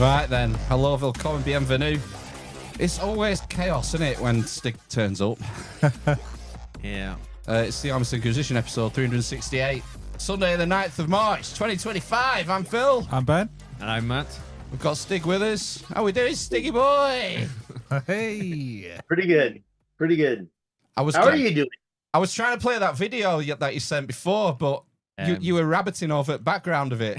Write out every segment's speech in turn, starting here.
Right then, hello, welcome, bienvenue. It's always chaos, isn't it, when Stig turns up? Yeah. It's the Amish Inquisition episode 368. Sunday the 9th of March, 2025. I'm Phil. I'm Ben. And I'm Matt. We've got Stig with us. How we doing, Stiggy boy? Hey. Pretty good. Pretty good. How are you doing? I was trying to play that video that you sent before, but you were rabbiting over the background of it.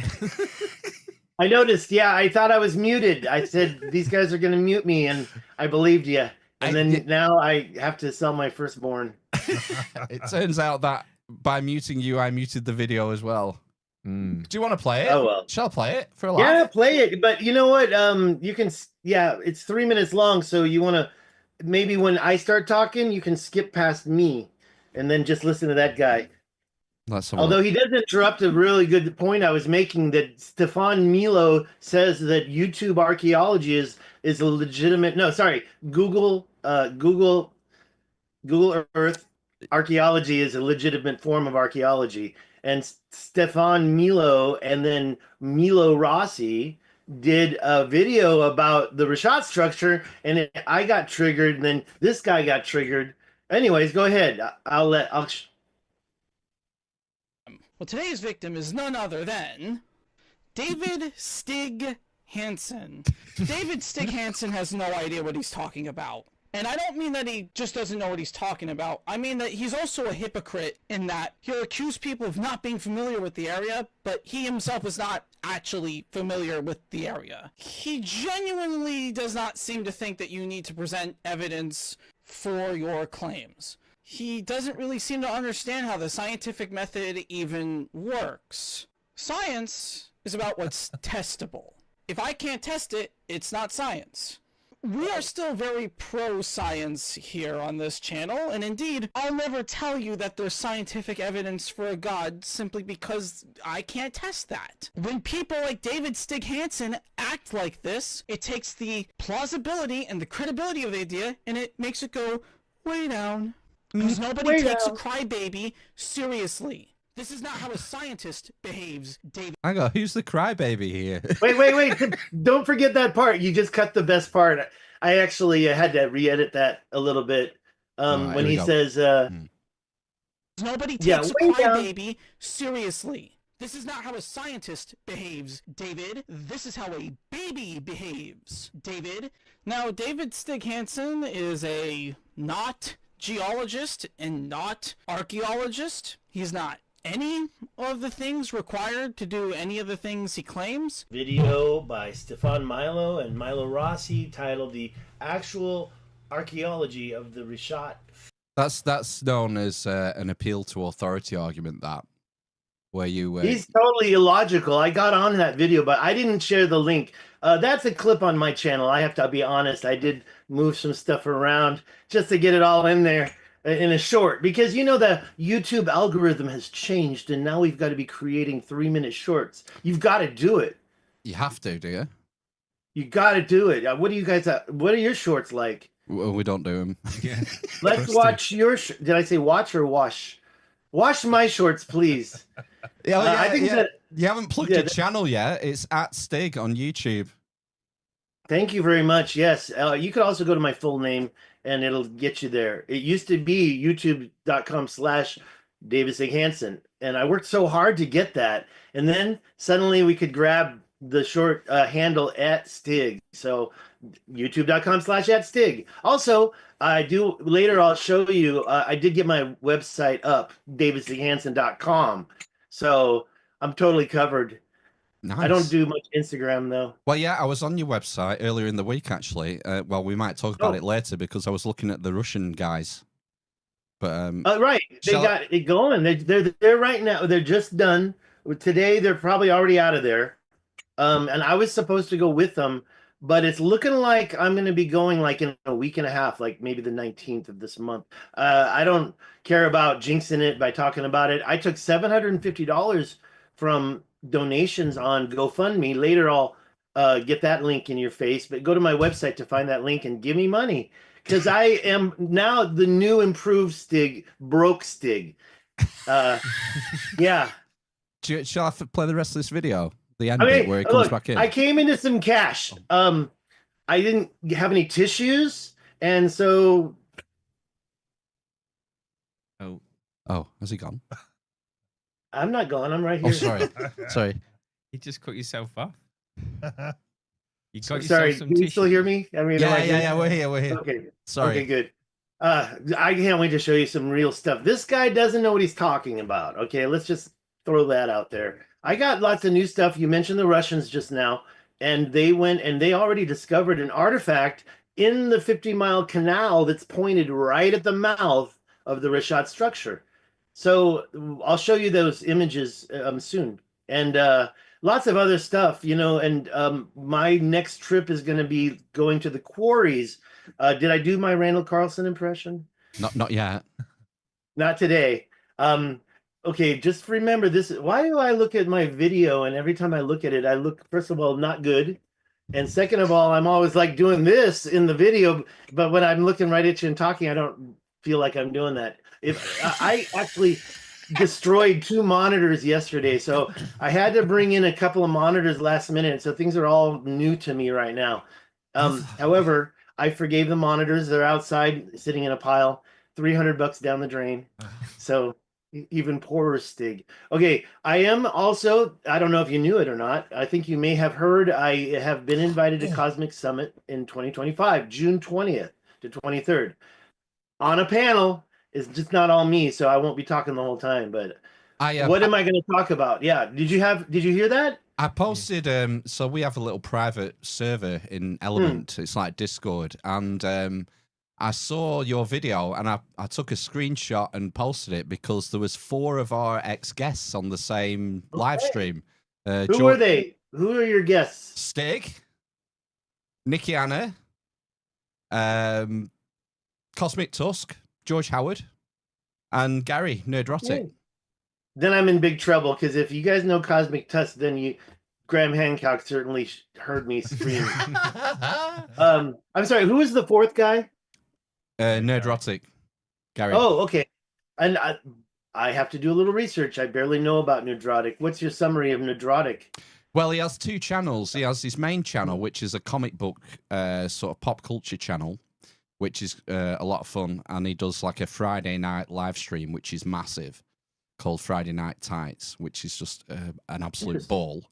I noticed. Yeah, I thought I was muted. I said, these guys are going to mute me, and I believed you. And now I have to sell my firstborn. It turns out that by muting you, I muted the video as well. Do you want to play it? Oh, well. Shall I play it for a laugh? Yeah, play it. But you know what? You can, it's 3 minutes long. So you want to, maybe when I start talking, you can skip past me and then just listen to that guy. Although he does interrupt a really good point I was making, that Stefan Milo says that YouTube archaeology is a legitimate, Google Earth archaeology is a legitimate form of archaeology. And Stefan Milo and then Milo Rossi did a video about the Richat structure, and I got triggered, and then this guy got triggered. Anyways, go ahead. Well, today's victim is none other than David Stig Hansen. David Stig Hansen has no idea what he's talking about. And I don't mean that he just doesn't know what he's talking about. I mean that he's also a hypocrite in that he'll accuse people of not being familiar with the area, but he himself is not actually familiar with the area. He genuinely does not seem to think that you need to present evidence for your claims. He doesn't really seem to understand how the scientific method even works. Science is about what's testable. If I can't test it, it's not science. We are still very pro-science here on this channel, and indeed, I'll never tell you that there's scientific evidence for a god simply because I can't test that. When people like David Stig Hansen act like this, it takes the plausibility and the credibility of the idea, and it makes it go way down. Because nobody takes a crybaby seriously. This is not how a scientist behaves, David. Hang on, who's the crybaby here? Wait. Don't forget that part. You just cut the best part. I actually had to re-edit that a little bit. When he says... Nobody takes a crybaby seriously. This is not how a scientist behaves, David. This is how a baby behaves, David. Now, David Stig Hansen is a not geologist and not archaeologist. He's not any of the things required to do any of the things he claims. Video by Stefan Milo and Milo Rossi titled The Actual Archaeology of the Richat. That's known as an appeal to authority argument, that. Where you... He's totally illogical. I got on that video, but I didn't share the link. That's a clip on my channel. I have to be honest. I did move some stuff around just to get it all in there in a short. Because, you know, the YouTube algorithm has changed, and now we've got to be creating 3-minute shorts. You've got to do it. You have to, do you? You got to do it. What do you guys... what are your shorts like? Well, we don't do them. Yeah. Let's watch your... Did I say watch or wash? Wash my shorts, please. I think that you haven't plugged your channel yet. It's at Stig on YouTube. Thank you very much. Yes, you could also go to my full name and it'll get you there. It used to be youtube.com/David Stig Hansen, and I worked so hard to get that. And then suddenly we could grab the short handle at Stig. So youtube.com/@Stig. Also, I do later. I'll show you. I did get my website up, davidstighansen.com. So I'm totally covered. Nice. I don't do much Instagram though. Well, yeah, I was on your website earlier in the week actually. Well, we might talk about it later because I was looking at the Russian guys. But right, they got it going. They're there right now. They're just done today. They're probably already out of there. And I was supposed to go with them, but it's looking like I'm going to be going like in a week and a half, like maybe the 19th of this month. I don't care about jinxing it by talking about it. I took $750 from donations on GoFundMe. Later, I'll get that link in your face, but go to my website to find that link and give me money, because I am now the new improved Stig, broke Stig. Yeah. Shall I play the rest of this video? The end I bit mean, where he comes look, back in. I came into some cash. I didn't have any tissues, and so Oh, has he gone? I'm not gone. I'm right Oh, here. sorry. Sorry. You just cut yourself off. You got I'm yourself sorry. some Can you tissue. still hear me? I mean, am I good? Yeah. We're here. Okay. Sorry. Okay, good. I can't wait to show you some real stuff. This guy doesn't know what he's talking about. Okay, let's just throw that out there. I got lots of new stuff. You mentioned the Russians just now, and they went and they already discovered an artifact in the 50-mile canal that's pointed right at the mouth of the Richat structure. So I'll show you those images soon. And lots of other stuff, you know, and my next trip is going to be going to the quarries. Did I do my Randall Carlson impression? Not yet. Not today. Okay, just remember this. Why do I look at my video and every time I look at it, I look, first of all, not good. And second of all, I'm always like doing this in the video, but when I'm looking right at you and talking, I don't feel like I'm doing that. If I actually destroyed 2 monitors yesterday, so I had to bring in a couple of monitors last minute, so things are all new to me right now. However, I forgave the monitors. They're outside sitting in a pile, $300 down the drain. So even poorer Stig. Okay, I am also, I don't know if you knew it or not. I think you may have heard I have been invited to Cosmic Summit in 2025, June 20th to 23rd. On a panel. It's just not all me, so I won't be talking the whole time, but what am I going to talk about? Yeah, did you hear that? I posted so we have a little private server in Element. It's like Discord, and I saw your video and I took a screenshot and posted it because there was 4 of our ex-guests on the same live stream. Who are they? Who are your guests? Stig, Nikki Anna, Cosmic Tusk, George Howard, and Gary Nerdrotic. Then I'm in big trouble because if you guys know Cosmic Tusk, then Graham Hancock certainly heard me scream. I'm sorry, who is the 4th guy? Nerdrotic, Gary. Oh, okay. And I have to do a little research. I barely know about Nerdrotic. What's your summary of Nerdrotic? Well, he has 2 channels. He has his main channel, which is a comic book sort of pop culture channel, which is a lot of fun. And he does like a Friday night live stream, which is massive, called Friday Night Tights, which is just an absolute ball.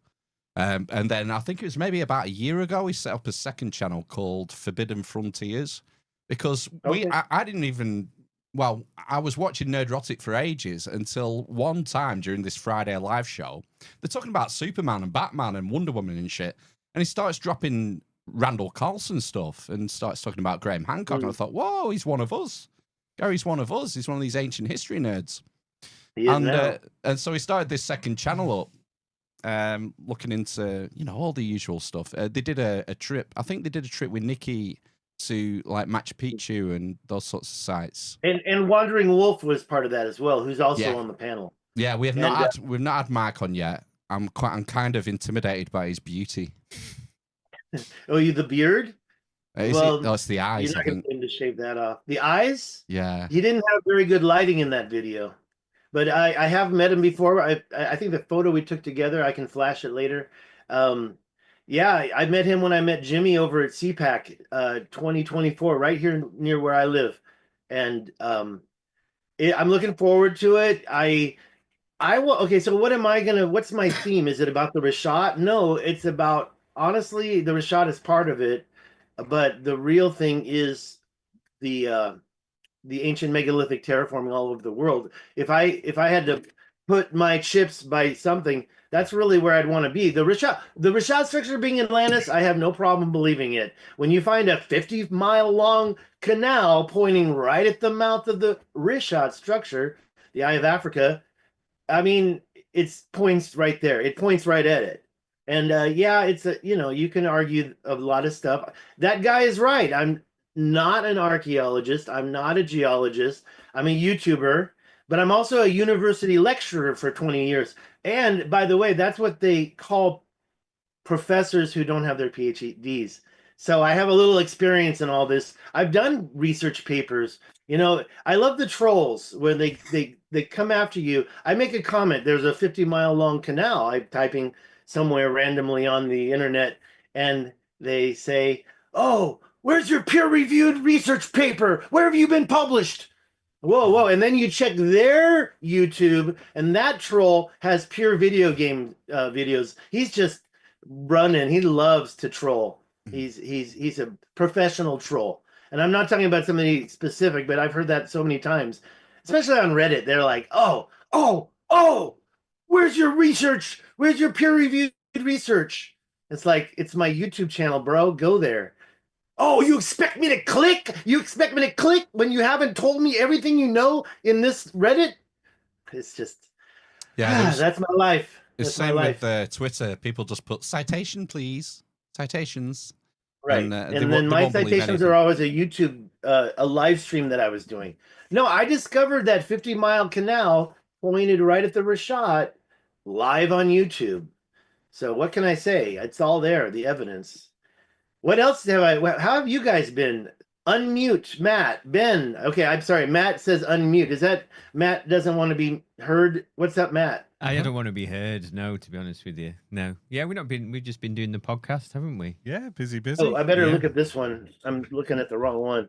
And then I think it was maybe about a year ago, he set up a second channel called Forbidden Frontiers, because I didn't even, well, I was watching Nerdrotic for ages until one time during this Friday live show, they're talking about Superman and Batman and Wonder Woman and shit. And he starts dropping Randall Carlson stuff and starts talking about Graham Hancock. And I thought, whoa, he's one of us. Gary's one of us. He's one of these ancient history nerds. And so he started this second channel up, looking into, you know, all the usual stuff. They did a trip. I think they did a trip with Nikki to like Machu Picchu and those sorts of sites. And Wandering Wolf was part of that as well, who's also on the panel. Yeah, we've not had Mark on yet. I'm kind of intimidated by his beauty. Oh, you the beard? It's the eyes. You're not going to shave that off. The eyes? Yeah. He didn't have very good lighting in that video. But I have met him before. I think the photo we took together, I can flash it later. Yeah, I met him when I met Jimmy over at CPAC 2024, right here near where I live. And I'm looking forward to it. Okay, so what's my theme? Is it about the Richat? No, it's about, honestly, the Richat is part of it, but the real thing is the ancient megalithic terraforming all over the world. If I had to put my chips by something, that's really where I'd want to be. The Richat structure being Atlantis, I have no problem believing it. When you find a 50-mile long canal pointing right at the mouth of the Richat structure, the Eye of Africa, I mean, it points right there. It points right at it. And yeah, it's you can argue a lot of stuff. That guy is right. I'm not an archaeologist. I'm not a geologist. I'm a YouTuber, but I'm also a university lecturer for 20 years. And by the way, that's what they call professors who don't have their PhDs. So I have a little experience in all this. I've done research papers. You know, I love the trolls when they come after you. I make a comment. There's a 50-mile long canal. I'm typing somewhere randomly on the internet, and they say, "Oh, where's your peer-reviewed research paper? Where have you been published?" Whoa, whoa. And then you check their YouTube, and that troll has pure video game videos. He's just running. He loves to troll. He's a professional troll. And I'm not talking about somebody specific, but I've heard that so many times, especially on Reddit. They're like, oh, where's your research? Where's your peer-reviewed research? It's like, it's my YouTube channel, bro. Go there. Oh, you expect me to click? You expect me to click when you haven't told me everything you know in this Reddit? It's just, that's my life. It's That's my same life. with Twitter. People just put citation, please. Citations. Right. And, And then my citations are always a YouTube, a live stream that I was doing. No, I discovered that 50-mile canal pointed right at the Richat live on YouTube. So what can I say? It's all there, the evidence. What else have how have you guys been? Unmute, Matt, Ben. Okay, I'm sorry. Matt says unmute. Is that Matt doesn't want to be heard? What's up, Matt? I don't want to be heard. No, to be honest with you. No. Yeah, we've just been doing the podcast, haven't we? Yeah, busy. Oh, I better look at this one. I'm looking at the wrong one.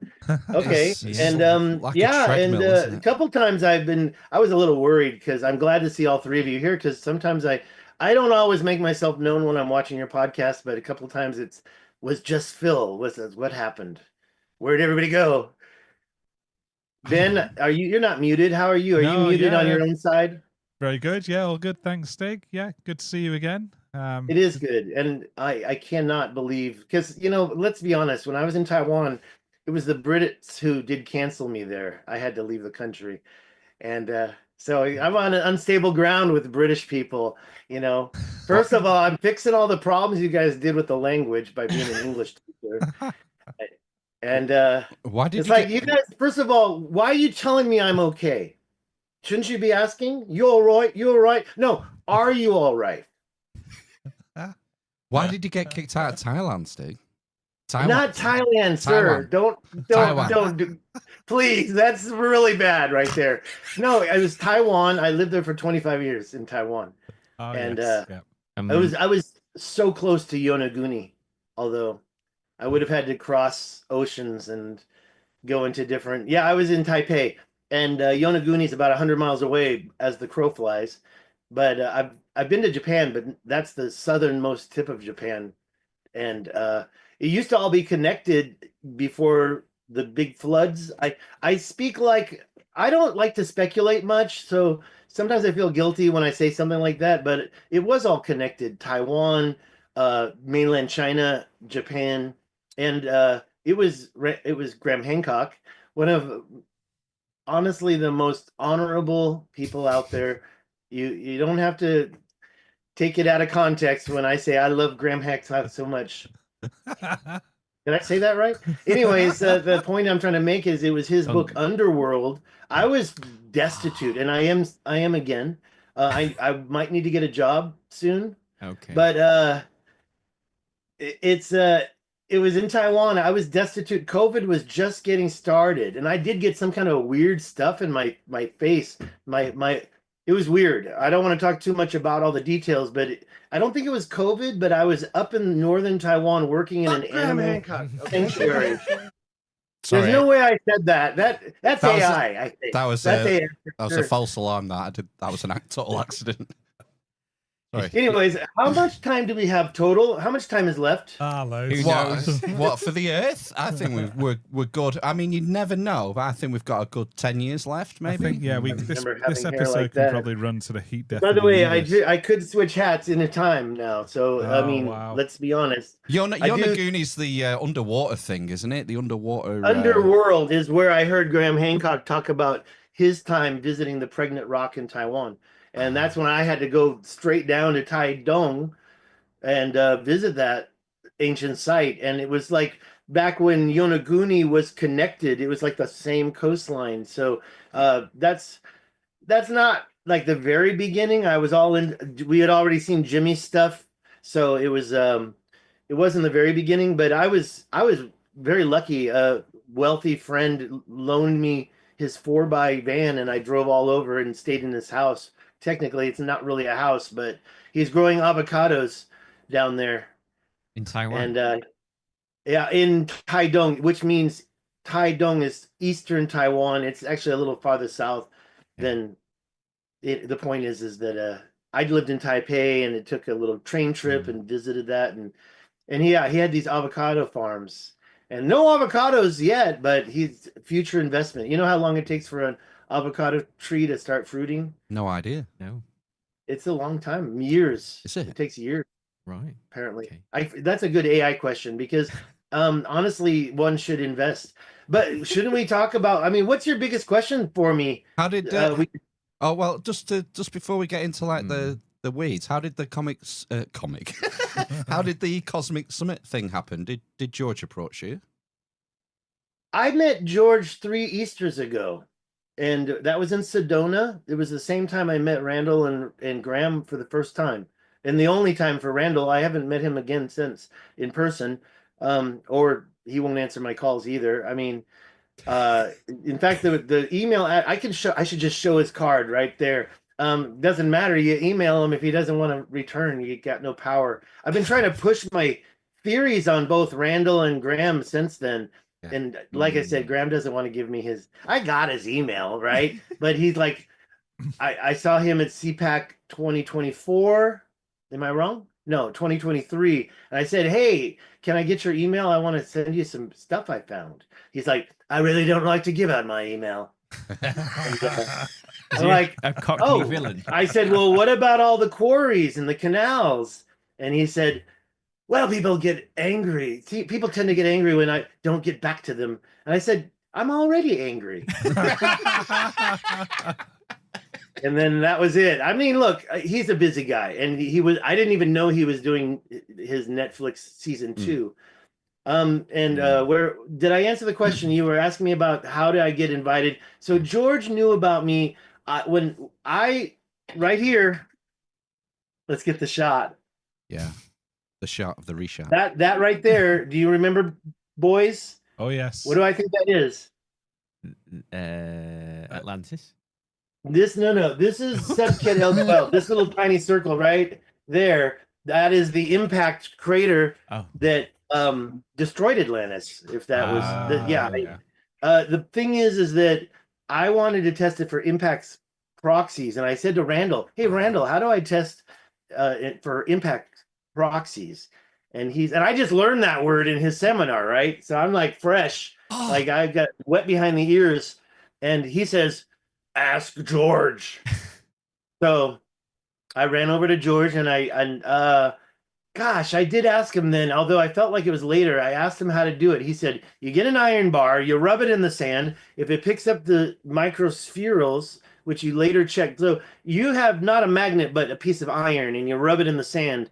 Okay. It's And like a yeah, and treadmill, isn't a it? couple times I was a little worried because I'm glad to see all three of you here, because sometimes I don't always make myself known when I'm watching your podcast, but a couple times was just Phil. What happened? Where'd everybody go? Ben, you're not muted. How are you? Are you muted on your own side? Very good. Yeah, all good. Thanks, Stig. Yeah, good to see you again. It is good. And I cannot believe, because, let's be honest, when I was in Taiwan, it was the Brits who did cancel me there. I had to leave the country. And so I'm on an unstable ground with British people, First of all, I'm fixing all the problems you guys did with the language by being an English teacher. And Why did it's you like, get- you guys, first of all, why are you telling me I'm okay? Shouldn't you be asking? You all right? You all right? No, are you all right? Why did you get kicked out of Thailand, Stig? Not Thailand, sir. Taiwan. Don't do, please. That's really bad right there. No, it was Taiwan. I lived there for 25 years in Taiwan. Oh, And, yes. Yeah. I was so close to Yonaguni, although I would have had to cross oceans and go into different. Yeah, I was in Taipei, and Yonaguni is about 100 miles away as the crow flies. But I've been to Japan, but that's the southernmost tip of Japan, and it used to all be connected before the big floods. I speak like, I don't like to speculate much, so sometimes I feel guilty when I say something like that, but it was all connected. Taiwan, mainland China, Japan, and it was Graham Hancock, one of honestly the most honorable people out there. You don't have to take it out of context when I say I love Graham Hancock so much. Did I say that right? Anyways, the point I'm trying to make is it was his book Underworld. I was destitute, and I am again. I might need to get a job soon. Okay. But it was in Taiwan. I was destitute. COVID was just getting started, and I did get some kind of weird stuff in my face. It was weird. I don't want to talk too much about all the details, but I don't think it was COVID. But I was up in northern Taiwan working in an animal sanctuary. Sorry, There's no way I said that. That's That was AI. I think that was that's a- AI. that was a false alarm. That was an total accident. Sorry. Anyways, how much time do we have total? How much time is left? Loads. Who knows? What for the Earth? I think we're good. I mean, you'd never know, but I think we've got a good 10 years left, I maybe. think, yeah, this remember having hair episode like can that. probably run to the heat death. By of the way, universe. I could switch hats in a time now. So I Oh, mean, wow. let's be honest. Yonaguni's the underwater thing, isn't it? The underwater. Underworld is where I heard Graham Hancock talk about his time visiting the Pregnant Rock in Taiwan, and that's when I had to go straight down to Taidong and visit that ancient site. And it was like back when Yonaguni was connected. It was like the same coastline. So that's not like the very beginning. I was all in. We had already seen Jimmy's stuff, so it wasn't the very beginning. But I was very lucky. A wealthy friend loaned me his 4x van, and I drove all over and stayed in his house technically it's not really a house, but he's growing avocados down there. In Taiwan. And yeah, in Taidong, which means Taidong is eastern Taiwan. It's actually a little farther south than the point is that I lived in Taipei, and it took a little train trip and visited that, and he had these avocado farms, and no avocados yet, but he's future investment. You know how long it takes for an avocado tree to start fruiting? No idea. No. It's a long time, years. Is it? It takes years. Right. Apparently. Okay. That's a good AI question, because honestly, one should invest. But shouldn't we talk about, I mean, what's your biggest question for me? How did oh well, just before we get into like the weeds, how did the how did the Cosmic Summit thing happen? Did George approach you? I met George 3 Easters ago, and that was in Sedona. It was the same time I met Randall and Graham for the first time, and the only time for Randall. I haven't met him again since in person, or he won't answer my calls either. I mean, in fact, the email I should just show his card right there. Doesn't matter. You email him if he doesn't want to return. You got no power. I've been trying to push my theories on both Randall and Graham since then. Yeah. And like I said, Graham doesn't want to give me his. I got his email, right? But he's like, I saw him at CPAC 2024. Am I wrong? No, 2023. And I said, hey, can I get your email? I want to send you some stuff I found. He's like, I really don't like to give out my email. I'm like, a Cockney villain. I said, well, what about all the quarries and the canals? And he said, well, people get angry. See, people tend to get angry when I don't get back to them. And I said, I'm already angry. And then that was it. I mean, look, he's a busy guy, and he was. I didn't even know he was doing his Netflix season 2. Where did I answer the question? You were asking me about how did I get invited. So George knew about me when I right here. Let's get the shot. Yeah, the shot of the reshot. That right there. Do you remember, boys? Oh yes. What do I think that is? Atlantis. This is Sebket El. This little tiny circle right there. That is the impact crater that destroyed Atlantis. If that was the thing is that I wanted to test it for impact proxies, and I said to Randall, "Hey Randall, how do I test it for impact proxies?" And I just learned that word in his seminar, right? So I'm like fresh, like I got wet behind the ears, and he says, ask George. So I ran over to George, and I did ask him then, although I felt like it was later. I asked him how to do it. He said, you get an iron bar, you rub it in the sand. If it picks up the microspherules, which you later check, so you have not a magnet, but a piece of iron, and you rub it in the sand.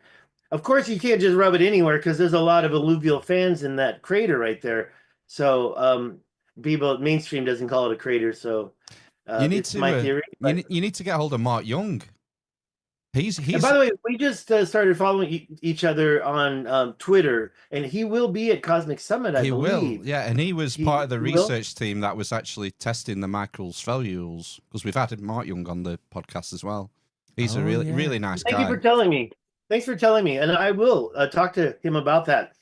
Of course, you can't just rub it anywhere because there's a lot of alluvial fans in that crater right there. So people mainstream doesn't call it a crater. So you need to my theory. You need to get hold of Mark Young. He's And by the way, we just started following each other on Twitter, and he will be at Cosmic Summit, I believe. Yeah, and he was part of the research team that was actually testing the microspherules, because we've had Mark Young on the podcast as well. He's a really nice guy. Thank you for telling me. Thanks for telling me, and I will talk to him about that.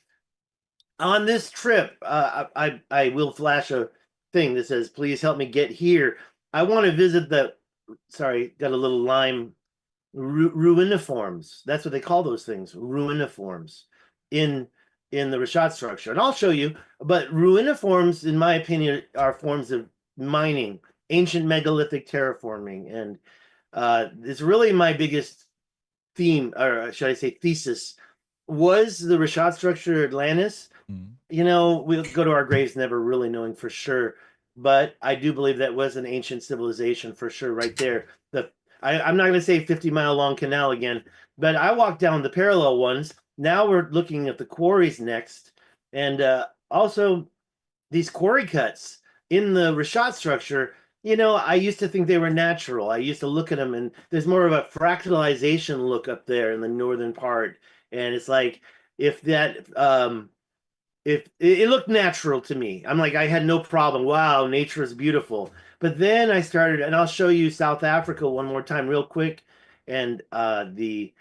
On this trip, I will flash a thing that says, please help me get here. I want to visit got a little lime ruiniforms. That's what they call those things, ruiniforms in the Richat structure. And I'll show you, but ruiniforms, in my opinion, are forms of mining, ancient megalithic terraforming. And it's really my biggest theme, or should I say thesis, was the Richat structure Atlantis. You know, we'll go to our graves never really knowing for sure, but I do believe that was an ancient civilization for sure right there. I'm not going to say 50-mile long canal again, but I walked down the parallel ones. Now we're looking at the quarries next, and also these quarry cuts in the Richat structure. You know, I used to think they were natural. I used to look at them, and there's more of a fractalization look up there in the northern part, and it's like if it looked natural to me. I'm like, I had no problem. Wow, nature is beautiful. But then I started, and I'll show you South Africa one more time real quick, and the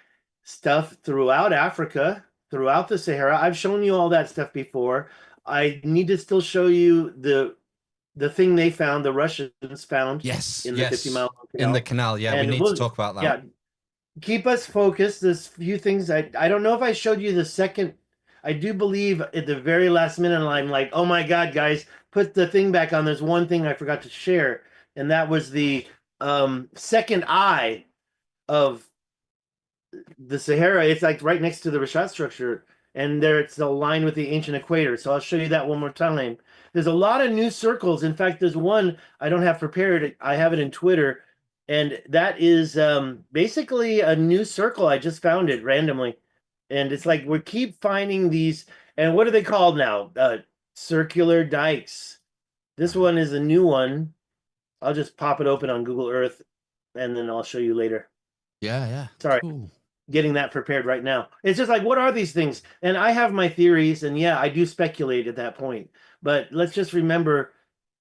stuff throughout Africa, throughout the Sahara. I've shown you all that stuff before. I need to still show you the thing they found, the Russians found Yes, in the yes. 50-mile In the canal, yeah, we And need we'll- to talk about that. Yeah, keep us focused. There's few things I don't know if I showed you the second. I do believe at the very last minute I'm like, oh my God, guys, put the thing back on. There's one thing I forgot to share, and that was the second eye of the Sahara. It's like right next to the Richat Structure, and there it's aligned with the ancient equator. So I'll show you that one more time. There's a lot of new circles. In fact, there's one I don't have prepared. I have it in Twitter, and that is basically a new circle. I just found it randomly, and it's like we keep finding these. And what are they called now? Circular dikes. This one is a new one. I'll just pop it open on Google Earth, and then I'll show you later. Yeah. Sorry. Cool. Getting that prepared right now. It's just like, what are these things? And I have my theories, and yeah, I do speculate at that point. But let's just remember,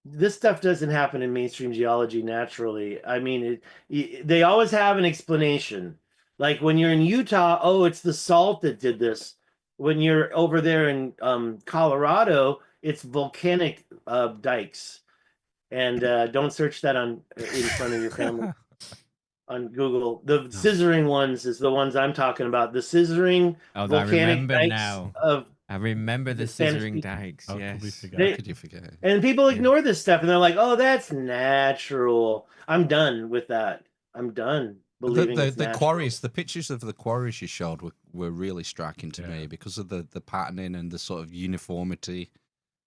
this stuff doesn't happen in mainstream geology naturally. I mean, they always have an explanation. Like when you're in Utah, oh, it's the salt that did this. When you're over there in Colorado, it's volcanic dikes. And don't search that in front of your family. On Google, the scissoring ones is the ones I'm talking about. The scissoring volcanic dikes I remember the scissoring dikes. How could we Yes. forget? How could you forget? and people ignore this stuff, and they're like, "Oh, that's natural." I'm done with that. I'm done believing it's The natural. quarries, the pictures of the quarries you showed were really striking to me because of the patterning and the sort of uniformity.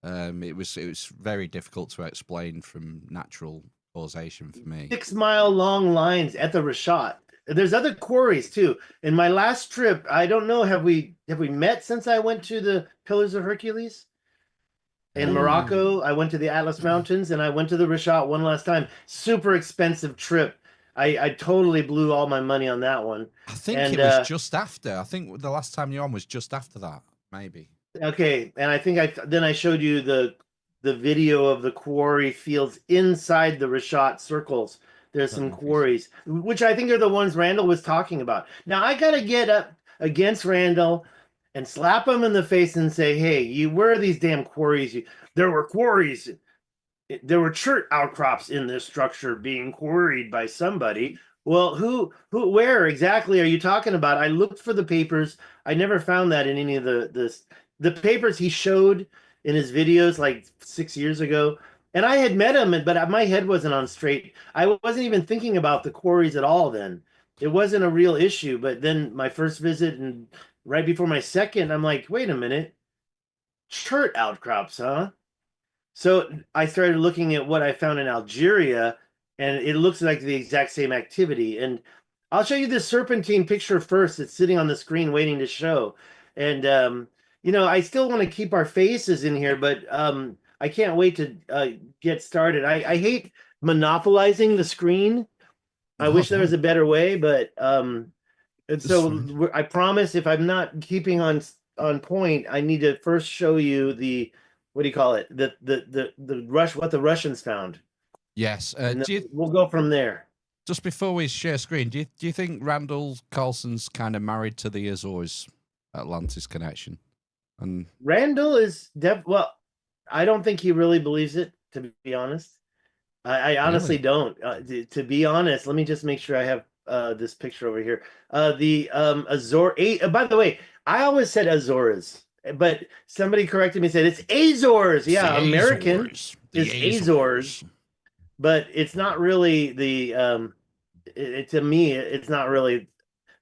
It was very difficult to explain from natural causation for me. 6-mile long lines at the Richat. There's other quarries too. In my last trip, I don't know, have we met since I went to the Pillars of Hercules? In Morocco, I went to the Atlas Mountains, and I went to the Richat one last time. Super expensive trip. I totally blew all my money on that one. I think And, it was just after. I think the last time you were on was just after that, maybe. Okay, and I think I showed you the video of the quarry fields inside the Richat circles. There's some quarries, which I think are the ones Randall was talking about. Now I gotta get up against Randall and slap him in the face and say, "Hey, where are these damn quarries? There were quarries. There were chert outcrops in this structure being quarried by somebody." Well, where exactly are you talking about? I looked for the papers. I never found that in any of the papers he showed in his videos like 6 years ago. And I had met him, but my head wasn't on straight. I wasn't even thinking about the quarries at all then. It wasn't a real issue. But then my first visit and right before my second, I'm like, wait a minute. Chert outcrops, huh? So I started looking at what I found in Algeria, and it looks like the exact same activity. And I'll show you this serpentine picture first. It's sitting on the screen waiting to show. And I still want to keep our faces in here, but I can't wait to get started. I hate monopolizing the screen. I wish there was a better way, but and so I promise if I'm not keeping on point, I need to first show you the what do you call it? What the Russians found. Yes. We'll go from there. Just before we share screen, do you think Randall Carlson's kind of married to the Azores Atlantis connection? And Randall is well, I don't think he really believes it, to be honest. I honestly don't. To be honest, let me just make sure I have this picture over here. The by the way, I always said Azores, but somebody corrected me and said it's Azores. Yeah, American is Azores, but it's not really the to me, it's not really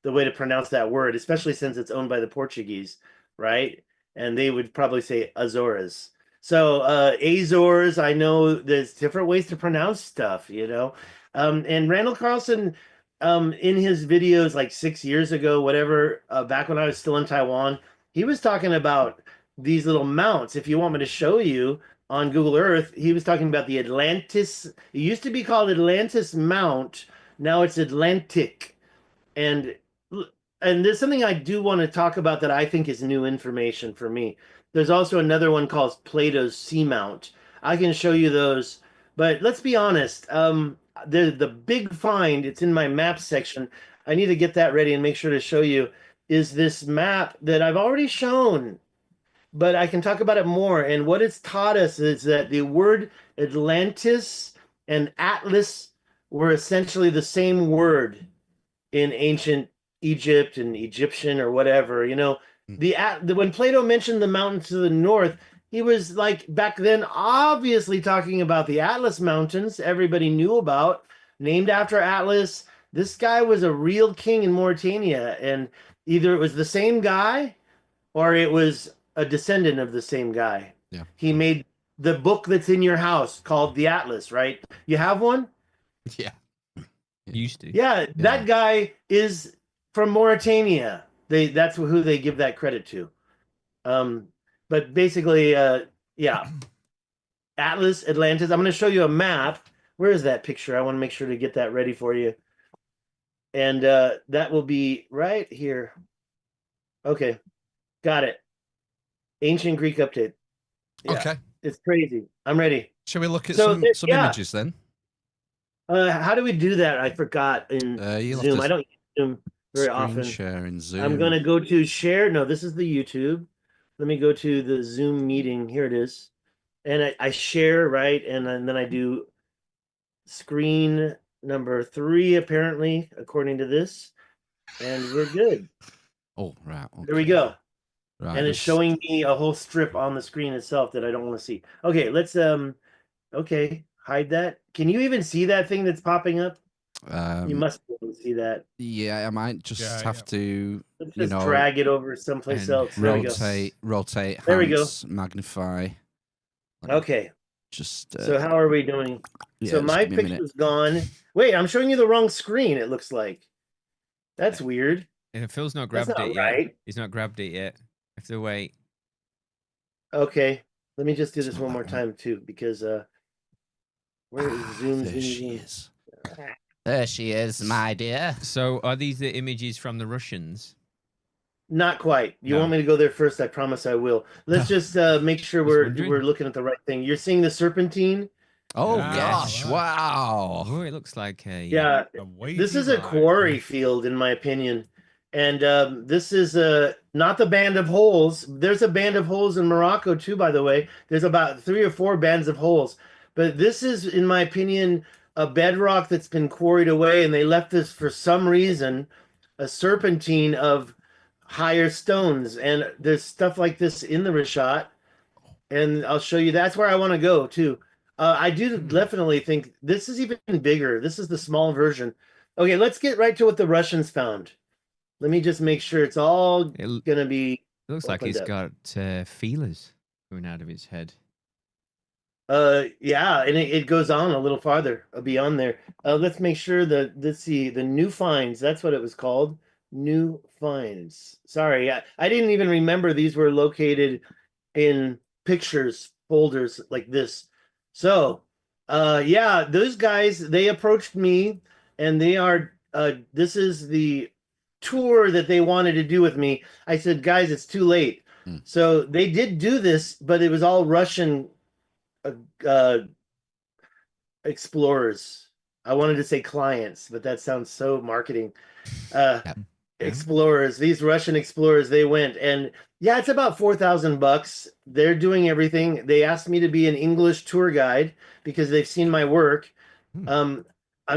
the way to pronounce that word, especially since it's owned by the Portuguese, right? And they would probably say Azores. So Azores, I know there's different ways to pronounce stuff, and Randall Carlson, in his videos like 6 years ago, whatever, back when I was still in Taiwan, he was talking about these little mounts. If you want me to show you on Google Earth, he was talking about the Atlantis. It used to be called Atlantis Mount. Now it's Atlantic. And there's something I do want to talk about that I think is new information for me. There's also another one called Plato's Seamount. I can show you those But let's be honest. The big find, it's in my map section. I need to get that ready and make sure to show you, is this map that I've already shown, but I can talk about it more. And what it's taught us is that the word Atlantis and Atlas were essentially the same word in ancient Egypt and Egyptian or whatever. You know, when Plato mentioned the mountains to the north, he was like back then obviously talking about the Atlas Mountains, everybody knew about, named after Atlas. This guy was a real king in Mauritania, and either it was the same guy or it was a descendant of the same guy. Yeah. He made the book that's in your house called the Atlas, right? You have one? Yeah. Used to. Yeah, that guy is from Mauritania. That's who they give that credit to. But basically, yeah, Atlas, Atlantis. I'm going to show you a map. Where is that picture? I want to make sure to get that ready for you. And that will be right here. Okay, got it. Ancient Greek update. Yeah, Okay. it's crazy. I'm ready. Shall we look at So some images then? How do we do that? I forgot in You'll have Zoom. to I don't use Zoom very Screen often. share in Zoom. I'm going to go to share. No, this is the YouTube. Let me go to the Zoom meeting. Here it is. And I share, right? And then I do screen number 3, apparently, according to this. And we're good. Oh, right. Okay. There we go. Right, And it's showing me a whole strip on the screen itself that I don't want to see. Okay, let's okay, hide that. Can you even see that thing that's popping up? You must be able to see that. Yeah, I might just have to, Let's just drag it over someplace else. There rotate, there we go. magnify. Okay. Just. So how are we doing? Yeah, so my picture's gone. Wait, I'm showing you the wrong screen. It looks like. That's weird. And Phil's not grabbed it yet. Right. He's not grabbed it yet. I have to wait. Okay. Let me just do this one more time too, because where is Zoom? There she is. There she is, my dear. So are these the images from the Russians? Not quite. You No. want me to go there first? I promise I will. Let's just make sure we're looking at the right thing. You're seeing the serpentine? Oh Yeah, gosh! Wow. Oh, it looks like a This is a quarry field, in my opinion. And this is not the band of holes. There's a band of holes in Morocco too, by the way. There's about 3 or 4 bands of holes. But this is, in my opinion, a bedrock that's been quarried away, and they left this for some reason, a serpentine of higher stones. And there's stuff like this in the Richat, and I'll show you. That's where I want to go too. I do definitely think this is even bigger. This is the small version. Okay, let's get right to what the Russians found. Let me just make sure it's all gonna be. It looks like it's got feelers coming out of its head. Yeah, and it goes on a little farther beyond there. Let's make sure that let's see the new finds. That's what it was called. New finds. Sorry, I didn't even remember these were located in pictures folders like this. So, yeah, those guys, they approached me, and they are. This is the tour that they wanted to do with me. I said, guys, it's too late. So they did do this, but it was all Russian explorers. I wanted to say clients, but that sounds so marketing. Explorers, these Russian explorers, they went, and yeah, it's about $4,000. They're doing everything. They asked me to be an English tour guide because they've seen my work. I'm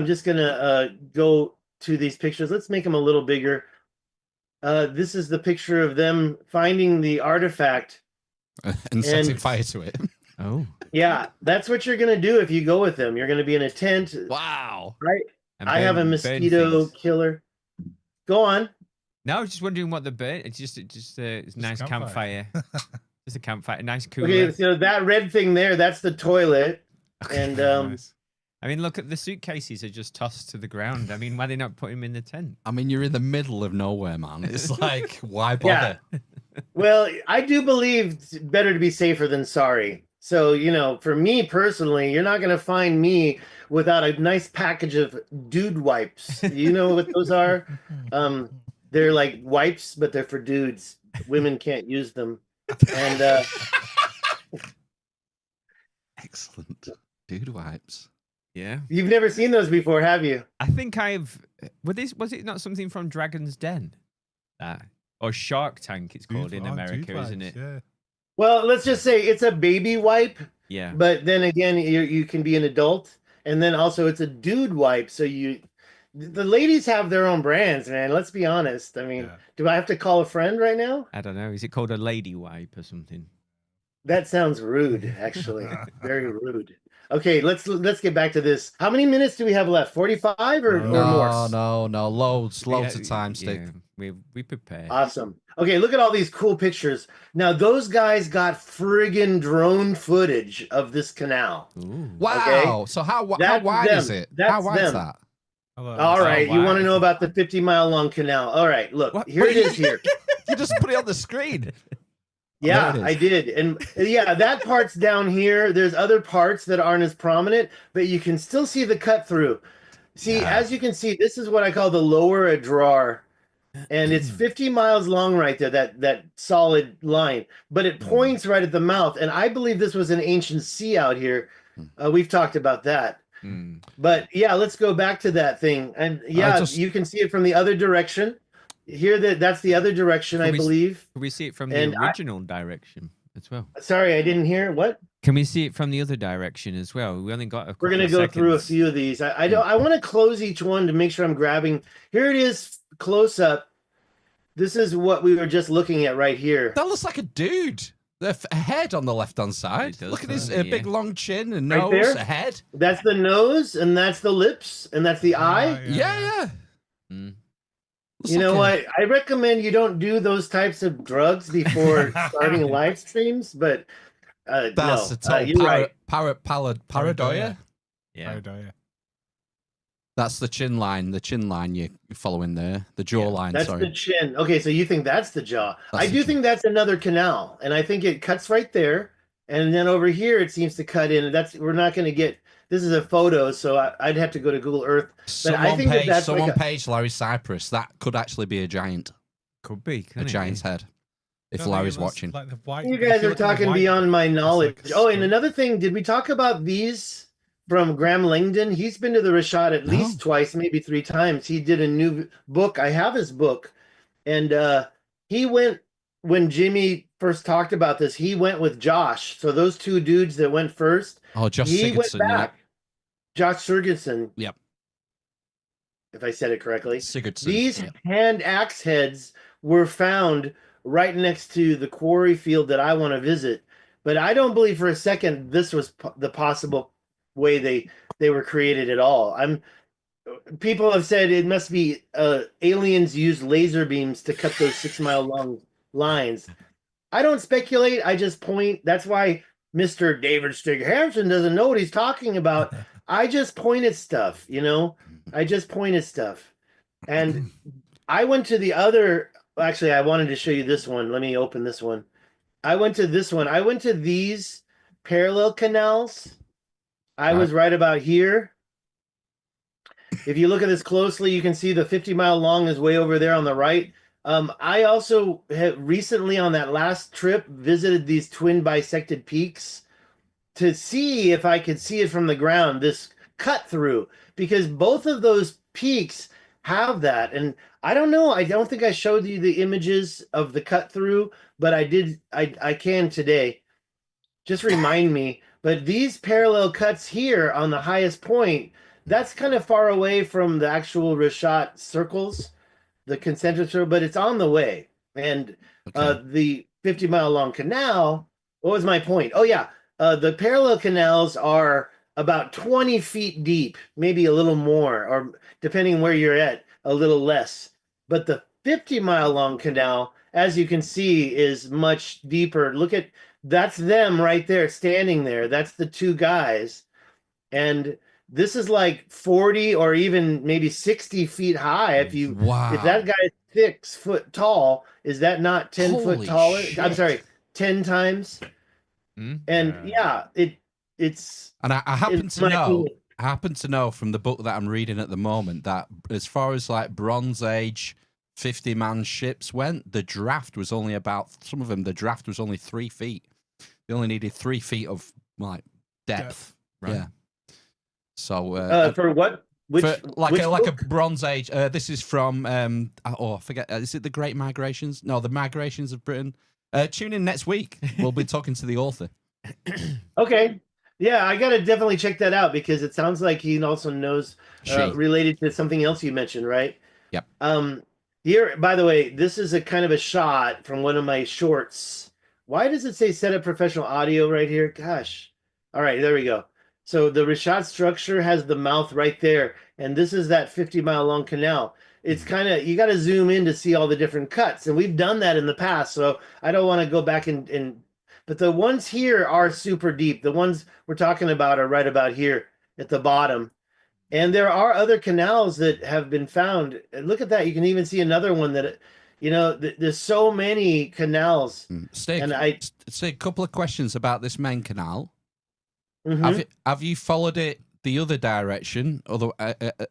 just gonna go to these pictures. Let's make them a little bigger. This is the picture of them finding the artifact and setting fire to it. Oh, yeah, that's what you're gonna do if you go with them. You're gonna be in a tent. Wow. Right. and I have a burn mosquito things. killer. Go on. No, I was just wondering what the burn. It's just it's a nice campfire. Just a campfire, a nice cooler. Okay, so that red thing there, that's the toilet. And Nice. I mean, look at the suitcases are just tossed to the ground. I mean, why are they not putting them in the tent? I mean, you're in the middle of nowhere, man. It's like, why bother? well, I do believe it's better to be safer than sorry. So, you know, for me personally, you're not going to find me without a nice package of dude wipes. You know what those are? They're like wipes, but they're for dudes. Women can't use them. And Excellent. Dude wipes. Yeah. You've never seen those before, have you? I think I've. Was it not something from Dragon's Den? That or Shark Tank? It's called in America, isn't it? Yeah. Well, let's just say it's a baby wipe, Yeah. but then again, you can be an adult, and then also it's a dude wipe. So the ladies have their own brands, man. Let's be honest. I mean, Yeah. do I have to call a friend right now? I don't know. Is it called a lady wipe or something? That sounds rude, actually. Very rude. Okay, let's get back to this. How many minutes do we have left? 45 or more? No. Loads of time, Stick. Yeah, we prepare. Awesome. Okay, look at all these cool pictures. Now, those guys got friggin' drone footage of this canal. Ooh. Wow. Okay. So how That's wide is them. it? That's How wide is them. that? All right, you want to know about the 50-mile long canal? All right, look, What? here it is here. You just put it on the screen. Yeah, There it is. I did. And yeah, that part's down here. There's other parts that aren't as prominent, but you can still see the cut through. See, Yeah. as you can see, this is what I call the lower Adrar. And it's 50 miles long right there, that solid line. But it points right at the mouth. And I believe this was an ancient sea out here. We've talked about that. Mm. But yeah, let's go back to that thing. And yeah, you can see it from the other direction. Here, that's the other direction, I believe. Can we see it from And the original direction as well? Sorry, I didn't hear. What? Can we see it from the other direction as well? We only got a We're going to go through a few of these. I want to close each one to make sure I'm grabbing. Here it is, close up. This is what we were just looking at right here. That looks like a dude. The head on the left-hand side. It does, Look at his doesn't it? big long chin and Right nose, there? a head. That's the nose, and that's the lips, and that's the eye. Yeah. Mm. Looks You know like what? I recommend you don't do those types of drugs before starting live streams, but That's no, the total you're right. pareidoia. Yeah. That's the chin line. The chin line you're following there. The jaw line, That's sorry. the chin. Okay, so you think that's the jaw. That's I the do jaw. think that's another canal, and I think it cuts right there, and then over here it seems to cut in. We're not going to get. This is a photo, so I'd have to go to Google Earth. I think that's someone like a- paged Larry Cypress. That could actually be a giant. Could be. A couldn't it? giant's head. If Larry's watching. Like the white, You guys are talking beyond my knowledge. like a Oh, and scoop. another thing, did we talk about these from Graham Langdon? He's been to the Richat at least twice, maybe 3 times. He did a new book. I have his book. And he went, when Jimmy first talked about this, he went with Josh. So those 2 dudes that went first, Oh, Josh he went Sigurdsson. Yeah. back. Josh Sigurdsson. Yep. If I said it correctly. Sigurdsson. These yeah. hand axe heads were found right next to the quarry field that I want to visit. But I don't believe for a second this was the possible way they were created at all. People have said it must be aliens used laser beams to cut those 6-mile long lines. I don't speculate. I just point. That's why Mr. David Stig Hansen doesn't know what he's talking about. I just point at stuff, I just point at stuff. And I went to the other. Actually, I wanted to show you this one. Let me open this one. I went to this one. I went to these parallel canals. I was right about here. If you look at this closely, you can see the 50-mile long is way over there on the right. I also have recently on that last trip visited these twin bisected peaks to see if I could see it from the ground, this cut through, because both of those peaks have that. And I don't know. I don't think I showed you the images of the cut through, but I did. I can today. Just remind me. But these parallel cuts here on the highest point, that's kind of far away from the actual Richat circles, the concentric circle, but it's on the way. And the 50-mile long canal, what was my point? Oh, yeah. The parallel canals are about 20 feet deep, maybe a little more, or depending where you're at, a little less. But the 50-mile long canal, as you can see, is much deeper. Look at, that's them right there, standing there. That's the 2 guys. And this is like 40 or even maybe 60 feet high. If that guy is 6 foot tall, is that not 10 Holy foot taller? shit. I'm sorry, 10 times. And yeah, it's. And I happen it's to my know. opinion. I happen to know from the book that I'm reading at the moment that as far as like Bronze Age 50-man ships went, the draft was only about, some of them, the draft was only 3 feet. They only needed 3 feet of like depth. Right. Yeah. So For what? Which for like which a book? Bronze Age. This is from I forget. Is it the Great Migrations? No, the Migrations of Britain. Tune in next week. We'll be talking to the author. Okay. Yeah, I gotta definitely check that out because it sounds like he also knows She. related to something else you mentioned, right? Yep. Here, by the way, this is a kind of a shot from one of my shorts. Why does it say set up professional audio right here? Gosh. All right, there we go. So the Richat structure has the mouth right there, and this is that 50-mile long canal. It's kind of, you got to zoom in to see all the different cuts, and we've done that in the past, so I don't want to go back and but the ones here are super deep. The ones we're talking about are right about here at the bottom. And there are other canals that have been found. And look at that. You can even see another one that, there's so many canals. Stig, And I, Stig, a couple of questions about this main canal. Mhm. Have you followed it the other direction,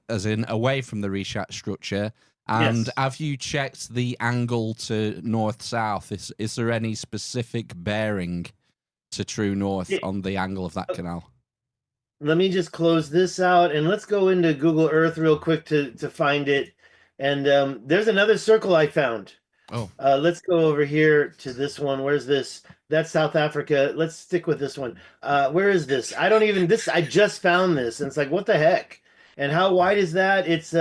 as in away from the Richat structure? And Yes. have you checked the angle to north-south? Is there any specific bearing to true north on the angle of that canal? Let me just close this out and let's go into Google Earth real quick to find it. And there's another circle I found. Oh. Let's go over here to this one. Where's this? That's South Africa. Let's stick with this one. Where is this? I just found this. And it's like, what the heck? And how wide is that? It's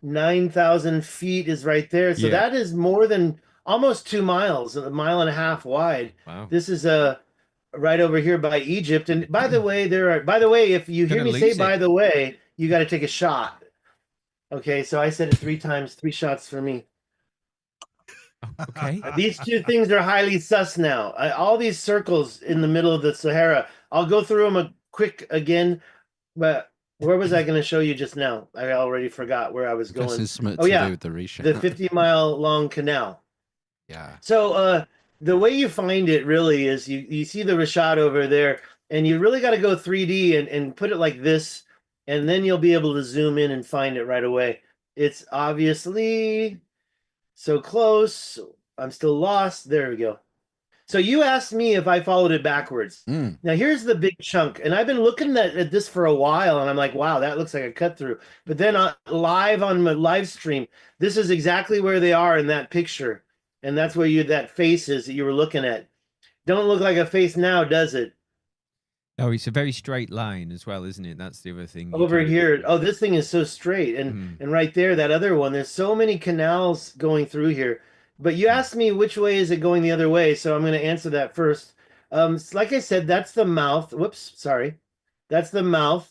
9,000 feet is right there. So Yeah. that is more than almost 2 miles, a mile and a half wide. Wow. This is right over here by Egypt. And by the way, if you hear Gonna me say lose by it. the way, you got to take a shot. Okay, so I said it 3 times, 3 shots for me. Okay. These two things are highly sus now. All these circles in the middle of the Sahara. I'll go through them a quick again, but where was I going to show you just now? I already forgot where I was going. Guessing something Oh to yeah, do with the Richat. the 50-mile long canal. Yeah. So the way you find it really is you see the Richat over there, and you really got to go 3D and put it like this, and then you'll be able to zoom in and find it right away. It's obviously so close. I'm still lost. There we go. So you asked me if I followed it backwards. Mm. Now here's the big chunk, and I've been looking at this for a while, and I'm like, wow, that looks like a cut through. But then live on my live stream, this is exactly where they are in that picture, and that's where that face is that you were looking at. Don't look like a face now, does it? Oh, it's a very straight line as well, isn't it? That's the other thing. you Over kind of- here, oh, this thing is so straight, and right there, that other one. There's so many canals going through here. But you asked me which way is it going the other way, so I'm going to answer that first. Like I said, that's the mouth. Whoops, sorry. That's the mouth,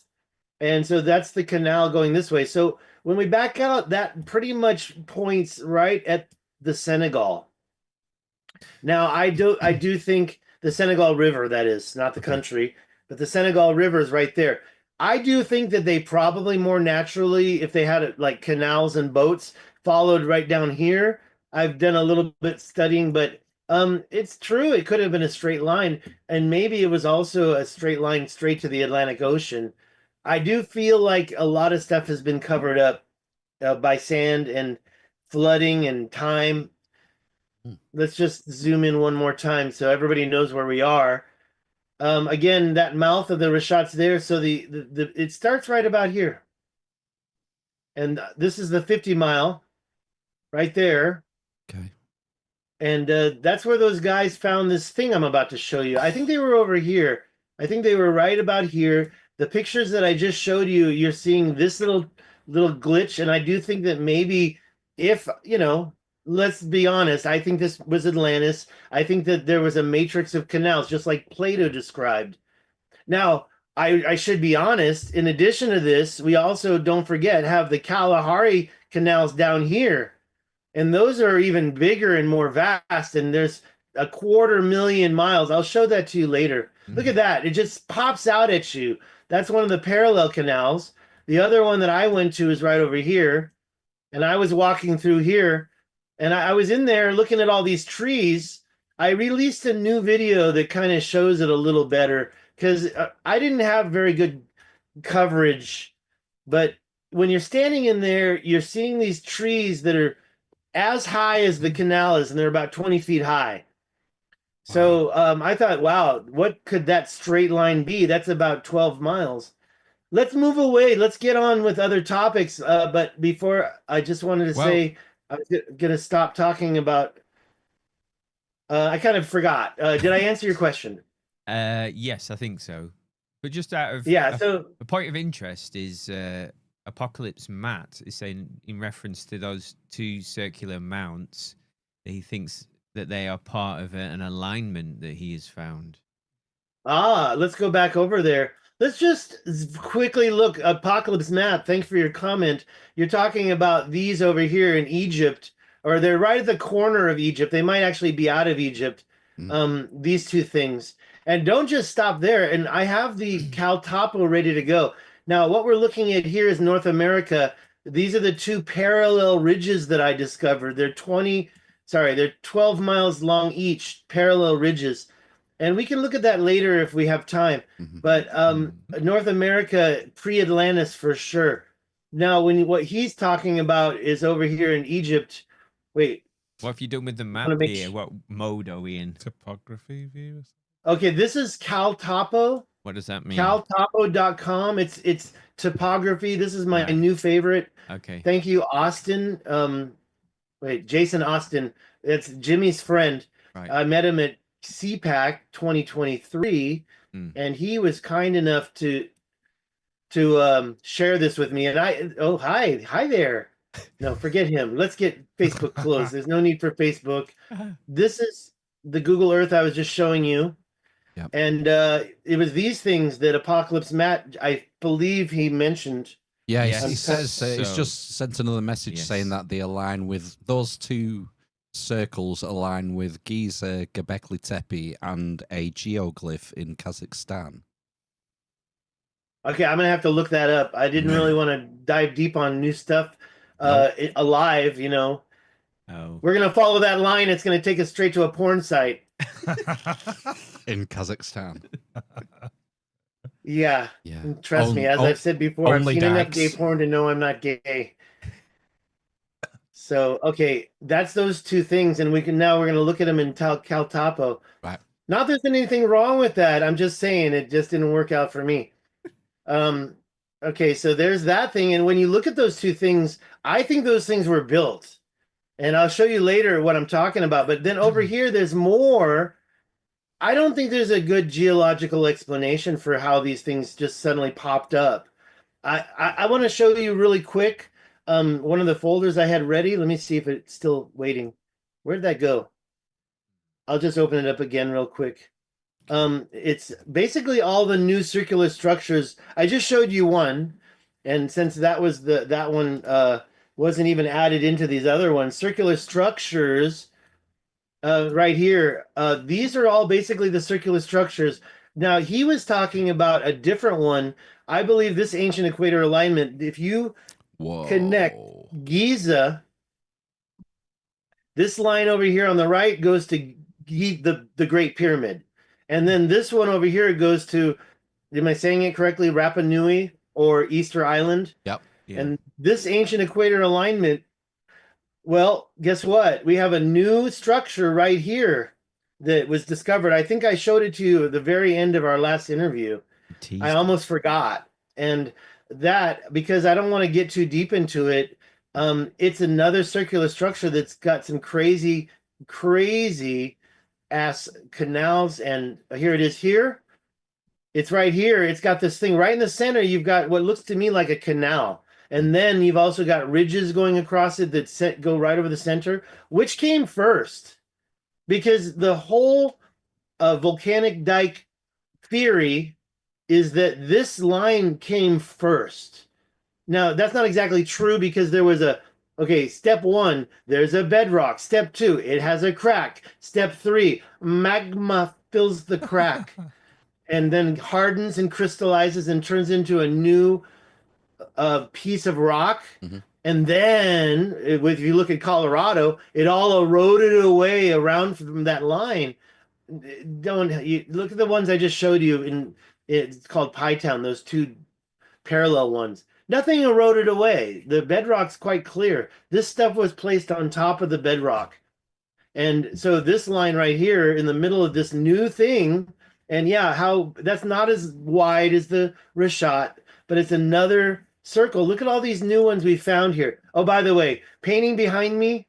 and so that's the canal going this way. So when we back out, that pretty much points right at the Senegal. Now, I do think the Senegal River, that is, not the country, but the Senegal River is right there. I do think that they probably more naturally, if they had like canals and boats, followed right down here. I've done a little bit studying, but it's true. It could have been a straight line, and maybe it was also a straight line straight to the Atlantic Ocean. I do feel like a lot of stuff has been covered up by sand and flooding and time. Let's just zoom in one more time so everybody knows where we are. Again, that mouth of the Richat's there, so the it starts right about here, and this is the 50-mile right there. Okay. And that's where those guys found this thing I'm about to show you. I think they were over here. I think they were right about here. The pictures that I just showed you, you're seeing this little glitch, and I do think that maybe if, let's be honest, I think this was Atlantis. I think that there was a matrix of canals, just like Plato described. Now, I should be honest, in addition to this, we also, don't forget, have the Kalahari canals down here. And those are even bigger and more vast, and there's 250,000 miles. I'll show that to you later. Look at that. It just pops out at you. That's one of the parallel canals. The other one that I went to is right over here, and I was walking through here, and I was in there looking at all these trees. I released a new video that kind of shows it a little better because I didn't have very good coverage. But when you're standing in there, you're seeing these trees that are as high as the canal is, and they're about 20 feet high. So I thought, wow, what could that straight line be? That's about 12 miles. let's move away. Let's get on with other topics. But before, I just wanted to say I was gonna stop talking about. I kind of forgot. Did I answer your question? Yes, I think so. But just out of Yeah. So a point of interest is Apocalypse Matt is saying in reference to those two circular mounts, that he thinks that they are part of an alignment that he has found. let's go back over there. Let's just quickly look. Apocalypse Map, thanks for your comment. You're talking about these over here in Egypt, or they're right at the corner of Egypt. They might actually be out of Egypt. These two things. And don't just stop there. And I have the Cal Topo ready to go. Now, what we're looking at here is North America. These are the two parallel ridges that I discovered. They're 12 miles long each, parallel ridges. And we can look at that later if we have time. But North America, pre-Atlantis for sure. Now, what he's talking about is over here in Egypt. Wait. What have you done with the map here? What mode are we in? Topography view. Okay, this is Cal Topo. What does that mean? CalTopo.com. It's topography. This is my new favorite. Okay. Thank you, Austin. Jason Austin. It's Jimmy's friend. Right. I met him at CPAC 2023, and he was kind enough to share this with me. And hi there. No, forget him. Let's get Facebook closed. There's no need for Facebook. This is the Google Earth I was just showing you. Yep. And it was these things that Apocalypse Matt, I believe he mentioned. Yeah, Yes. he says he's just sent another message saying that they align with those two circles align with Giza, Göbekli Tepe, and a geoglyph in Kazakhstan. Okay, I'm gonna have to look that up. I didn't really want to dive deep on new stuff. Alive, you know. Oh. We're gonna follow that line. It's gonna take us straight to a porn site. In Kazakhstan. Yeah. Yeah. Trust me, as I've said before, I've only seen enough dags. gay porn to know I'm not gay. So, okay, that's those two things, and we're gonna look at them in Cal Topo. Right. Not there's anything wrong with that. I'm just saying it just didn't work out for me. Okay, so there's that thing, and when you look at those two things, I think those things were built. And I'll show you later what I'm talking about. But then over here, there's more. I don't think there's a good geological explanation for how these things just suddenly popped up. I want to show you really quick one of the folders I had ready. Let me see if it's still waiting. Where'd that go? I'll just open it up again real quick. It's basically all the new circular structures. I just showed you one. And since that was that one wasn't even added into these other ones, circular structures right here. These are all basically the circular structures. Now, he was talking about a different one. I believe this ancient equator alignment, if you connect Giza, this line over here on the right goes to the Great Pyramid. And then this one over here goes to, am I saying it correctly, Rapa Nui or Easter Island? Yep. Yeah. And this ancient equator alignment, well, guess what? We have a new structure right here that was discovered. I think I showed it to you at the very end of our last interview. I almost forgot. And that, because I don't want to get too deep into it, it's another circular structure that's got some crazy ass canals. And here it is here. It's right here. It's got this thing right in the center. You've got what looks to me like a canal. And then you've also got ridges going across it that go right over the center. Which came first? Because the whole volcanic dike theory is that this line came first. Now, that's not exactly true because there was step 1, there's a bedrock. Step 2, it has a crack. Step 3, magma fills the crack and then hardens and crystallizes and turns into a new piece of rock. Mm-hmm. And then, if you look at Colorado, it all eroded away around from that line. Look at the ones I just showed you. It's called Pie Town, those two parallel ones. Nothing eroded away. The bedrock's quite clear. This stuff was placed on top of the bedrock. And so this line right here in the middle of this new thing, and yeah, how that's not as wide as the Richat, but it's another circle. Look at all these new ones we found here. Oh, by the way, painting behind me,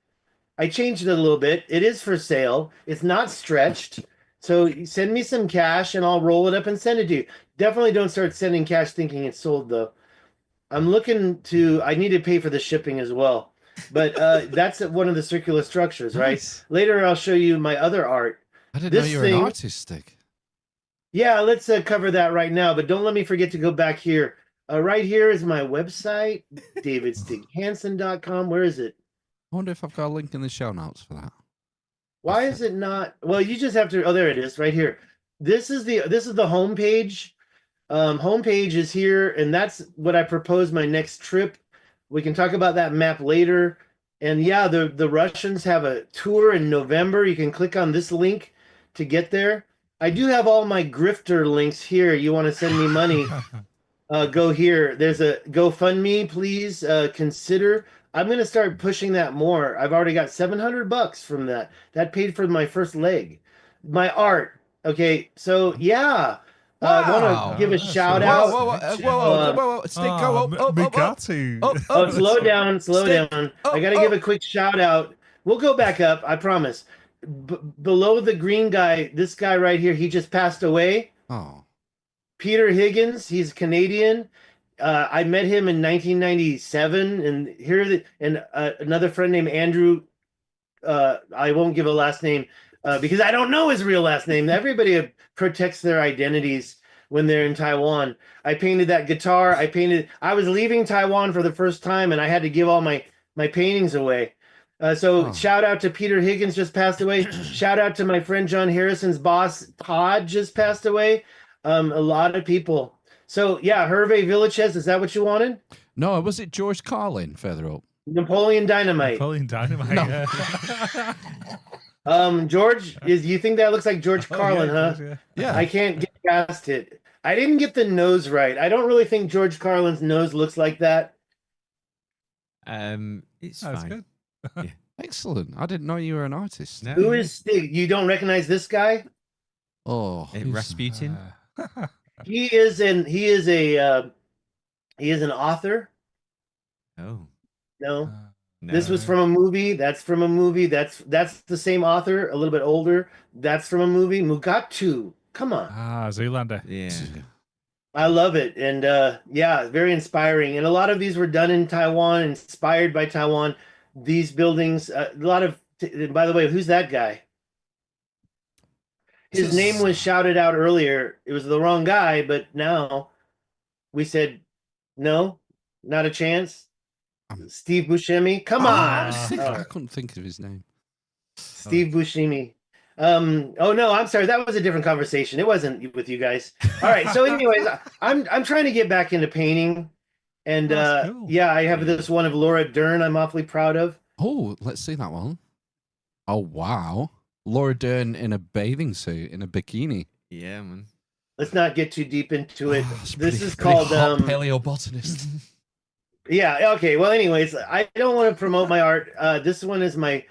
I changed it a little bit. It is for sale. It's not stretched. So send me some cash and I'll roll it up and send it to you. Definitely don't start sending cash thinking it's sold though. I'm looking to, I need to pay for the shipping as well. But that's one of the circular structures, right? Nice. Later I'll show you my other art. I didn't This know you were thing- an artist, Stig. Yeah, let's cover that right now, but don't let me forget to go back here. Right here is my website, davidstighansen.com. Where is it? I wonder if I've got a link in the show notes for that. Why is it not? Well, you just have to. Oh, there it is, right here. This is the home page. Home page is here, and that's what I propose my next trip. We can talk about that map later. And yeah, the Russians have a tour in November. You can click on this link to get there. I do have all my grifter links here. You want to send me money? Go here. There's a GoFundMe. Please consider. I'm going to start pushing that more. I've already got $700 from that. That paid for my first leg. My art. Okay, so yeah. I want to give a shout out. Whoa, Stig, go up, Mugatu. Slow down. Stig. I got to give a quick shout out. We'll go back up, I promise. Below the green guy, this guy right here, he just passed away. Oh. Peter Higgins, he's Canadian. I met him in 1997, and another friend named Andrew. I won't give a last name because I don't know his real last name. Everybody protects their identities when they're in Taiwan. I painted that guitar. I was leaving Taiwan for the first time, and I had to give all my paintings away. Shout out to Peter Higgins, just passed away. Shout out to my friend John Harrison's boss, Todd, just passed away. A lot of people. So yeah, Hervé Villachez, is that what you wanted? No, was it George Carlin further up? Napoleon Dynamite. Napoleon Dynamite. No. Yeah. George, you think that looks like George Carlin, yeah, huh? of course, Yeah. I can't get past it. I didn't get the nose right. I don't really think George Carlin's nose looks like that. It's That's fine. good. Excellent. I didn't know you were an artist. No, Who is Stig? You don't recognize this guy? Oh. who's- Rasputin? He is an author. Oh No. Uh, This was No. from a movie. That's from a movie. That's the same author, a little bit older. That's from a movie. Mugatu. Come on. Zoolander. yeah. I love it. And yeah, very inspiring. And a lot of these were done in Taiwan, inspired by Taiwan. These buildings, a lot of, by the way, who's that guy? His name was shouted out earlier. It was the wrong guy, but now we said, no, not a chance. Steve Buscemi. Come on. I couldn't think of his name. Steve Buscemi. Oh no, I'm sorry. That was a different conversation. It wasn't with you guys. All right. So, anyways, I'm trying to get back into painting, and That's cool. yeah, I have this one of Laura Dern. I'm awfully proud of. Oh, let's see that one. Oh, wow. Laura Dern in a bathing suit, in a bikini. Yeah, man. Let's not get too deep into it. Oh, it's This pretty- is pretty called hot paleobotanist. yeah. Okay. Well, anyways, I don't want to promote my art. This one is my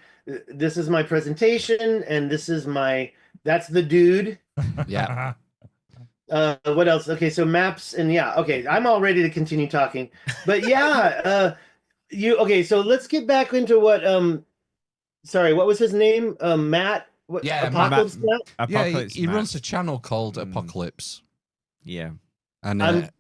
presentation, and that's the dude. Yeah. What else? Okay, so maps and yeah, okay, I'm all ready to continue talking. But yeah, so let's get back into what sorry, what was his name? Matt? What, Yeah, Apocalypse Matt? Yeah, Apocalypse he runs Matt. a channel called Mm. Apocalypse. Yeah. And I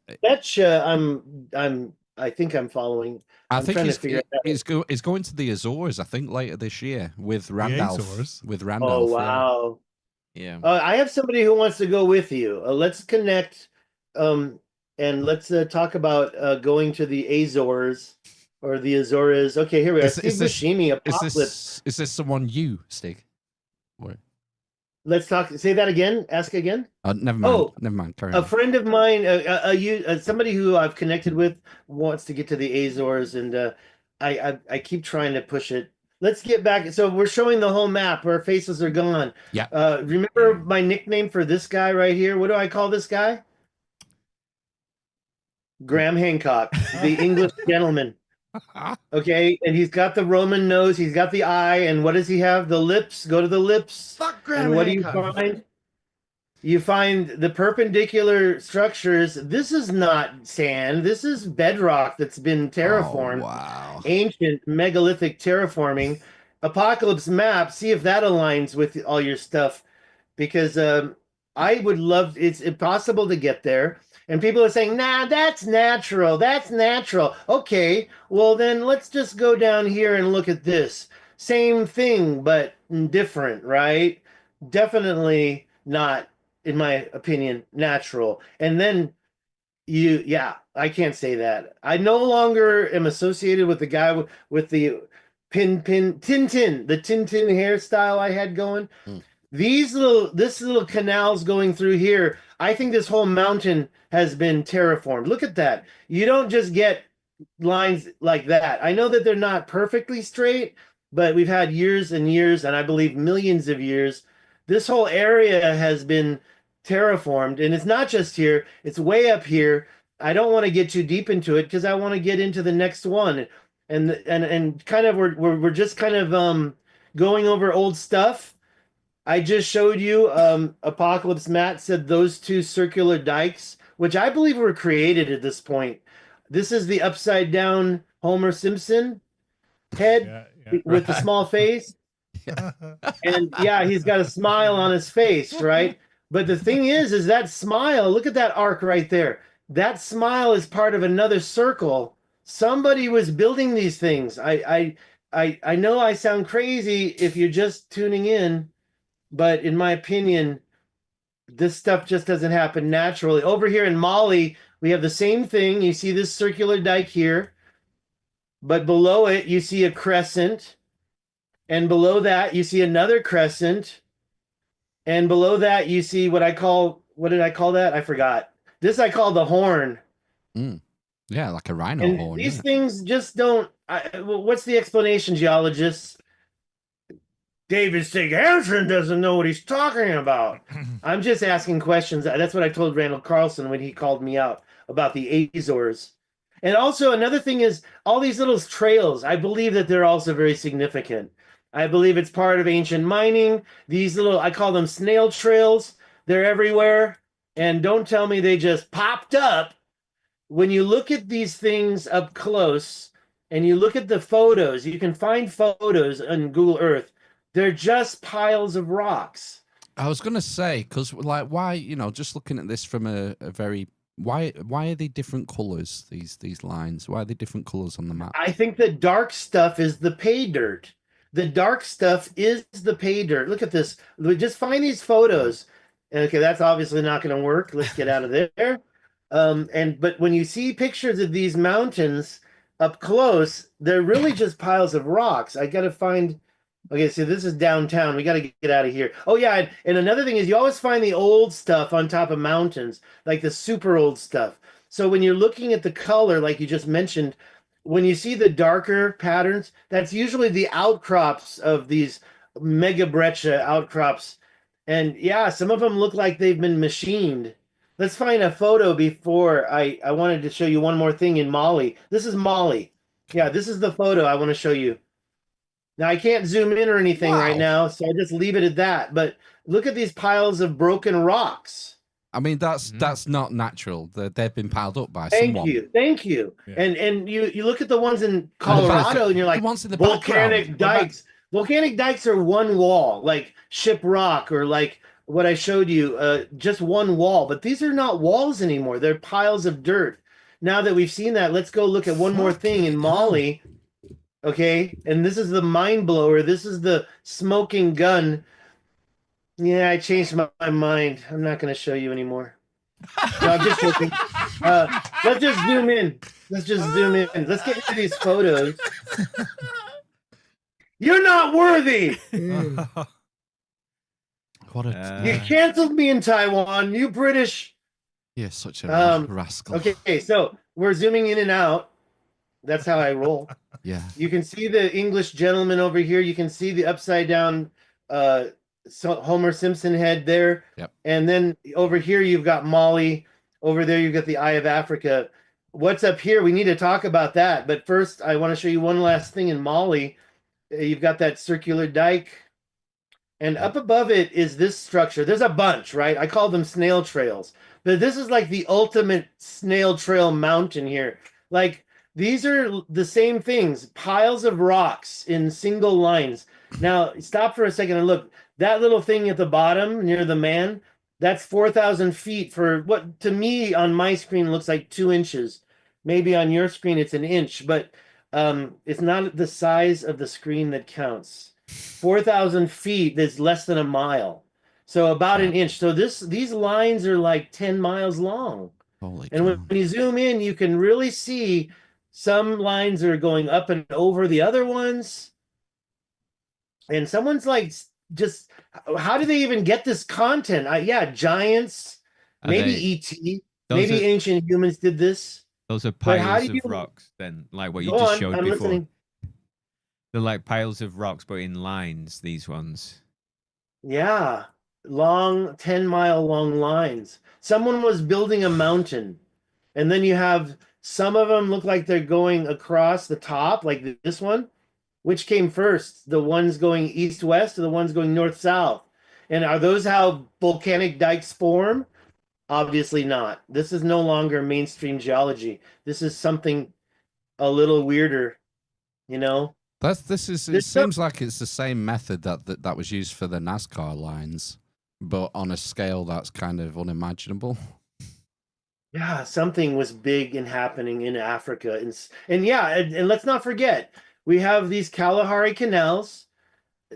think I'm following. I I'm think trying to figure it out. he's going to the Azores, I think, later this year with Randolph. Azores? With Randolph. Oh yeah. wow. Yeah. I have somebody who wants to go with you. Let's connect and let's talk about going to the Azores or the Azores. Okay, here we are. Is Steve this- Buscemi, Apocalypse. Is this someone you, Stig? Or, Let's talk. Say that again. Ask again. never mind. Oh, Never mind. Carry A on. friend of mine, somebody who I've connected with, wants to get to the Azores, and I keep trying to push it. Let's get back. So we're showing the whole map. Our faces are gone. Yeah. Remember my nickname for this guy right here? What do I call this guy? Graham Hancock, the English gentleman. Okay, and he's got the Roman nose. He's got the eye, and what does he have? The lips. Go to the lips. Fuck Graham And what do you Hancock. find? You find the perpendicular structures. This is not sand. This is bedrock that's been Oh, terraformed. wow. Ancient megalithic terraforming. Apocalypse map. See if that aligns with all your stuff, because I would love. It's impossible to get there, and people are saying, "Nah, that's natural. That's natural." Okay, well then let's just go down here and look at this. Same thing, but different, right? Definitely not, in my opinion, natural. And then yeah, I can't say that. I no longer am associated with the guy with the Tintin, the Tintin hairstyle I had going. Mm. This little canals going through here. I think this whole mountain has been terraformed. Look at that. You don't just get lines like that. I know that they're not perfectly straight, but we've had years and years, and I believe millions of years. This whole area has been terraformed, and it's not just here, it's way up here. I don't want to get too deep into it because I want to get into the next one. And kind of we're just kind of going over old stuff. I just showed you Apocalypse Matt said those two circular dikes, which I believe were created at this point. This is the upside down Homer Simpson head with the small face. And yeah, he's got a smile on his face, right? But the thing is that smile, look at that arc right there. That smile is part of another circle. Somebody was building these things. I know I sound crazy if you're just tuning in, but in my opinion, this stuff just doesn't happen naturally. Over here in Mali, we have the same thing. You see this circular dike here, but below it, you see a crescent. And below that, you see another crescent. And below that, you see what did I call that? I forgot. This I call the horn. Yeah, like a rhino And horn. these things just don't. What's the explanation, geologists? David Stig Hansen doesn't know what he's talking about. I'm just asking questions. That's what I told Randall Carlson when he called me out about the Azores. And also another thing is all these little trails. I believe that they're also very significant. I believe it's part of ancient mining. These little, I call them snail trails. They're everywhere. And don't tell me they just popped up. When you look at these things up close and you look at the photos, you can find photos on Google Earth. They're just piles of rocks. I was going to say, because like, why, just looking at this from a very, why are they different colors, these lines? Why are they different colors on the map? I think the dark stuff is the pay dirt. The dark stuff is the pay dirt. Look at this. Just find these photos. Okay, that's obviously not going to work. Let's get out of there. But when you see pictures of these mountains up close, they're really just piles of rocks. I got to find. Okay, so this is downtown. We got to get out of here. Oh yeah, and another thing is you always find the old stuff on top of mountains, like the super old stuff. So when you're looking at the color, like you just mentioned, when you see the darker patterns, that's usually the outcrops of these mega breccia outcrops. And yeah, some of them look like they've been machined. Let's find a photo before I wanted to show you one more thing in Mali. This is Mali. Yeah, this is the photo I want to show you. Now, I can't zoom in or anything right now, so I just leave it at that. But look at these piles of broken rocks. I mean, that's not natural. They've been piled up by Thank someone. Thank you. Yeah. And you look at the ones in Colorado, and you're like, volcanic dikes. Volcanic dikes are one wall, like ship rock, or like what I showed you, just one wall. But these are not walls anymore. They're piles of dirt. Now that we've seen that, let's go look at one more thing in Mali. Okay, and this is the mind blower. This is the smoking gun. Yeah, I changed my mind. I'm not going to show you anymore. No, I'm just joking. Let's just zoom in. Let's get into these photos. You're not worthy. What a you canceled me in Taiwan. You British. You're such a rascal. Okay, so we're zooming in and out. That's how I roll. Yeah. You can see the English gentleman over here. You can see the upside down Homer Simpson head there. Yep. And then over here you've got Mali. Over there you've got the Eye of Africa. What's up here? We need to talk about that. But first, I want to show you one last thing in Mali. You've got that circular dike. And Yeah. up above it is this structure. There's a bunch, right? I call them snail trails. But this is like the ultimate snail trail mountain here. Like these are the same things, piles of rocks in single lines. Now, stop for a second and look. That little thing at the bottom near the man, that's 4,000 feet for what to me on my screen looks like 2 inches. Maybe on your screen it's an inch, but it's not the size of the screen that counts. 4,000 feet is less than a mile. So about an inch. So these lines are like 10 miles long. Holy And when cow. you zoom in, you can really see some lines are going up and over the other ones. And someone's like, just how do they even get this content? Yeah, giants, Are maybe they- ET, those maybe are- ancient humans did this. Those are But how piles do of you rocks, then, like what you go just on? showed I'm before. listening. They're like piles of rocks, but in lines. These ones. Yeah, long 10-mile long lines. Someone was building a mountain, and then you have some of them look like they're going across the top, like this one. Which came first? The ones going east-west or the ones going north-south? And are those how volcanic dikes form? Obviously not. This is no longer mainstream geology. This is something a little weirder, you know? This is. It There's no- seems like it's the same method that was used for the NASCAR lines, but on a scale that's kind of unimaginable. Yeah, something was big and happening in Africa. And yeah, and let's not forget, we have these Kalahari canals.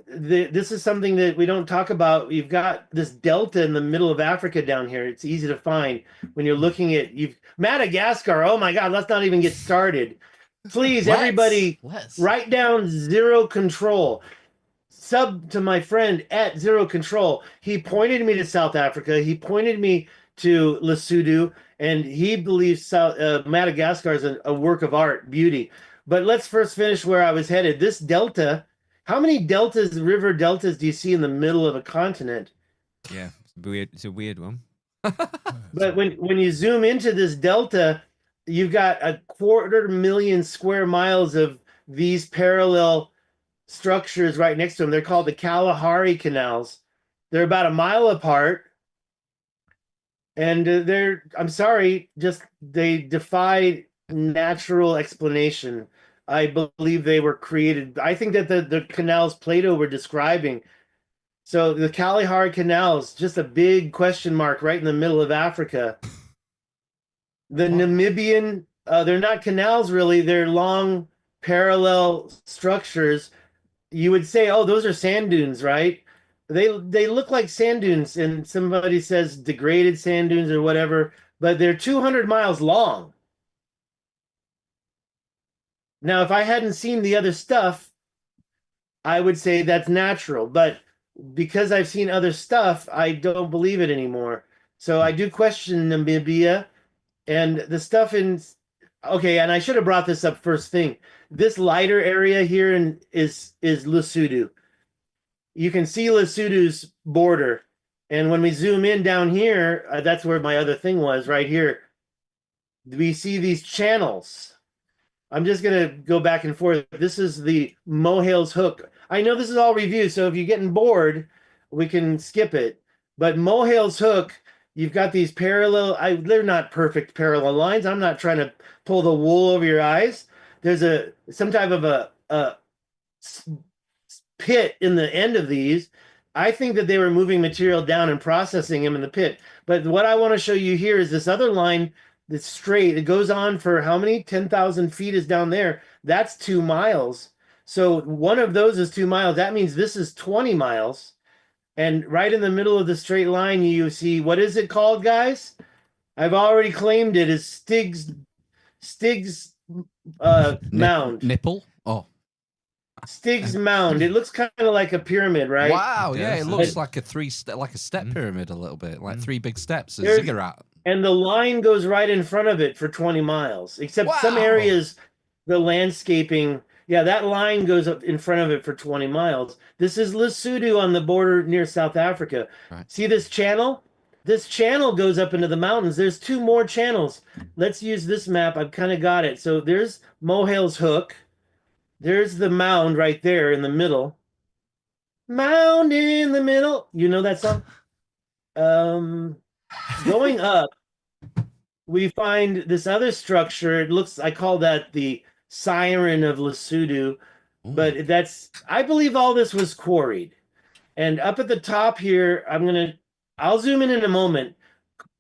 This is something that we don't talk about. You've got this delta in the middle of Africa down here. It's easy to find when you're looking at Madagascar. Oh my God, let's not even get started. Please, everybody, write down zero control. Sub to my friend at Zero Control. He pointed me to South Africa. He pointed me to Lesotho, and he believes Madagascar is a work of art, beauty. But let's first finish where I was headed. This delta, how many deltas, river deltas, do you see in the middle of a continent? Yeah, weird. It's a weird one. But when you zoom into this delta, you've got 250,000 square miles of these parallel structures right next to them. They're called the Kalahari canals. They're about a mile apart. And I'm sorry, just they defy natural explanation. I believe they were created. I think that the canals Plato were describing. So the Kalahari canals, just a big question mark right in the middle of Africa. The Namibian, they're not canals really, they're long parallel structures. You would say, oh, those are sand dunes, right? They look like sand dunes, and somebody says degraded sand dunes or whatever, but they're 200 miles long. Now, if I hadn't seen the other stuff, I would say that's natural, but because I've seen other stuff, I don't believe it anymore. So I do question Namibia and the stuff in. Okay, and I should have brought this up first thing. This lighter area here is Lesotho. You can see Lesotho's border, and when we zoom in down here, that's where my other thing was right here. We see these channels. I'm just gonna go back and forth. This is the Mohale's Hook. I know this is all review, so if you're getting bored, we can skip it. But Mohale's Hook, you've got these parallel. They're not perfect parallel lines. I'm not trying to pull the wool over your eyes. There's some type of a pit in the end of these. I think that they were moving material down and processing them in the pit. But what I want to show you here is this other line that's straight. It goes on for how many? 10,000 feet is down there. That's 2 miles. So one of those is 2 miles. That means this is 20 miles. And right in the middle of the straight line, you see, what is it called, guys? I've already claimed it as Stig's mound. Nipple? Oh. Stig's mound. It looks kind of like a pyramid, right? Wow, It yeah, it does. looks like a step Mm. pyramid a little bit, like 3 big steps, a There's- ziggurat. And the line goes right in front of it for 20 miles. Except some Wow. areas, the landscaping, yeah, that line goes up in front of it for 20 miles. This is Lesotho on the border near South Africa. Right. See this channel? This channel goes up into the mountains. There's 2 more channels. Let's use this map. I've kind of got it. So there's Mohale's Hook. There's the mound right there in the middle. Mound in the middle. You know that song? Going up, we find this other structure. It looks, I call that the Siren of Lesotho, but that's, I believe all this was quarried. And up at the top here, I'll zoom in a moment.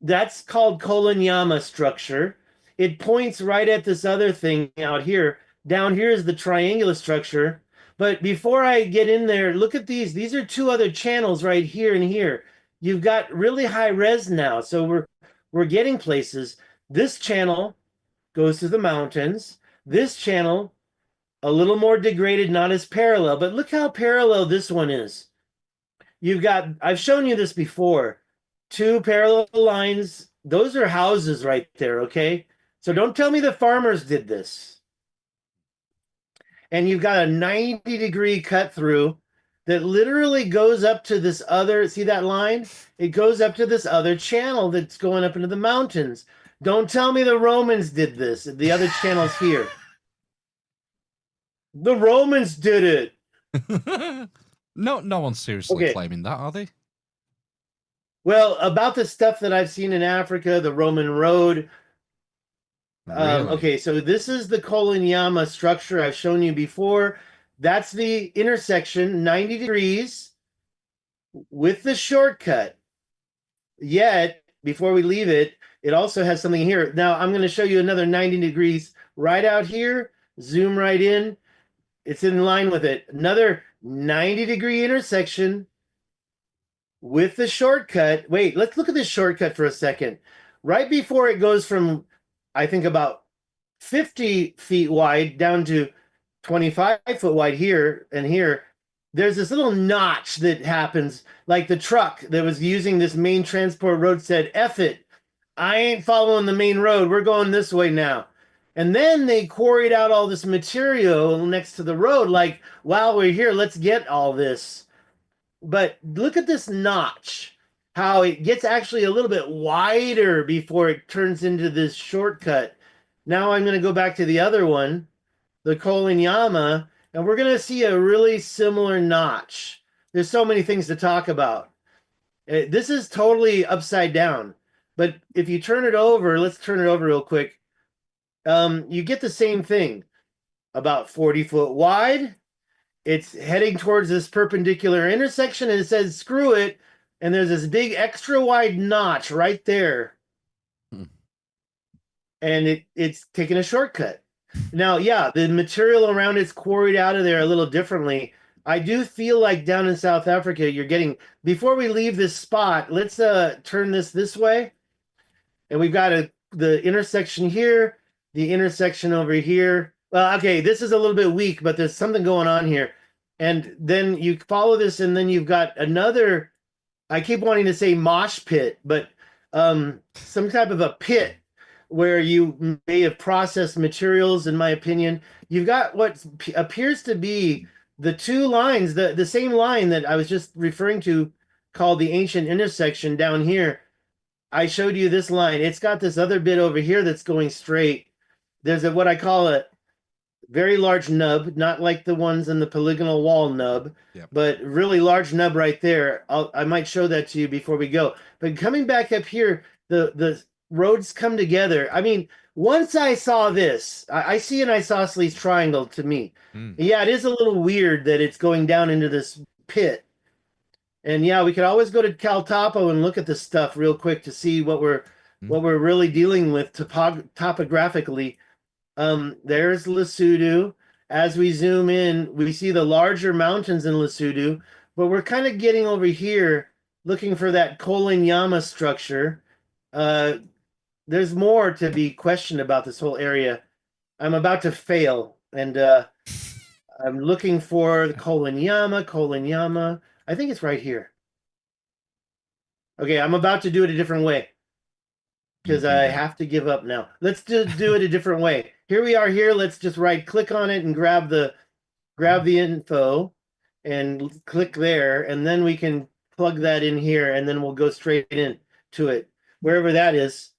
That's called Kolonyama structure. It points right at this other thing out here. Down here is the triangular structure. But before I get in there, look at these. These are two other channels right here and here. You've got really high res now, so we're getting places. This channel goes to the mountains. This channel, a little more degraded, not as parallel, but look how parallel this one is. I've shown you this before. Two parallel lines. Those are houses right there, okay? So don't tell me the farmers did this. And you've got a 90-degree cut through that literally goes up to this other, see that line? It goes up to this other channel that's going up into the mountains. Don't tell me the Romans did this. The other channel's here. The Romans did it. No one's seriously claiming that, are they? Well, about the stuff that I've seen in Africa, the Roman road. Really? Okay, so this is the Kolonyama structure I've shown you before. That's the intersection, 90 degrees with the shortcut. Yet, before we leave it, it also has something here. Now, I'm going to show you another 90 degrees right out here. Zoom right in. It's in line with it. Another 90-degree intersection with the shortcut. Wait, let's look at this shortcut for a second. Right before it goes from, I think, about 50 feet wide down to 25 foot wide here and here, there's this little notch that happens, like the truck that was using this main transport road said, F it, I ain't following the main road. We're going this way now. And then they quarried out all this material next to the road, like, while we're here, let's get all this. But look at this notch, how it gets actually a little bit wider before it turns into this shortcut. Now I'm going to go back to the other one, the Kolonyama, and we're going to see a really similar notch. There's so many things to talk about. This is totally upside down. But if you turn it over, let's turn it over real quick. You get the same thing, about 40 foot wide. It's heading towards this perpendicular intersection, and it says, screw it. And there's this big extra wide notch right there. And it's taking a shortcut. Now, yeah, the material around it's quarried out of there a little differently. I do feel like down in South Africa, you're getting, before we leave this spot, let's turn this way. And we've got the intersection here, the intersection over here. Well, okay, this is a little bit weak, but there's something going on here. And then you follow this, and then you've got another, I keep wanting to say mosh pit, but some type of a pit where you may have processed materials, in my opinion. You've got what appears to be the two lines, the same line that I was just referring to, called the ancient intersection down here. I showed you this line. It's got this other bit over here that's going straight. There's what I call a very large nub, not like the ones in the polygonal wall nub, but really large nub right there. I might show that to you before we go. But coming back up here, the roads come together. I mean, once I saw this, I see an isosceles triangle to me. Yeah, it is a little weird that it's going down into this pit. And yeah, we could always go to Caltopo and look at this stuff real quick to see what we're really dealing with topographically. There's Lesotho. As we zoom in, we see the larger mountains in Lesotho, but we're kind of getting over here looking for that Kolonyama structure. There's more to be questioned about this whole area. I'm about to fail, and I'm looking for the Kolonyama. I think it's right here. Okay, I'm about to do it a different way because I have to give up now. Let's just do it a different way. Here we are here. Let's just right click on it and grab the info and click there, and then we can plug that in here, and then we'll go straight in to it, wherever that is.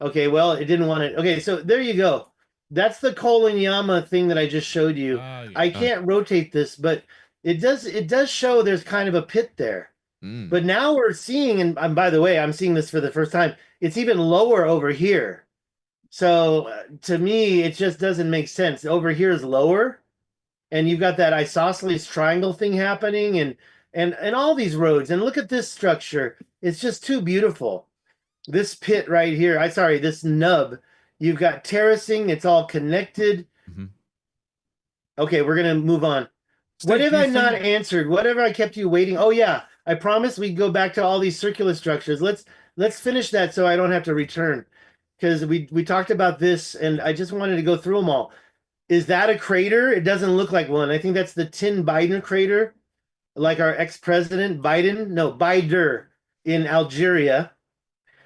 Okay, well, it didn't want it. Okay, so there you go. That's the Kolonyama thing that I just showed you. I can't rotate this, but it does show there's kind of a pit there. Mm. But now we're seeing, and by the way, I'm seeing this for the first time, it's even lower over here. So to me, it just doesn't make sense. Over here is lower, and you've got that isosceles triangle thing happening, and all these roads. And look at this structure; it's just too beautiful. This pit right here, this nub. You've got terracing; it's all connected. Mhm. Okay, we're gonna move on. Steve, What have do you I not think- answered? What have I kept you waiting? Oh yeah, I promised we'd go back to all these circular structures. Let's finish that so I don't have to return, because we talked about this and I just wanted to go through them all. Is that a crater? It doesn't look like one. I think that's the Tin Biden crater, like our ex-president Biden. No, Bider in Algeria.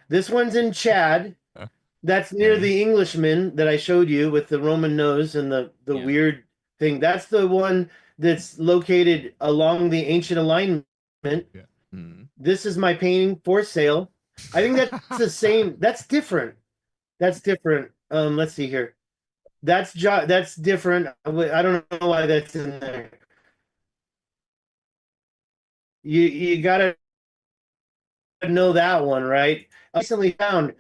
This one's in Chad. That's near Okay. the Englishman that I showed you with the Roman nose and the Yeah. weird thing. That's the one that's located along the ancient alignment. Mm. This is my painting for sale. I think that's the same. That's different. That's different. Let's see here. That's different. I don't know why that's in there. You gotta know that one, right? I recently found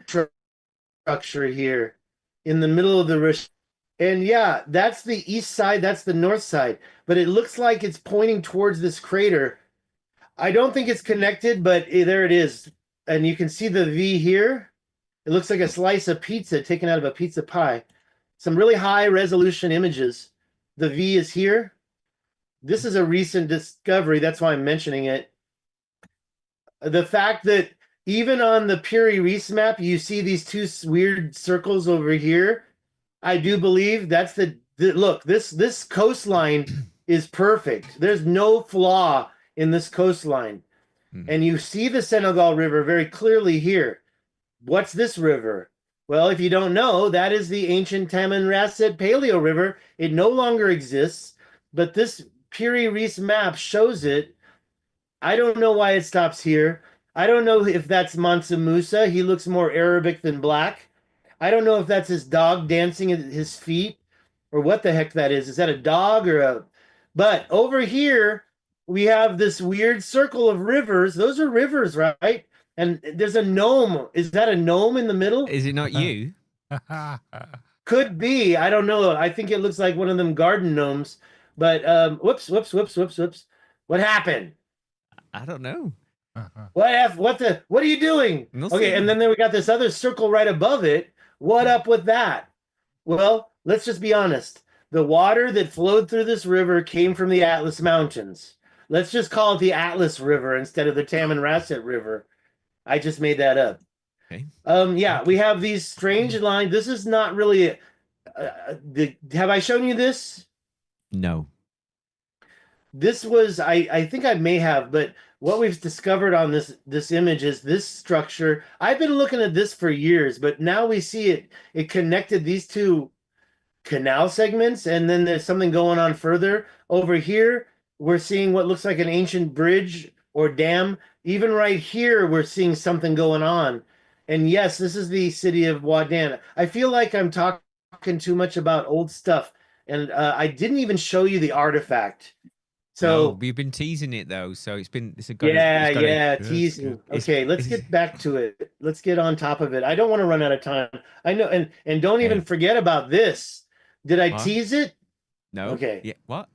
structure here in the middle of the and yeah, that's the east side, that's the north side, but it looks like it's pointing towards this crater. I don't think it's connected, but there it is. And you can see the V here. It looks like a slice of pizza taken out of a pizza pie. Some really high resolution images. The V is here. This is a recent discovery. That's why I'm mentioning it. The fact that even on the Piri Reis map, you see these two weird circles over here. I do believe that's look, this coastline is perfect. There's no flaw in this coastline. And you see the Senegal River very clearly here. What's this river? Well, if you don't know, that is the ancient Tamanrasset Paleo River. It no longer exists, but this Piri Reis map shows it. I don't know why it stops here. I don't know if that's Mansa Musa. He looks more Arabic than black. I don't know if that's his dog dancing at his feet or what the heck that is. Is that a dog or a... But over here, we have this weird circle of rivers. Those are rivers, right? And there's a gnome. Is that a gnome in the middle? Is it not you? Could be. I don't know. I think it looks like one of them garden gnomes. But whoops. What happened? I don't know. What are you doing? Nothing. Okay, and then we got this other circle right above it. What up with that? Well, let's just be honest. The water that flowed through this river came from the Atlas Mountains. Let's just call it the Atlas River instead of the Tamanrasset River. I just made that up. Okay. Yeah, we have these strange lines. This is not really have I shown you this? No. This was I think I may have, but what we've discovered on this image is this structure. I've been looking at this for years, but now we see it connected these two canal segments, and then there's something going on further over here. We're seeing what looks like an ancient bridge or dam. Even right here, we're seeing something going on. And yes, this is the city of Wadan. I feel like I'm talking too much about old stuff, and I didn't even show you the artifact. So No, we've been teasing it though, so it's a teasing. Okay, let's get back to it. Let's get on top of it. I don't want to run out of time. I know, and don't even forget about this. Did I What? tease it? No. Okay. Yeah. What?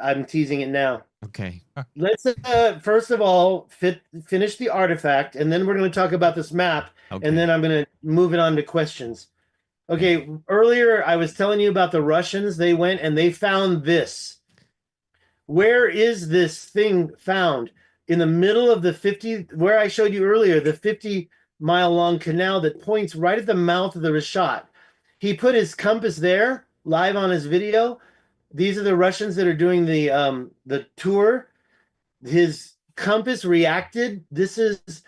I'm teasing it now. Okay. Let's first of all finish the artifact, and then we're going to talk about this map, Okay. and then I'm going to move it on to questions. Okay, earlier I was telling you about the Russians. They went and they found this. Where is this thing found? In the middle of the 50, where I showed you earlier, the 50-mile long canal that points right at the mouth of the Richat. He put his compass there, live on his video. These are the Russians that are doing the tour. His compass reacted. This has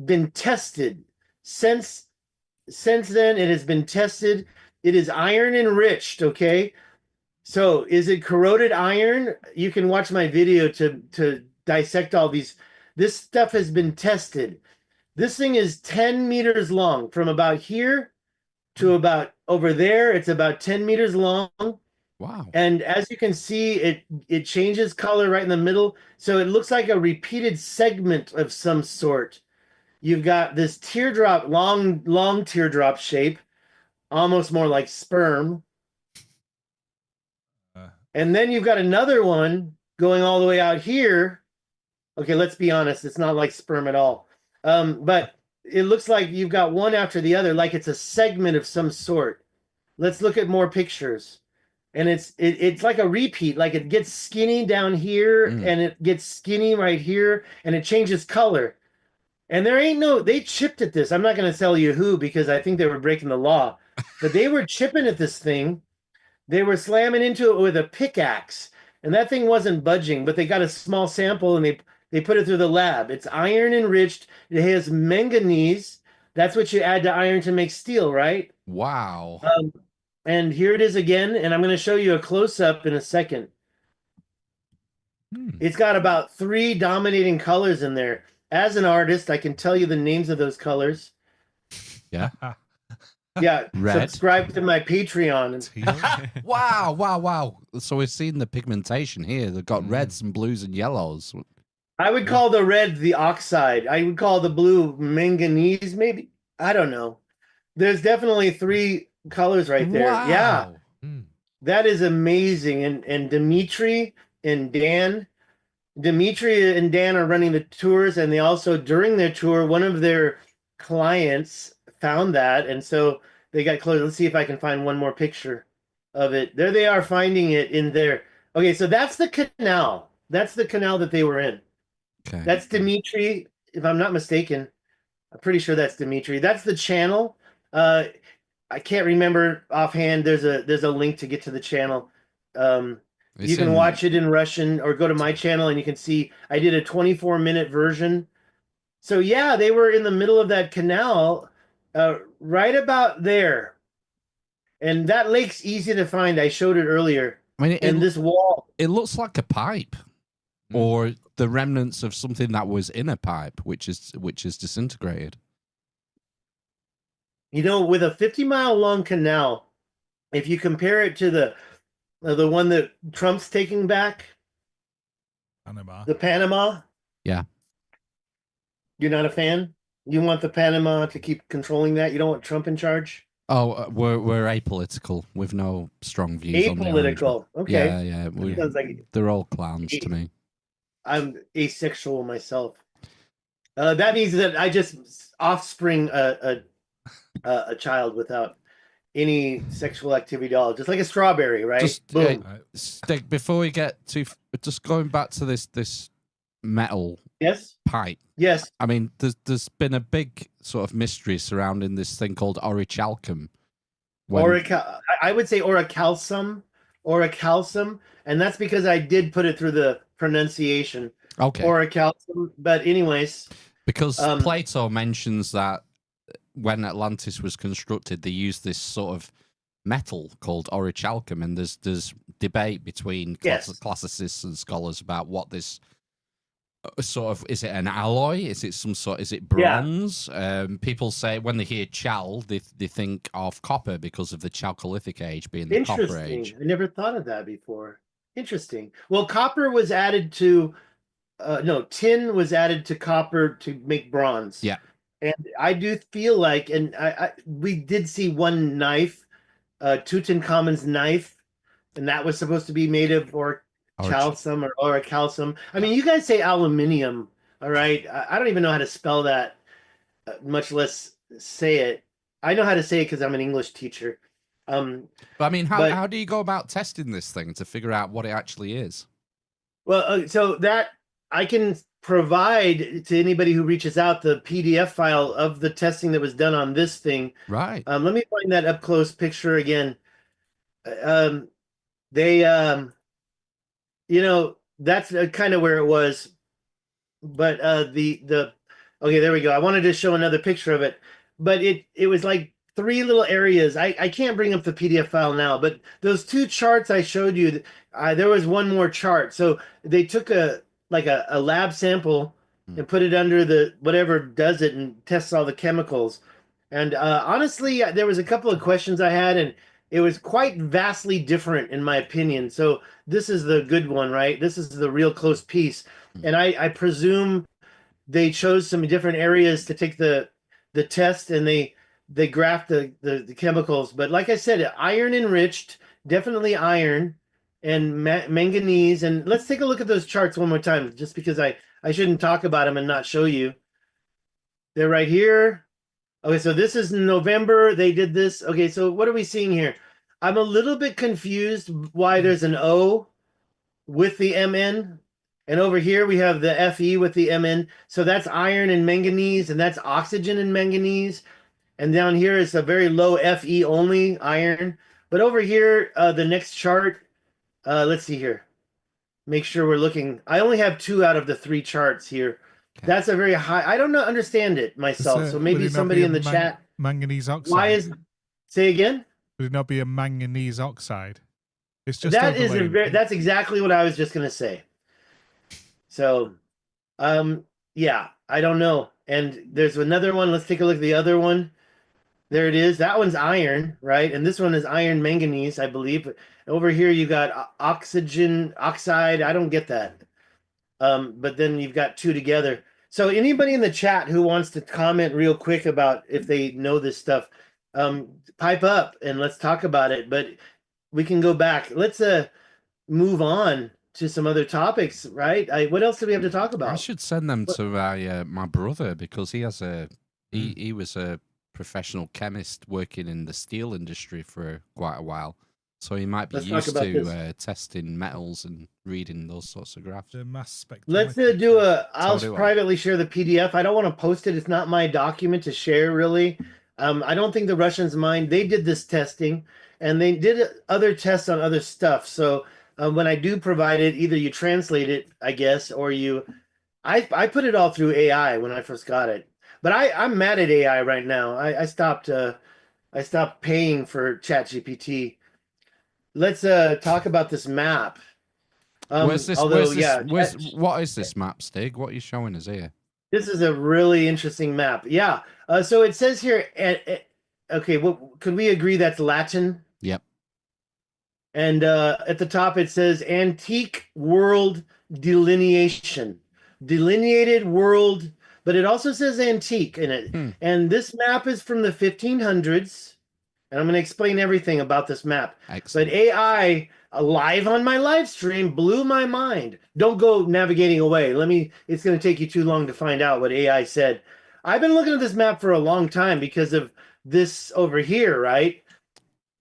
been tested. Since then, it has been tested. It is iron enriched, okay? So is it corroded iron? You can watch my video to dissect all these. This stuff has been tested. This thing is 10 meters long from about here to about over there. It's about 10 meters long. Wow. And as you can see, it changes color right in the middle. So it looks like a repeated segment of some sort. You've got this teardrop, long teardrop shape, almost more like sperm. And then you've got another one going all the way out here. Okay, let's be honest, it's not like sperm at all. But it looks like you've got one after the other, like it's a segment of some sort. Let's look at more pictures. And it's like a repeat, like it gets skinny down here and it gets skinny right here and it changes color. And there ain't no, they chipped at this. I'm not going to tell you who because I think they were breaking the law, but they were chipping at this thing. They were slamming into it with a pickaxe and that thing wasn't budging, but they got a small sample and they put it through the lab. It's iron enriched. It has manganese. That's what you add to iron to make steel, right? Wow. And here it is again, and I'm going to show you a close-up in a second. It's got about 3 dominating colors in there. As an artist, I can tell you the names of those colors. Yeah. Yeah, Red. subscribe to my Patreon. Wow. So we've seen the pigmentation here. They've got reds and blues and yellows. I would call the red the oxide. I would call the blue manganese, maybe. I don't know. There's definitely 3 colors right there. Wow. Yeah. That is amazing. And Dimitri and Dan are running the tours, and they also, during their tour, one of their clients found that, and so they got close. Let's see if I can find one more picture of it. There they are finding it in there. Okay, so that's the canal. That's the canal that they were in. Okay. That's Dimitri, if I'm not mistaken. I'm pretty sure that's Dimitri. That's the channel. I can't remember offhand. There's a link to get to the channel. You can watch it in Russian or go to my channel and you can see I did a 24-minute version. So yeah, they were in the middle of that canal, right about there. And that lake's easy to find. I showed it earlier. I mean, and this wall. It looks like a pipe, or the remnants of something that was in a pipe, which is disintegrated. You know, with a 50-mile long canal, if you compare it to the one that Trump's taking back, the Panama. Yeah. You're not a fan? You want the Panama to keep controlling that? You don't want Trump in charge? Oh, we're apolitical with no strong views on the Apolitical. Okay. Yeah. Sounds like they're all clowns to me. I'm asexual myself. That means that I just offspring a child without any sexual activity at all, just like a strawberry, right? Just boom. Stig, before we get to just going back to this metal pipe. Yes. I mean, there's been a big sort of mystery surrounding this thing called orichalcum. I would say orichalcum, and that's because I did put it through the pronunciation. Okay. Orichalcum, but anyways. Because Plato mentions that when Atlantis was constructed, they used this sort of metal called orichalcum, and there's debate between classicists and scholars about what this sort of, is it an alloy? Is it bronze? Yeah. People say when they hear chal, they think of copper because of the Chalcolithic age being the copper age. I never thought of that before. Interesting. Well, copper was added to tin was added to copper to make bronze. Yeah. And I do feel like, and we did see one knife, Tutankhamun's knife, and that was supposed to be made of orichalcum or orichalcum. I mean, you guys say aluminium, all right? I don't even know how to spell that, much less say it. I know how to say it because I'm an English teacher. But I mean, how do you go about testing this thing to figure out what it actually is? Well, so that I can provide to anybody who reaches out the PDF file of the testing that was done on this thing. Right. Let me find that up close picture again. That's kind of where it was. But okay, there we go. I wanted to show another picture of it, but it was like 3 little areas. I can't bring up the PDF file now, but those 2 charts I showed you, there was one more chart. So they took a lab sample and put it under the whatever does it and tests all the chemicals. And honestly, there was a couple of questions I had, and it was quite vastly different in my opinion. So this is the good one, right? This is the real close piece. And I presume they chose some different areas to take the test, and they graphed the chemicals. But like I said, iron enriched, definitely iron, and manganese. And let's take a look at those charts one more time, just because I shouldn't talk about them and not show you. They're right here. Okay, so this is November. They did this. Okay, so what are we seeing here? I'm a little bit confused why there's an O with the MN. And over here we have the Fe with the Mn. So that's iron and manganese, and that's oxygen and manganese. And down here is a very low Fe only, iron. But over here, the next chart, let's see here. Make sure we're looking. I only have 2 out of the 3 charts here. Okay. That's a very high. I don't understand it myself. So maybe somebody in the chat. Manganese oxide. Why is? Say again. Would it not be a manganese oxide? It's just That is overlaying. that's exactly what I was just gonna say. So, yeah, I don't know. And there's another one. Let's take a look at the other one. There it is. That one's iron, right? And this one is iron manganese, I believe. Over here you got oxygen oxide. I don't get that. But then you've got 2 together. So anybody in the chat who wants to comment real quick about if they know this stuff, pipe up and let's talk about it. But we can go back. Let's move on to some other topics, right? What else do we have to talk about? I should send them to my brother, because he has he was a professional chemist working in the steel industry for quite a while. So he might be used to testing metals and reading those sorts of graphs. The mass spectrometry. Let's do I'll privately share the PDF. I don't want to post it. It's not my document to share, really. I don't think the Russians mind. They did this testing, and they did other tests on other stuff. So when I do provide it, either you translate it, I guess, or you... I put it all through AI when I first got it. But I'm mad at AI right now. I stopped paying for ChatGPT. Let's talk about this map. What is this map, Stig? What are you showing us here? This is a really interesting map. Yeah. So it says here, okay, could we agree that's Latin? Yep. And at the top it says antique world delineation. Delineated world, but it also says antique in it. And this map is from the 1500s. And I'm going to explain everything about this map. Excellent. But AI live on my live stream blew my mind. Don't go navigating away. It's going to take you too long to find out what AI said. I've been looking at this map for a long time because of this over here, right?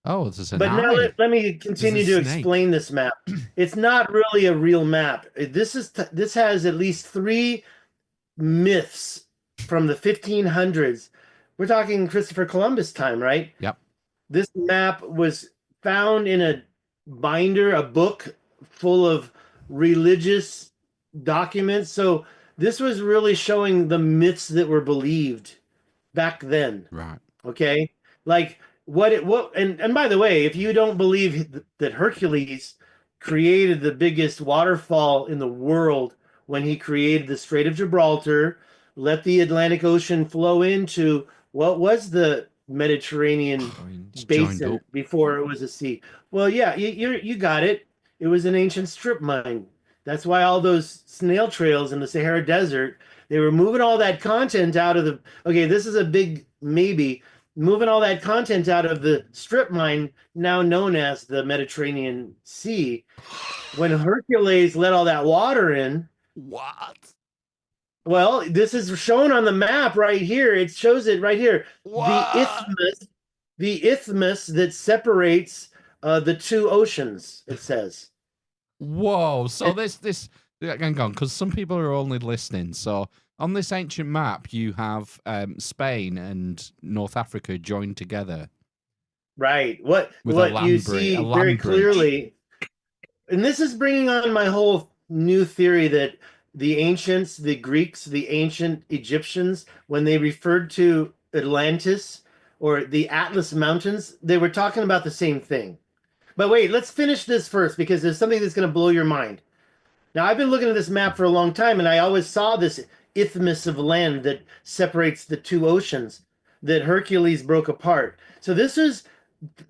Oh, this is an But eye. now let me continue to explain this map. It's not really a real map. This has at least 3 myths from the 1500s. We're talking Christopher Columbus time, right? Yep. This map was found in a binder, a book full of religious documents. So this was really showing the myths that were believed back then. Right. Okay. Like and by the way, if you don't believe that Hercules created the biggest waterfall in the world when he created the Strait of Gibraltar, let the Atlantic Ocean flow into what was the Mediterranean basin before it was a sea. Well, yeah, you got it. It was an ancient strip mine. That's why all those snail trails in the Sahara Desert, they were moving all that content out of the... Okay, this is a big maybe. Moving all that content out of the strip mine, now known as the Mediterranean Sea. When Hercules let all that water in... What? Well, this is shown on the map right here. It shows it right here. What? The isthmus that separates the 2 oceans, it says. Whoa. So this hang on, because some people are only listening. So on this ancient map, you have Spain and North Africa joined together. Right. What you see very clearly, and this is bringing on my whole new theory that the ancients, the Greeks, the ancient Egyptians, when they referred to Atlantis or the Atlas Mountains, they were talking about the same thing. But wait, let's finish this first, because there's something that's going to blow your mind. Now, I've been looking at this map for a long time, and I always saw this isthmus of land that separates the 2 oceans that Hercules broke apart. So this is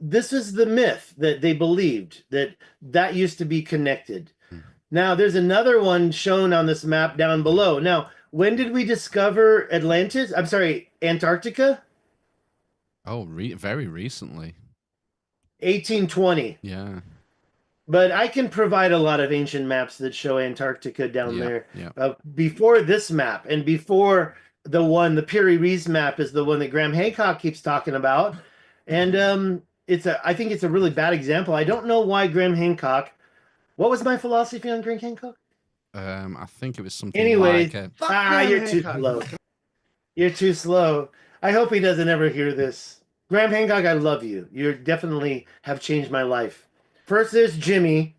this is the myth that they believed that used to be connected. Now, there's another one shown on this map down below. Now, when did we discover Atlantis? I'm sorry, Antarctica? Oh, very recently. 1820. Yeah. But I can provide a lot of ancient maps that show Antarctica down there. Yeah. Before this map and before the Piri Reis map is the one that Graham Hancock keeps talking about. And I think it's a really bad example. I don't know why Graham Hancock. What was my philosophy on Graham Hancock? I think it was something Anyways, like you're too slow. You're too slow. I hope he doesn't ever hear this. Graham Hancock, I love you. You definitely have changed my life. First there's Jimmy,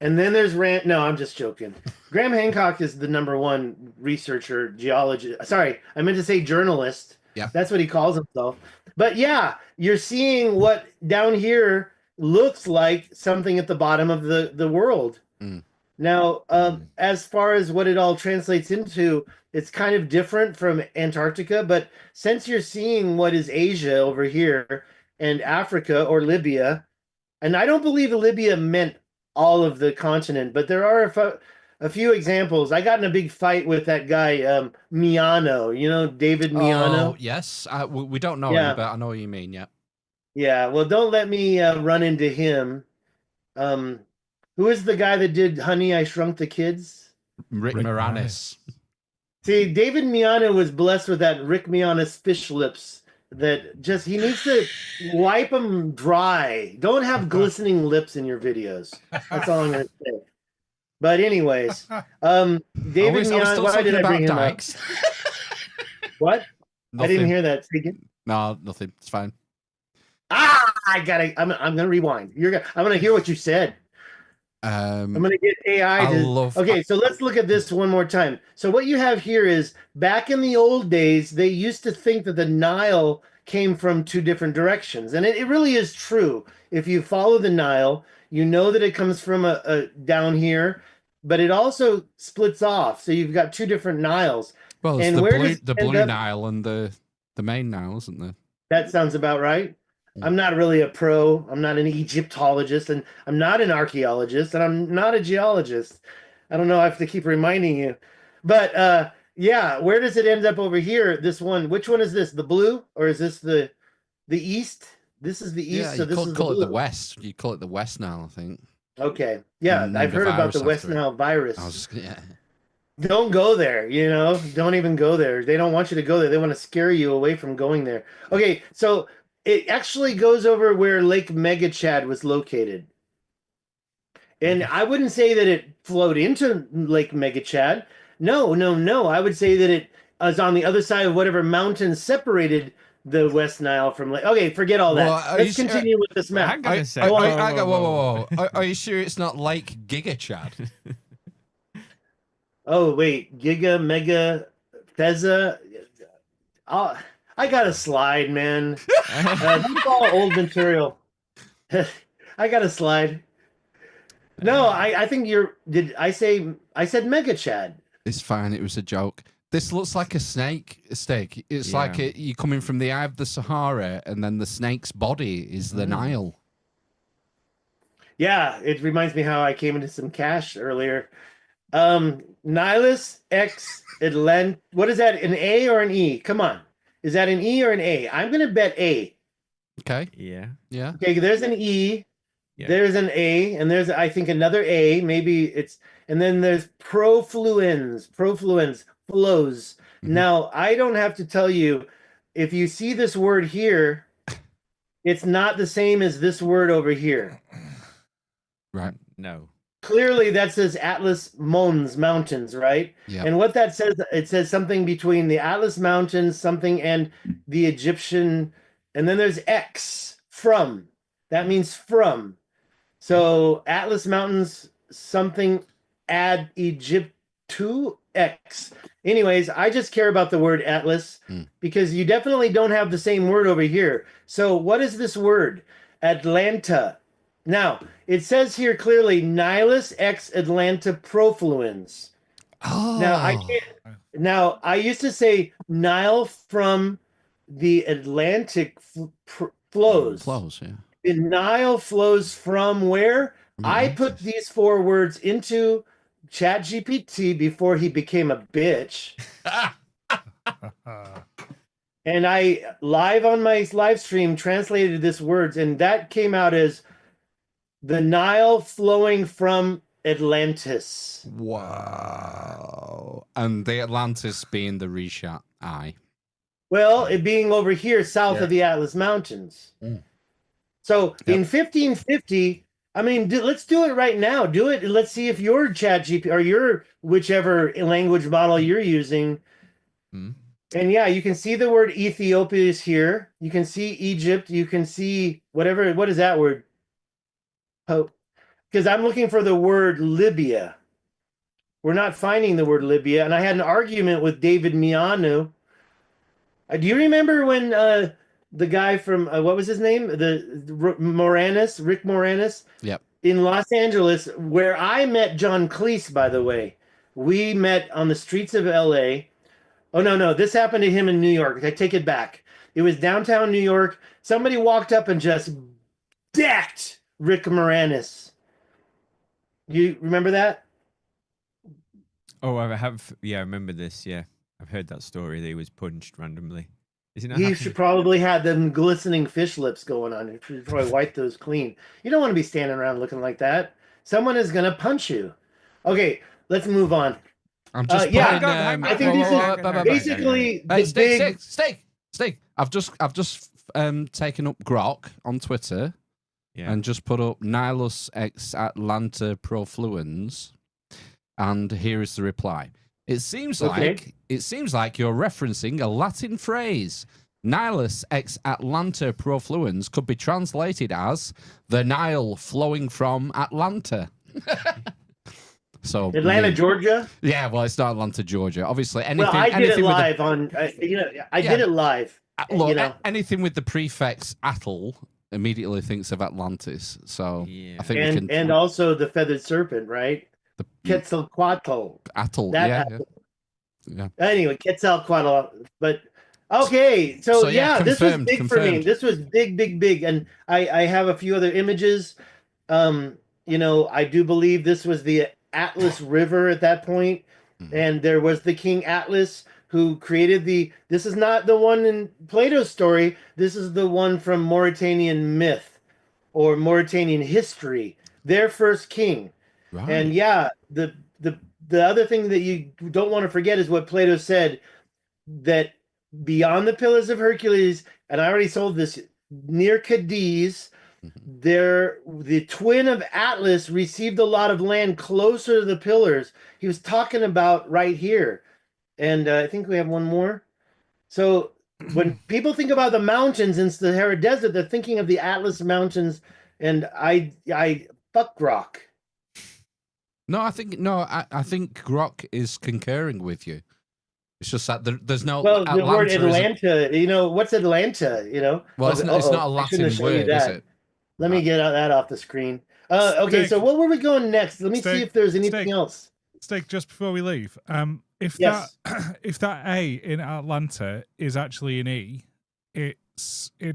and then there's Rand. No, I'm just joking. Graham Hancock is the #1 researcher, geologist. Sorry, I meant to say journalist. Yeah. That's what he calls himself. But yeah, you're seeing what down here looks like something at the bottom of the world. Now, as far as what it all translates into, it's kind of different from Antarctica. But since you're seeing what is Asia over here and Africa or Libya, and I don't believe Libya meant all of the continent, but there are a few examples. I got in a big fight with that guy, Miano, David Miano. Oh, yes. We don't know him, but I know what you mean, yeah. Yeah, well, don't let me run into him. Who is the guy that did Honey, I Shrunk the Kids? Rick Moranis. See, David Miano was blessed with that Rick Moranis fish lips that he needs to wipe them dry. Don't have glistening lips in your videos. That's all I'm going to say. But anyways, David Miano, why did I bring him up? What? Nothing. I didn't hear that. No, nothing. It's fine. I'm gonna rewind. I'm gonna hear what you said. I'm gonna get AI Okay, so let's look at this one more time. So what you have here is back in the old days, they used to think that the Nile came from 2 different directions, and it really is true. If you follow the Nile, you know that it comes from a down here, but it also splits off. So you've got 2 different Niles. Well, it's and the blue Nile and the main Nile, isn't there? That sounds about right. I'm not really a pro. I'm not an Egyptologist, and I'm not an archaeologist, and I'm not a geologist. I don't know. I have to keep reminding you. But yeah, where does it end up over here? This one. Which one is this? The blue, or is this the east? This is the east. Yeah, so you this is call the it the west. You call it the West Nile, I think. Okay. Yeah, I've heard about the West Nile virus. Don't go there, Don't even go there. They don't want you to go there. They want to scare you away from going there. Okay, so it actually goes over where Lake Megachad was located. And I wouldn't say that it flowed into Lake Megachad. No. I would say that it is on the other side of whatever mountain separated the West Nile from Lake. Okay, forget all that. Well, Let's continue with this map. Whoa. Are you sure it's not Lake Gigachad? Oh, wait. Giga, Mega, Feza. Oh, I got a slide, man. That's all old material. I got a slide. No, I think I said Mega Chad. It's fine. It was a joke. This looks like a snake steak. It's like you're coming from the eye of the Sahara, and then the snake's body is the Nile. Yeah, it reminds me how I came into some cash earlier. Nihilus X Atlant. What is that? An A or an E? Come on. Is that an E or an A? I'm gonna bet A. Okay. Yeah. Okay, there's an E. Yeah. There's an A, and there's I think another A. Maybe and then there's profluens flows. Mm-hmm. Now I don't have to tell you if you see this word here, it's not the same as this word over here. Right. No. Clearly that says Atlas Mons Mountains, right? Yeah. And what that says, it says something between the Atlas Mountains, something, and the Egyptian, and then there's X, from. That means from. So Atlas Mountains, something, add Egypt to X. Anyways, I just care about the word Atlas because you definitely don't have the same word over here. So what is this word? Atlanta. Now, it says here clearly Nihilus X Atlanta profluens. Oh. Now, I used to say Nile from the Atlantic flows. Flows, yeah. The Nile flows from where? I put Atlantis. these 4 words into ChatGPT before he became a bitch. And I live on my live stream translated this words, and that came out as the Nile flowing from Atlantis. Wow. And the Atlantis being the Richat Eye. Well, it being over here south Yeah. of the Atlas Mountains. Mm. So Yep. in 1550, I mean, let's do it right now. Do it. Let's see if your ChatGPT or your whichever language model you're using. Hmm. And yeah, you can see the word Ethiopia is here. You can see Egypt. You can see whatever. What is that word? Oh, because I'm looking for the word Libya. We're not finding the word Libya. And I had an argument with David Mianu. Do you remember when the guy from, what was his name? Rick Moranis? Yep. In Los Angeles, where I met John Cleese, by the way. We met on the streets of LA. Oh, no. This happened to him in New York. I take it back. It was downtown New York. Somebody walked up and just decked Rick Moranis. You remember that? Oh, I have. Yeah, I remember this. Yeah, I've heard that story. That he was punched randomly. Is it not? He happened- should probably have them glistening fish lips going on. You should probably wipe those clean. You don't want to be standing around looking like that. Someone is going to punch you. Okay, let's move on. I'm just yeah, putting, I think this is basically the big... Steak. I've just taken up Grok on Twitter Yeah. and just put up Nilus ex Atlanta profluens, and here is the reply. It seems like you're referencing a Latin phrase. Nilus ex Atlanta profluens could be translated as the Nile flowing from Atlanta. So Atlanta, Georgia? Yeah, well, it's not Atlanta, Georgia. Obviously, anything. Well, I did anything it with live on. I did it live. Look, anything with the prefix "atl" immediately thinks of Atlantis. So Yeah. I think we can. And also the feathered serpent, right? The Quetzalcoatl. atl, That yeah. Anyway, Quetzalcoatl. But okay, so yeah, this was confirmed, big for me. confirmed. This was big, and I have a few other images. I do believe this was the Atlas River at that point, and there was the King Atlas who created this is not the one in Plato's story. This is the one from Mauritanian myth or Mauritanian history, their first king. Right. And yeah, the other thing that you don't want to forget is what Plato said, that beyond the Pillars of Hercules, and I already sold this, near Cadiz, the twin of Atlas received a lot of land closer to the pillars. He was talking about right here. And I think we have one more. So when people think about the mountains in the Sahara Desert, they're thinking of the Atlas Mountains, and I fuck rock. No, I think Grok is concurring with you. It's just that there's no. Well, the word isn't- Atlanta, what's Atlanta? Well, it's not a Latin word, is it? Let me get that off the screen. Okay, Steak. so where were we going next? Let me see Steak. if there's anything Steak. else. Steak, just before we leave, if Yes. if that A in Atlanta is actually an E, it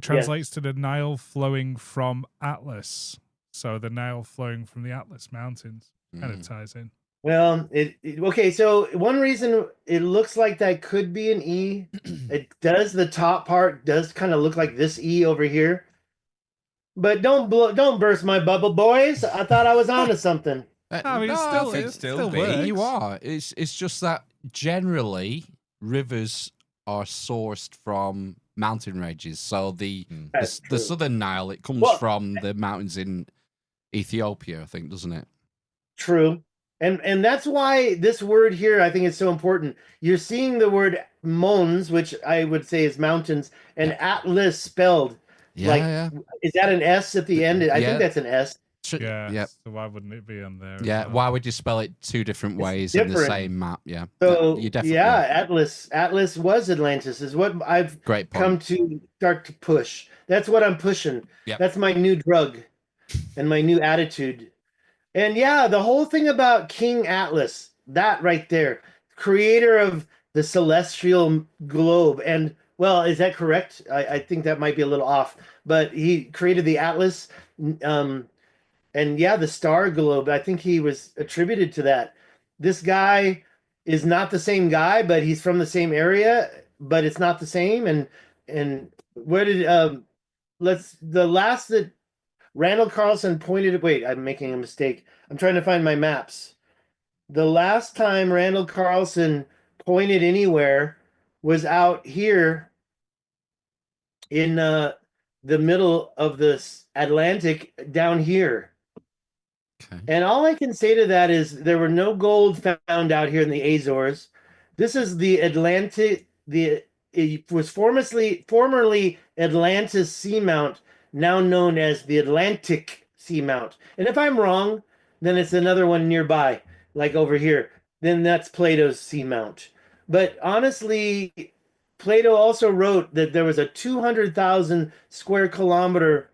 translates to the Nile flowing from Atlas. So the Nile flowing from the Atlas Mountains kind of ties in. Well, okay. So one reason it looks like that could be an E, it does. The top part does kind of look like this E over here. But don't burst my bubble, boys. I thought I was onto something. I mean, No, it still be. works. You are. It's just that generally rivers are sourced from mountain ranges. So the southern Nile, it comes from the mountains in Ethiopia, I think, doesn't it? True. And that's why this word here, I think, is so important. You're seeing the word mons, which I would say is mountains, and Atlas spelled. Yeah. Is that an S at the end? I think that's an S. Yeah. So why wouldn't it be on there? as Yeah. well? Why would you spell it two different ways in the different. same map? Yeah. So you definitely. Atlas was Atlantis, is what I've Great point. come to start to push. That's what I'm pushing. Yep. That's my new drug and my new attitude. And yeah, the whole thing about King Atlas, that right there, creator of the celestial globe. And Well, is that correct? I think that might be a little off, but he created the atlas, um, and yeah, the star globe. I think he was attributed to that. This guy is not the same guy, but he's from the same area, but it's not the same. And where did let's the last that Randall Carlson pointed. Wait, I'm making a mistake. I'm trying to find my maps. The last time Randall Carlson pointed anywhere was out here in the middle of this Atlantic down here. Okay. And all I can say to that is there were no gold found out here in the Azores. This is the Atlantic. It was formerly Atlantis Seamount, now known as the Atlantic Seamount. And if I'm wrong, then it's another one nearby, like over here. Then that's Plato's Seamount. But honestly, Plato also wrote that there was a 200,000 square kilometer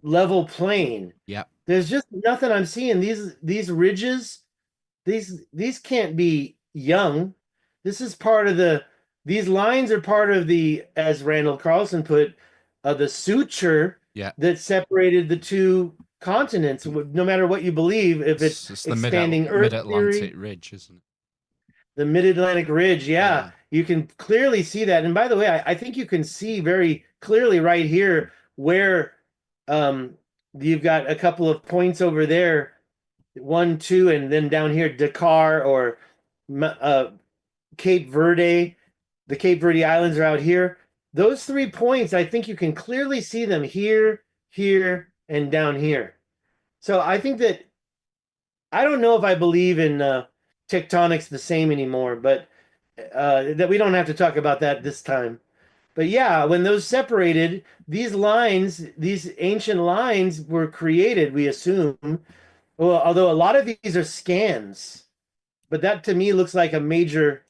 level plain. Yep. There's just nothing I'm seeing. These ridges, these can't be young. This is part of these lines are part of the, as Randall Carlson put, the suture Yeah. that separated the two continents. No matter what you believe, if it's the expanding Earth mid-Atlantic theory, ridge, isn't it? the Mid-Atlantic Ridge, Yeah. you can clearly see that. And by the way, I think you can see very clearly right here where you've got a couple of points over there, 1, 2, and then down here, Dakar or Cape Verde. The Cape Verde Islands are out here. Those 3 points, I think you can clearly see them here, here, and down here. So I think that I don't know if I believe in tectonics the same anymore, but that we don't have to talk about that this time. But yeah, when those separated, these lines, these ancient lines were created, we assume. Well, although a lot of these are scans, but that to me looks like a major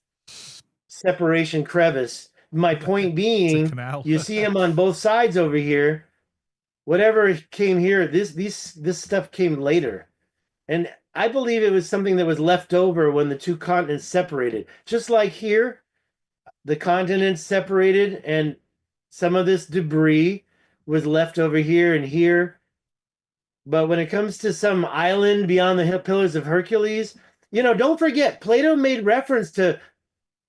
separation crevice. My point being, canal. you see them on both sides over here. Whatever came here, this stuff came later. And I believe it was something that was left over when the two continents separated. Just like here, the continents separated and some of this debris was left over here and here. But when it comes to some island beyond the Pillars of Hercules, don't forget, Plato made reference to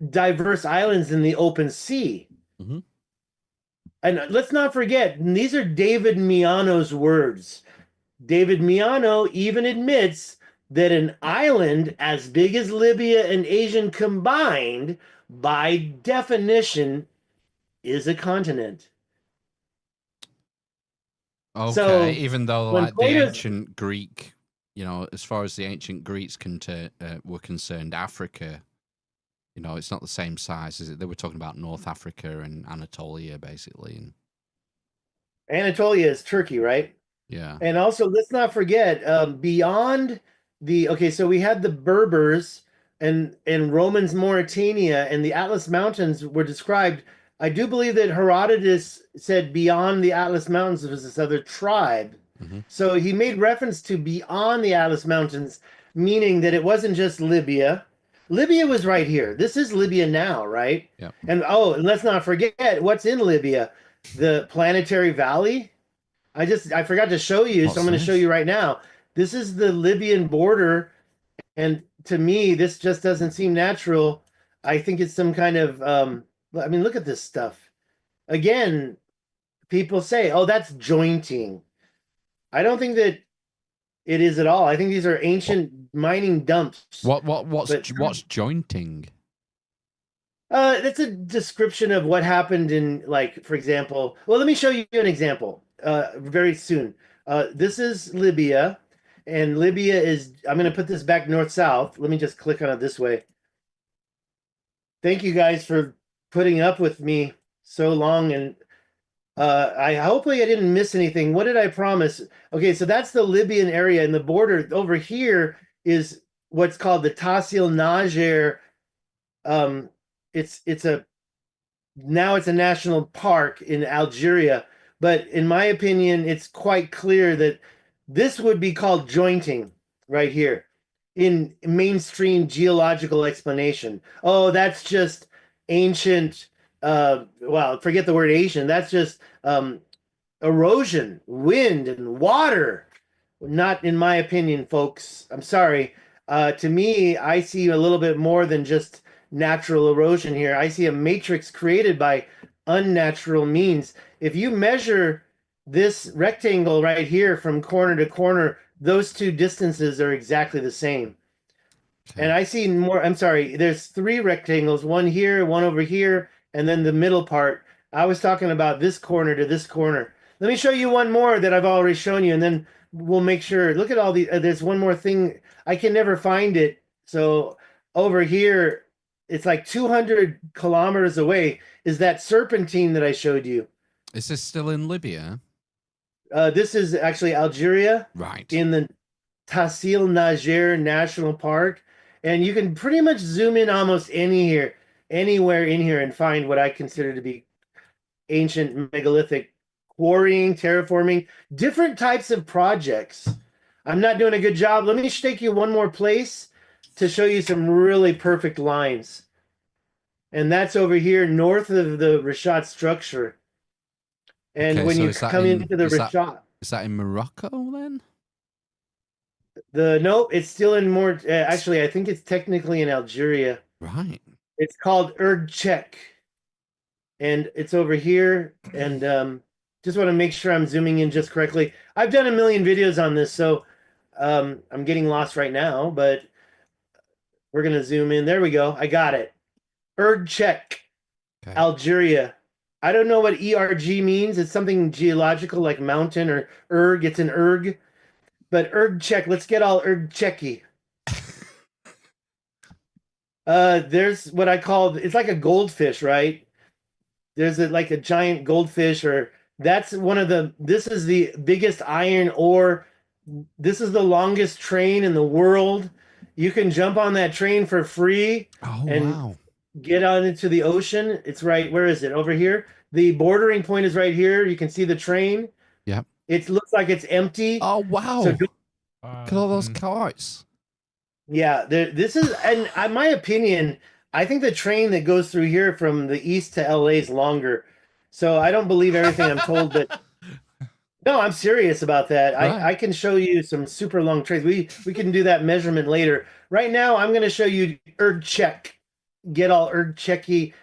diverse islands in the open sea. Mm-hmm. And let's not forget, these are David Miano's words. David Miano even admits that an island as big as Libya and Asia combined, by definition, is a continent. Okay, So, even though when like the Plato's- ancient Greek, as far as the ancient Greeks were concerned, Africa, it's not the same size, is it? They were talking about North Africa and Anatolia, basically. And Anatolia is Turkey, right? yeah. And also, let's not forget, beyond so we had the Berbers and Romans Mauritania and the Atlas Mountains were described. I do believe that Herodotus said beyond the Atlas Mountains was this other tribe. Mm-hmm. So he made reference to beyond the Atlas Mountains, meaning that it wasn't just Libya. Libya was right here. This is Libya now, right? Yeah. And let's not forget what's in Libya, the Planetary Valley. I forgot to show you, so I'm going to show you right now. This is the Libyan border, and to me, this just doesn't seem natural. I think it's some kind of, look at this stuff. Again, people say, oh, that's jointing. I don't think that it is at all. I think these are ancient mining dumps. What's jointing? That's a description of what happened in, like, for example, well, let me show you an example very soon. This is Libya, and Libya is, I'm going to put this back north-south. Let me just click on it this way. Thank you guys for putting up with me so long, and hopefully I didn't miss anything. What did I promise? Okay, so that's the Libyan area, and the border over here is what's called the Tasil Niger. It's a national park in Algeria, but in my opinion, it's quite clear that this would be called jointing right here in mainstream geological explanation. Oh, that's just ancient well, forget the word Asian. That's just erosion, wind, and water. Not in my opinion, folks. I'm sorry. To me, I see a little bit more than just natural erosion here. I see a matrix created by unnatural means. If you measure this rectangle right here from corner to corner, those two distances are exactly the same. And I see more. I'm sorry. There's three rectangles, one here, one over here, and then the middle part. I was talking about this corner to this corner. Let me show you one more that I've already shown you, and then we'll make sure. Look at all the. There's one more thing. I can never find it. So over here, it's like 200 kilometers away. Is that serpentine that I showed you? Is this still in Libya? This is actually Algeria Right. in the Tassil Najer National Park. And you can pretty much zoom in almost anywhere in here and find what I consider to be ancient megalithic quarrying, terraforming, different types of projects. I'm not doing a good job. Let me take you one more place to show you some really perfect lines. And that's over here north of the Richat Structure. And Okay, when so you is that come in- into the is that- Richat, Is that in Morocco then? nope, it's still in more. Actually, I think it's technically in Algeria. Right. It's called Erdchek, and it's over here. And just want to make sure I'm zooming in just correctly. I've done a million videos on this, so I'm getting lost right now. But we're gonna zoom in. There we go. I got it. Erdchek, Okay. Algeria. I don't know what ERG means. It's something geological like mountain or erg. It's an erg. But Erdchek, let's get all Erdcheki. There's what I call, it's like a goldfish, right? There's like a giant goldfish, or that's one of the, this is the biggest iron ore. This is the longest train in the world. You can jump on that train for free Oh and wow. get on into the ocean. It's right, where is it? Over here. The bordering point is right here. You can see the train. Yep. It looks like it's empty. Oh wow. So Look at all those Mm. kites. yeah, this is, and in my opinion, I think the train that goes through here from the east to LA is longer. So I don't believe everything I'm told, but no, I'm serious about that. Right. I can show you some super long trains. We can do that measurement later. Right now, I'm going to show you Erdchek. Get all Erdcheki,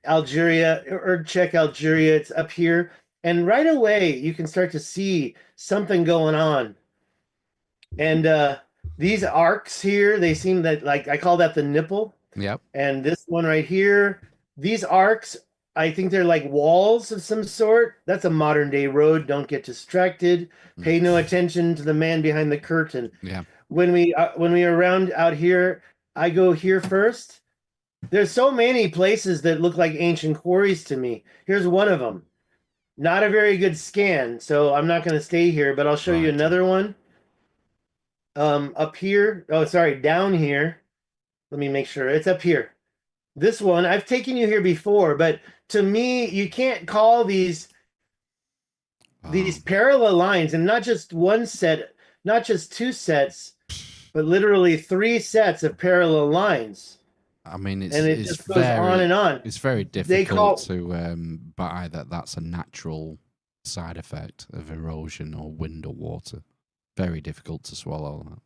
Algeria, Erdchek, Algeria. It's up here, and right away you can start to see something going on. And these arcs here, they seem that, like, I call that the nipple. Yep. And this one right here, these arcs, I think they're like walls of some sort. That's a modern day road. Don't get distracted. Pay no attention to the man behind the curtain. Yeah. When we are around out here, I go here first. There's so many places that look like ancient quarries to me. Here's one of them. Not a very good scan, so I'm not going to stay here, but I'll show you Right. another one. Up here. Oh, sorry, down here. Let me make sure it's up here. This one, I've taken you here before, but to me, you can't call these Oh, parallel lines, and not just one set, not just two sets, but literally three sets of parallel lines. I mean, And it it's just goes on very and on. it's very They call- difficult to buy that that's a natural side effect of erosion or wind or water. Very difficult to swallow that.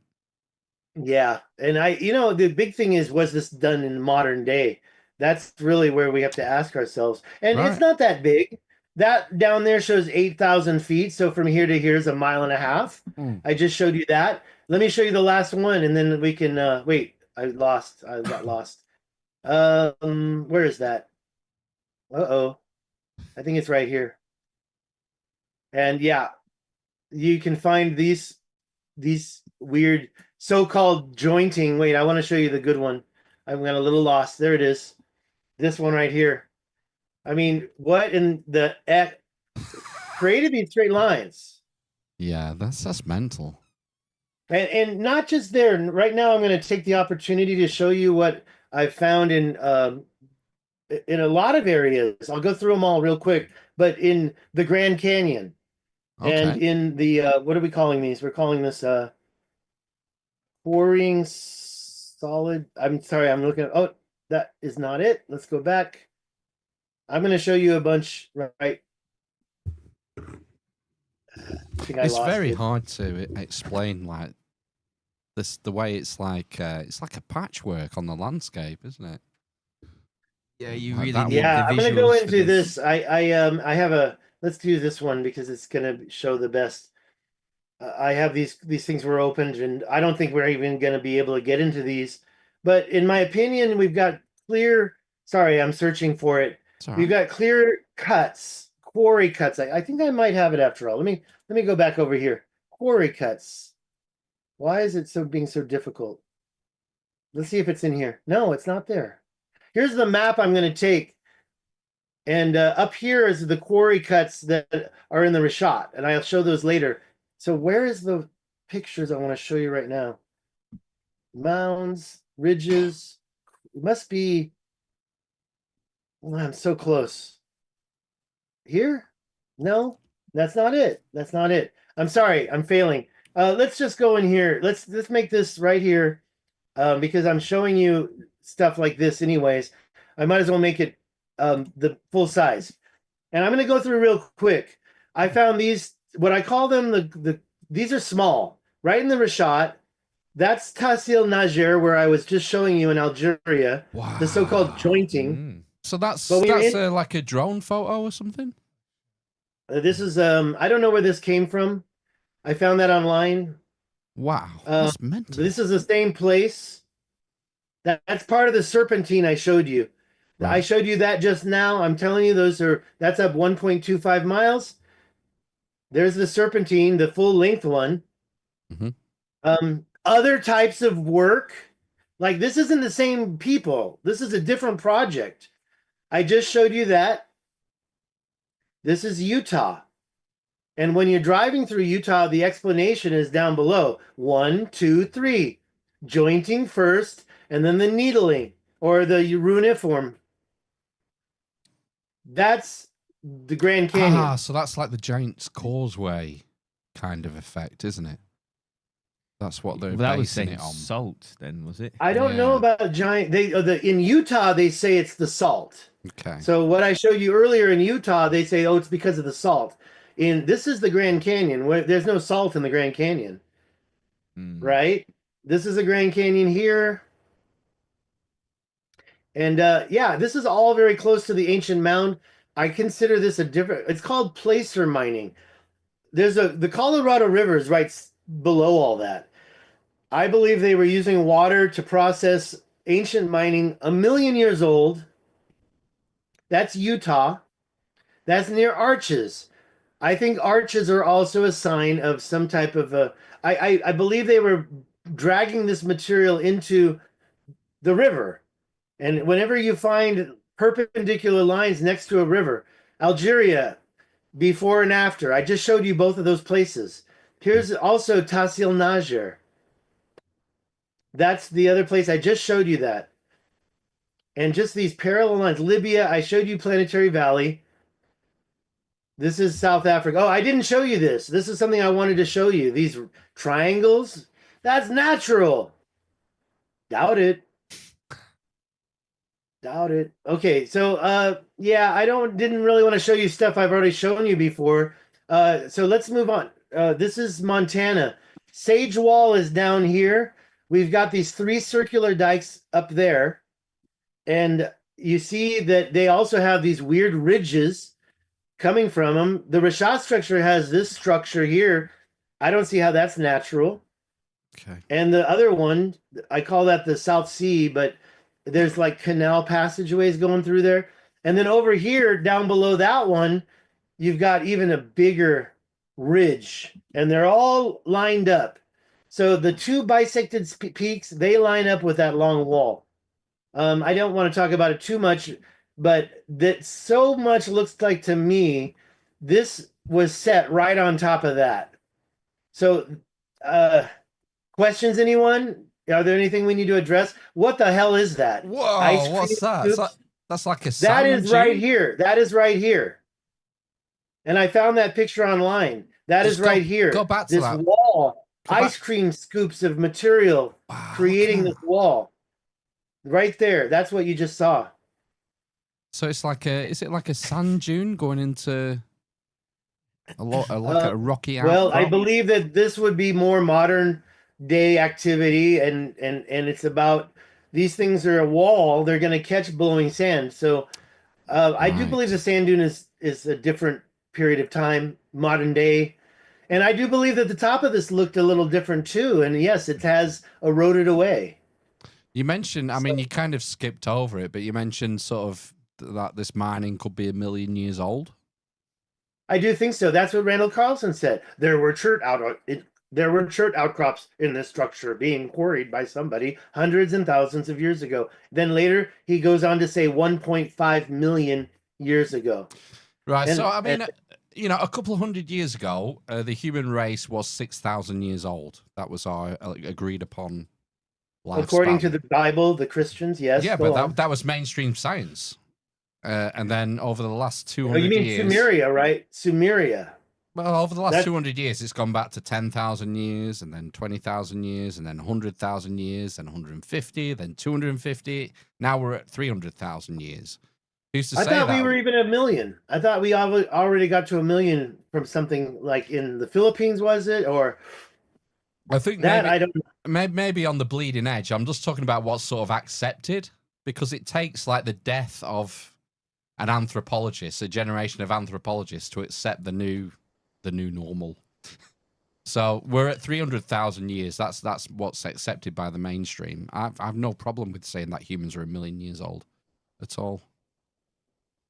Yeah, and the big thing is, was this done in modern day? That's really where we have to ask ourselves. And Right. it's not that big. That down there shows 8,000 feet. So from here to here is 1.5 miles. Mm. I just showed you that. Let me show you the last one, and then we can wait. I got lost. Where is that? Uh-oh. I think it's right here. And yeah, you can find these weird so-called jointing. Wait, I want to show you the good one. I got a little lost. There it is. This one right here. I mean, what in the created these straight lines? Yeah, that's mental. And not just there. Right now, I'm going to take the opportunity to show you what I've found in a lot of areas. I'll go through them all real quick. But in the Grand Canyon, and Okay. in the what are we calling these? We're calling this quarrying solid. I'm sorry, I'm looking at, oh, that is not it. Let's go back. I'm going to show you a bunch, right? I think I It's lost very it. hard to explain like this. The way it's like a patchwork on the landscape, isn't it? Yeah, you Like really that need one. Yeah, the I'm going to go visuals for into this. this. I have a, let's do this one because it's going to show the best. I have these things were opened, and I don't think we're even going to be able to get into these. But in my opinion, we've got clear. Sorry, I'm searching for it. It's all We've right. got clear cuts, quarry cuts. I think I might have it after all. Let me go back over here. Quarry cuts. Why is it being so difficult? Let's see if it's in here. No, it's not there. Here's the map I'm going to take. And up here is the quarry cuts that are in the Richat, and I'll show those later. So where is the pictures I want to show you right now? Mounds, ridges. It must be. Oh, I'm so close. Here? No, that's not it. That's not it. I'm sorry. I'm failing. Let's just go in here. Let's make this right here, because I'm showing you stuff like this anyways. I might as well make it the full size. And I'm going to go through real quick. I found these, what I call them, these are small, right in the Richat. That's Tasil Najer, where I was just showing you in Algeria, Wow. the so-called jointing. Mm. So that's But when you're like a drone photo or something. This is, I don't know where this came from. I found that online. Wow, that's mental. This is the same place. That's part of the serpentine I showed you. I Right. showed you that just now. I'm telling you, that's up 1.25 miles. There's the serpentine, the full length one. Other types of work, like this isn't the same people. This is a different project. I just showed you that. This is Utah. And when you're driving through Utah, the explanation is down below. 1, 2, 3. Jointing first, and then the needling or the runiform. That's the Grand Canyon. Ah, so that's like the Giant's Causeway kind of effect, isn't it? That's what they're Well, that was basing saying it on. salt, then, was it? I don't know Yeah. about giant. In Utah they say it's the salt. Okay. So what I showed you earlier in Utah, they say, oh, it's because of the salt. This is the Grand Canyon, where there's no salt in the Grand Canyon, right? This is the Grand Canyon here. And yeah, this is all very close to the ancient mound. I consider this it's called placer mining. The Colorado River is right below all that. I believe they were using water to process ancient mining 1,000,000 years old. That's Utah. That's near Arches. I think arches are also a sign of some type of I believe they were dragging this material into the river. And whenever you find perpendicular lines next to a river, Algeria, before and after, I just showed you both of those places. Here's also Tasil Najer. That's the other place. I just showed you that. And just these parallel lines. Libya, I showed you Planetary Valley. This is South Africa. Oh, I didn't show you this. This is something I wanted to show you. These triangles. That's natural. Doubt it. Doubt it. Okay, so yeah, I didn't really want to show you stuff I've already shown you before. So let's move on. This is Montana. Sage Wall is down here. We've got these 3 circular dikes up there. And you see that they also have these weird ridges coming from them. The Richat structure has this structure here. I don't see how that's natural. Okay. And the other one, I call that the South Sea, but there's like canal passageways going through there. And then over here, down below that one, you've got even a bigger ridge, and they're all lined up. So the 2 bisected peaks, they line up with that long wall. I don't want to talk about it too much, but that so much looks like to me, this was set right on top of that. So, questions, anyone? Are there anything we need to address? What the hell is that? Whoa, Ice what's cream that? scoops? That's like a That salmon is right tube? here. That is right here. And I found that picture online. That Just is right here. Go back to This that. wall, Go back. ice cream scoops of material Wow, creating look this wall. Right there. That's what you just saw. So it's like is it like a sand dune going into like a rocky Well, I outcrop? believe that this would be more modern day activity, and it's about these things are a wall. They're going to catch blowing sand. So I do believe the Right. sand dune is a different period of time, modern day. And I do believe that the top of this looked a little different too. And yes, it has eroded away. You mentioned, I So- mean, you kind of skipped over it, but you mentioned sort of that this mining could be 1,000,000 years old. I do think so. That's what Randall Carlson said. There were chert outcrops in this structure being quarried by somebody hundreds and thousands of years ago. Then later he goes on to say 1.5 million years ago. Right. And- So, I mean, you know, a couple of hundred years ago, the human race was 6,000 years old. That was our agreed upon lifespan. According to the Bible, the Christians, yes. Yeah, go but on. that was mainstream science. And then over the last Oh, 200 you mean years. Sumeria, right? Sumeria. Well, over the last That- 200 years, it's gone back to 10,000 years, and then 20,000 years, and then 100,000 years, then 150, then 250. Now we're at 300,000 years. Who's to I say thought that? we were even 1,000,000. I thought we already got to 1,000,000 from something like in the Philippines, was it? Or I think that maybe, I don't know. maybe on the bleeding edge. I'm just talking about what's sort of accepted, because it takes like the death of an anthropologist, a generation of anthropologists, to accept the new normal. So we're at 300,000 years. That's what's accepted by the mainstream. I've no problem with saying that humans are 1,000,000 years old at all.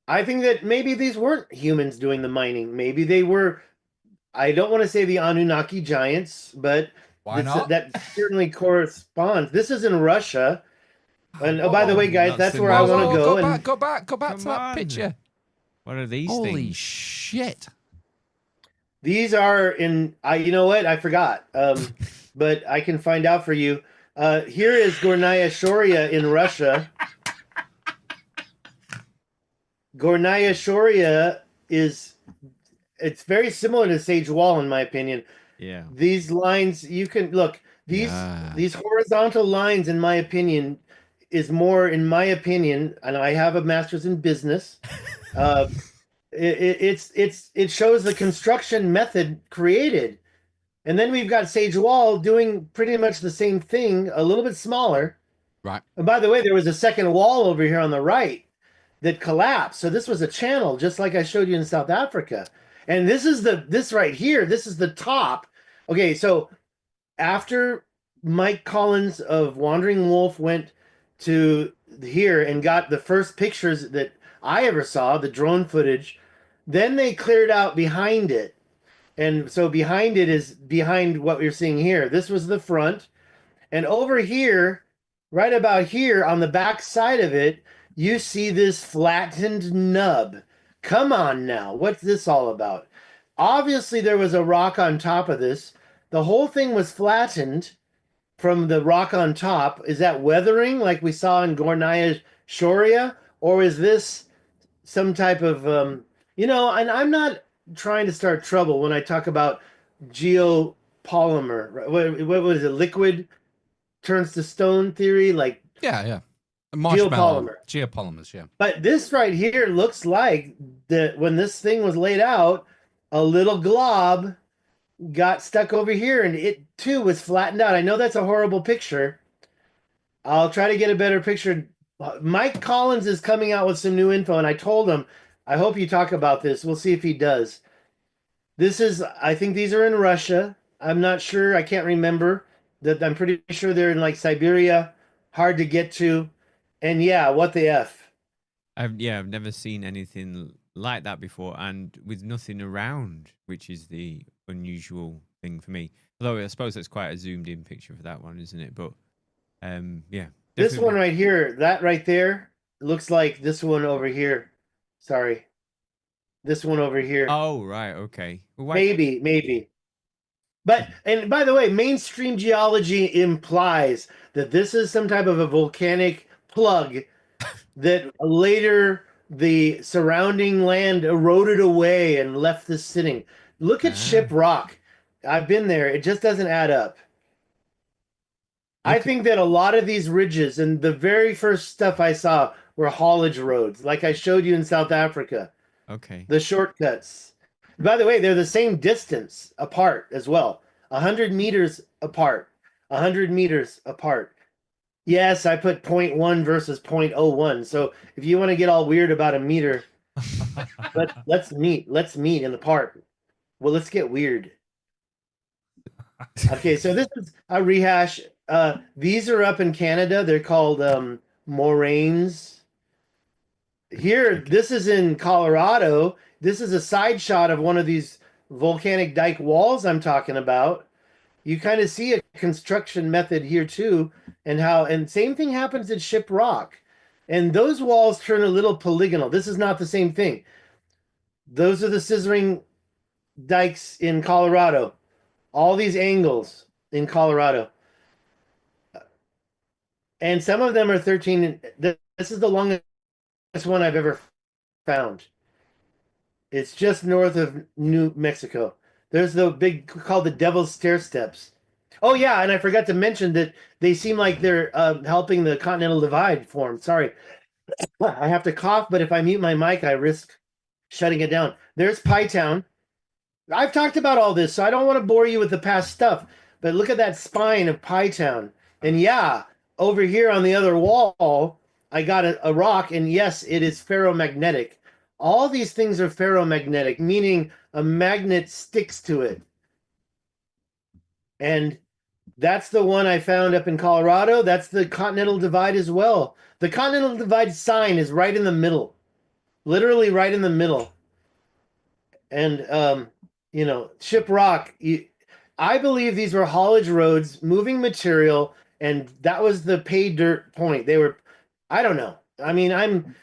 I think that maybe these weren't humans doing the mining. Maybe they were. I don't want to say the Anunnaki giants, but Why not? that certainly corresponds. This is in Russia. And by the way, guys, that's where I Whoa, want to whoa, go. Go And back, go back to Come that on. picture. What are these Holy things? shit! these are in. You know what? I forgot. But I can find out for you. Here is Gornaya Shoria in Russia. Gornaya Shoria it's very similar to Sage Wall in my opinion. Yeah. These lines you can look these horizontal lines in my opinion is more in my opinion, and I have a master's in business. It shows the construction method created, and then we've got Sage Wall doing pretty much the same thing, a little bit smaller. Right. And by the way, there was a second wall over here on the right that collapsed. So this was a channel, just like I showed you in South Africa. And this right here, this is the top. Okay, so after Mike Collins of Wandering Wolf went to here and got the first pictures that I ever saw, the drone footage, then they cleared out behind it. And so behind it is behind what we're seeing here. This was the front. And over here, right about here on the back side of it, you see this flattened nub. Come on now, what's this all about? Obviously, there was a rock on top of this. The whole thing was flattened from the rock on top. Is that weathering like we saw in Gornaya Shoria? Or is this some type of, and I'm not trying to start trouble when I talk about geopolymer. What was it? Liquid turns to stone theory? Like, Yeah. Marshmallow. Geopolymer. Geopolymers, yeah. but this right here looks like that when this thing was laid out, a little glob got stuck over here and it too was flattened out. I know that's a horrible picture. I'll try to get a better picture. Mike Collins is coming out with some new info, and I told him, I hope you talk about this. We'll see if he does. I think these are in Russia. I'm not sure. I can't remember. I'm pretty sure they're in like Siberia, hard to get to. And yeah, what the F? I've never seen anything like that before, and with nothing around, which is the unusual thing for me. Although I suppose that's quite a zoomed in picture for that one, isn't it? But yeah. This definitely- one right here, that right there, looks like this one over here. Sorry. This one over here. Oh right, okay. Well, why- Maybe. But, and by the way, mainstream geology implies that this is some type of a volcanic plug that later the surrounding land eroded away and left this sitting. Look at Ship Rock. I've been there. It just doesn't add up. I think that a lot of these ridges, and the very first stuff I saw were haulage roads, like I showed you in South Africa. Okay. The shortcuts. By the way, they're the same distance apart as well. 100 meters apart. 100 meters apart. Yes, I put 0.1 versus 0.01. So if you want to get all weird about a meter, let's meet. Let's meet in the park. Well, let's get weird. Okay, so this is a rehash. These are up in Canada. They're called moraines. Here, this is in Colorado. This is a side shot of one of these volcanic dike walls I'm talking about. You kind of see a construction method here too, and same thing happens at Ship Rock. And those walls turn a little polygonal. This is not the same thing. Those are the scissoring dikes in Colorado. All these angles in Colorado. And some of them are 13. This is the longest one I've ever found. It's just north of New Mexico. There's the big called the Devil's Stair Steps. Oh yeah, and I forgot to mention that they seem like they're helping the Continental Divide form. Sorry, I have to cough, but if I mute my mic, I risk shutting it down. There's Pie Town. I've talked about all this, so I don't want to bore you with the past stuff. But look at that spine of Pie Town, and yeah, over here on the other wall, I got a rock, and yes, it is ferromagnetic. All these things are ferromagnetic, meaning a magnet sticks to it. And that's the one I found up in Colorado. That's the Continental Divide as well. The Continental Divide sign is right in the middle, literally right in the middle. And, Ship Rock, I believe these were haulage roads, moving material, and that was the pay dirt point. They were, I don't know. I mean,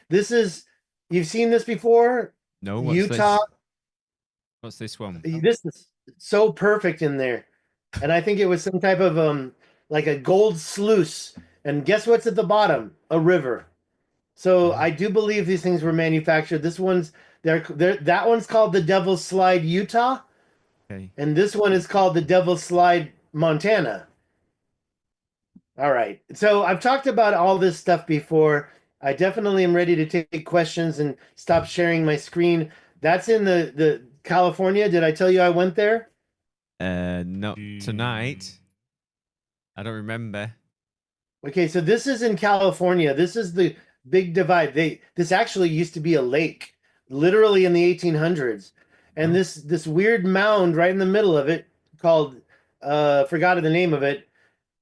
you've seen this before? No, what's Utah. This? What's this one? This is so perfect in there. And I think it was some type of like a gold sluice. And guess what's at the bottom? A river. So I do believe these things were manufactured. This one's that one's called the Devil's Slide, Utah. Okay. And this one is called the Devil's Slide, Montana. All right. So I've talked about all this stuff before. I definitely am ready to take questions and stop sharing my screen. That's in the California. Did I tell you I went there? Not tonight. I don't remember. Okay, so this is in California. This is the big divide. This actually used to be a lake, literally in the 1800s. And this weird mound right in the middle of it called forgot the name of it.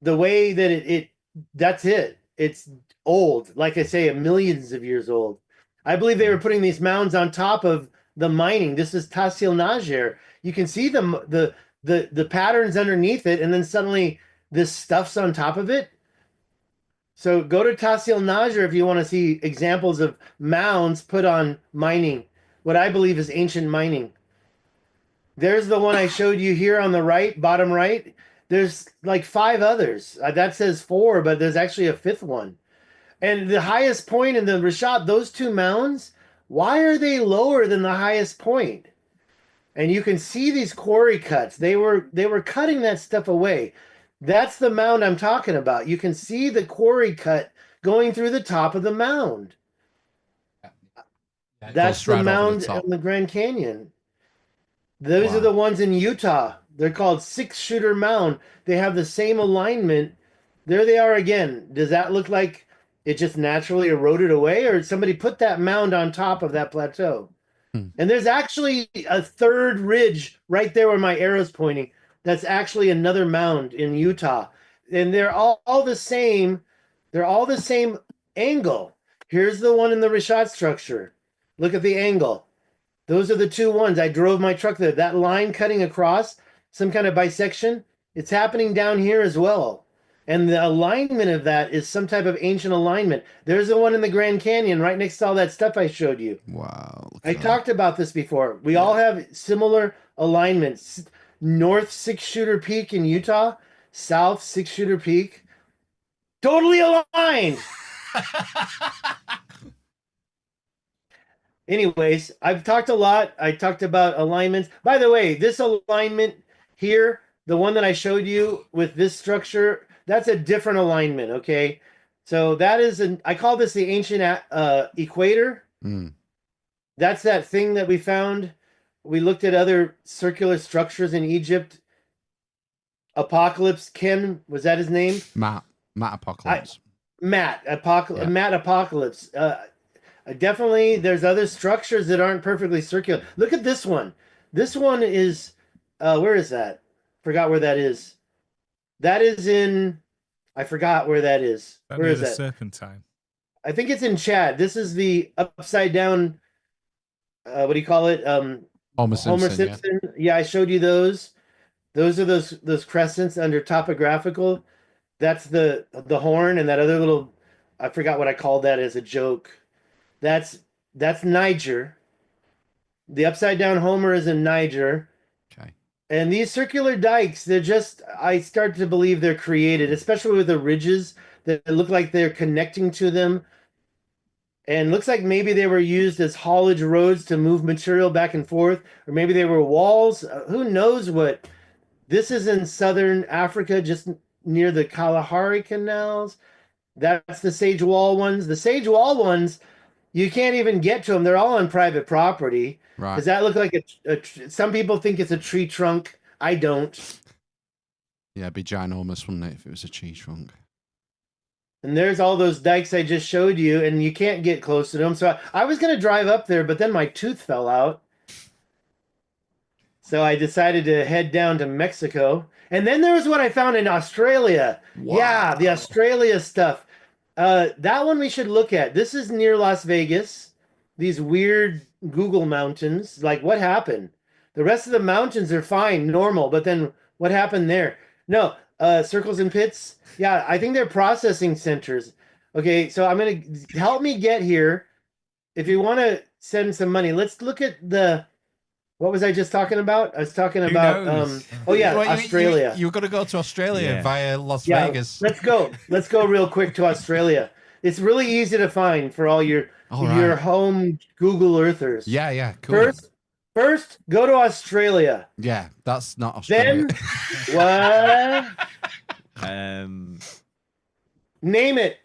The way that that's it. It's old, like I say, millions of years old. I believe they were putting these mounds on top of the mining. This is Tassil Najer. You can see the patterns underneath it, and then suddenly this stuff's on top of it. So go to Tassil Najer if you want to see examples of mounds put on mining, what I believe is ancient mining. There's the one I showed you here on the right, bottom right. There's like 5 others. That says 4, but there's actually a 5th one. And the highest point in the Richat, those 2 mounds, why are they lower than the highest point? And you can see these quarry cuts. They were cutting that stuff away. That's the mound I'm talking about. You can see the quarry cut going through the top of the mound. That's the mound in the Grand Canyon. Those are the ones in Utah. They're called 6-shooter mound. They have the same alignment. There they are again. Does that look like it just naturally eroded away, or somebody put that mound on top of that plateau? And there's actually a 3rd ridge right there where my arrow's pointing. That's actually another mound in Utah. And they're all the same. They're all the same angle. Here's the one in the Richat Structure. Look at the angle. Those are the 2 ones. I drove my truck there. That line cutting across, some kind of bisection, it's happening down here as well. And the alignment of that is some type of ancient alignment. There's the one in the Grand Canyon right next to all that stuff I showed you. Wow. I talked about this before. We all have similar alignments. North 6-shooter peak in Utah, south 6-shooter peak. Totally aligned. Anyways, I've talked a lot. I talked about alignments. By the way, this alignment here, the one that I showed you with this structure, that's a different alignment, okay? So that is I call this the ancient equator. Mm. That's that thing that we found. We looked at other circular structures in Egypt. Apocalypse Ken, was that his name? Matt Apocalypse. Matt Yeah. Matt Apocalypse. Definitely, there's other structures that aren't perfectly circular. Look at this one. This one is, where is that? Forgot where that is. That is in, I forgot where that is. Where near is the that? Serpentine. I think it's in Chad. This is the upside down. What do you call it? Homer Simpson. Yeah. Yeah, I showed you those. Those are those crescents under topographical. That's the horn, and that other little, I forgot what I called that as a joke. That's Niger. The upside down Homer is in Niger. Okay. And these circular dikes, I start to believe they're created, especially with the ridges that look like they're connecting to them. And looks like maybe they were used as haulage roads to move material back and forth, or maybe they were walls. Who knows what? This is in southern Africa, just near the Kalahari canals. That's the Sage Wall ones. The Sage Wall ones, you can't even get to them. They're all on private property. Right. Does that look like some people think it's a tree trunk? I don't. Yeah, it'd be ginormous, wouldn't it, if it was a tree trunk? And there's all those dikes I just showed you, and you can't get close to them. So I was going to drive up there, but then my tooth fell out. So I decided to head down to Mexico. And then there was what I found in Australia. Wow. Yeah, the Australia stuff. That one we should look at. This is near Las Vegas. These weird Google mountains. Like, what happened? The rest of the mountains are fine, normal. But then what happened there? No, circles and pits. Yeah, I think they're processing centers. Okay, so I'm going to help me get here. If you want to send some money, let's look at the... What was I just talking about? I was talking about Australia. You've got to go to Australia via Las Yeah, Vegas. Let's go real quick to Australia. It's really easy to find for all your home Google Earthers. Yeah, cool. First, go to Australia. Yeah, that's not Australia. Then what? Name it.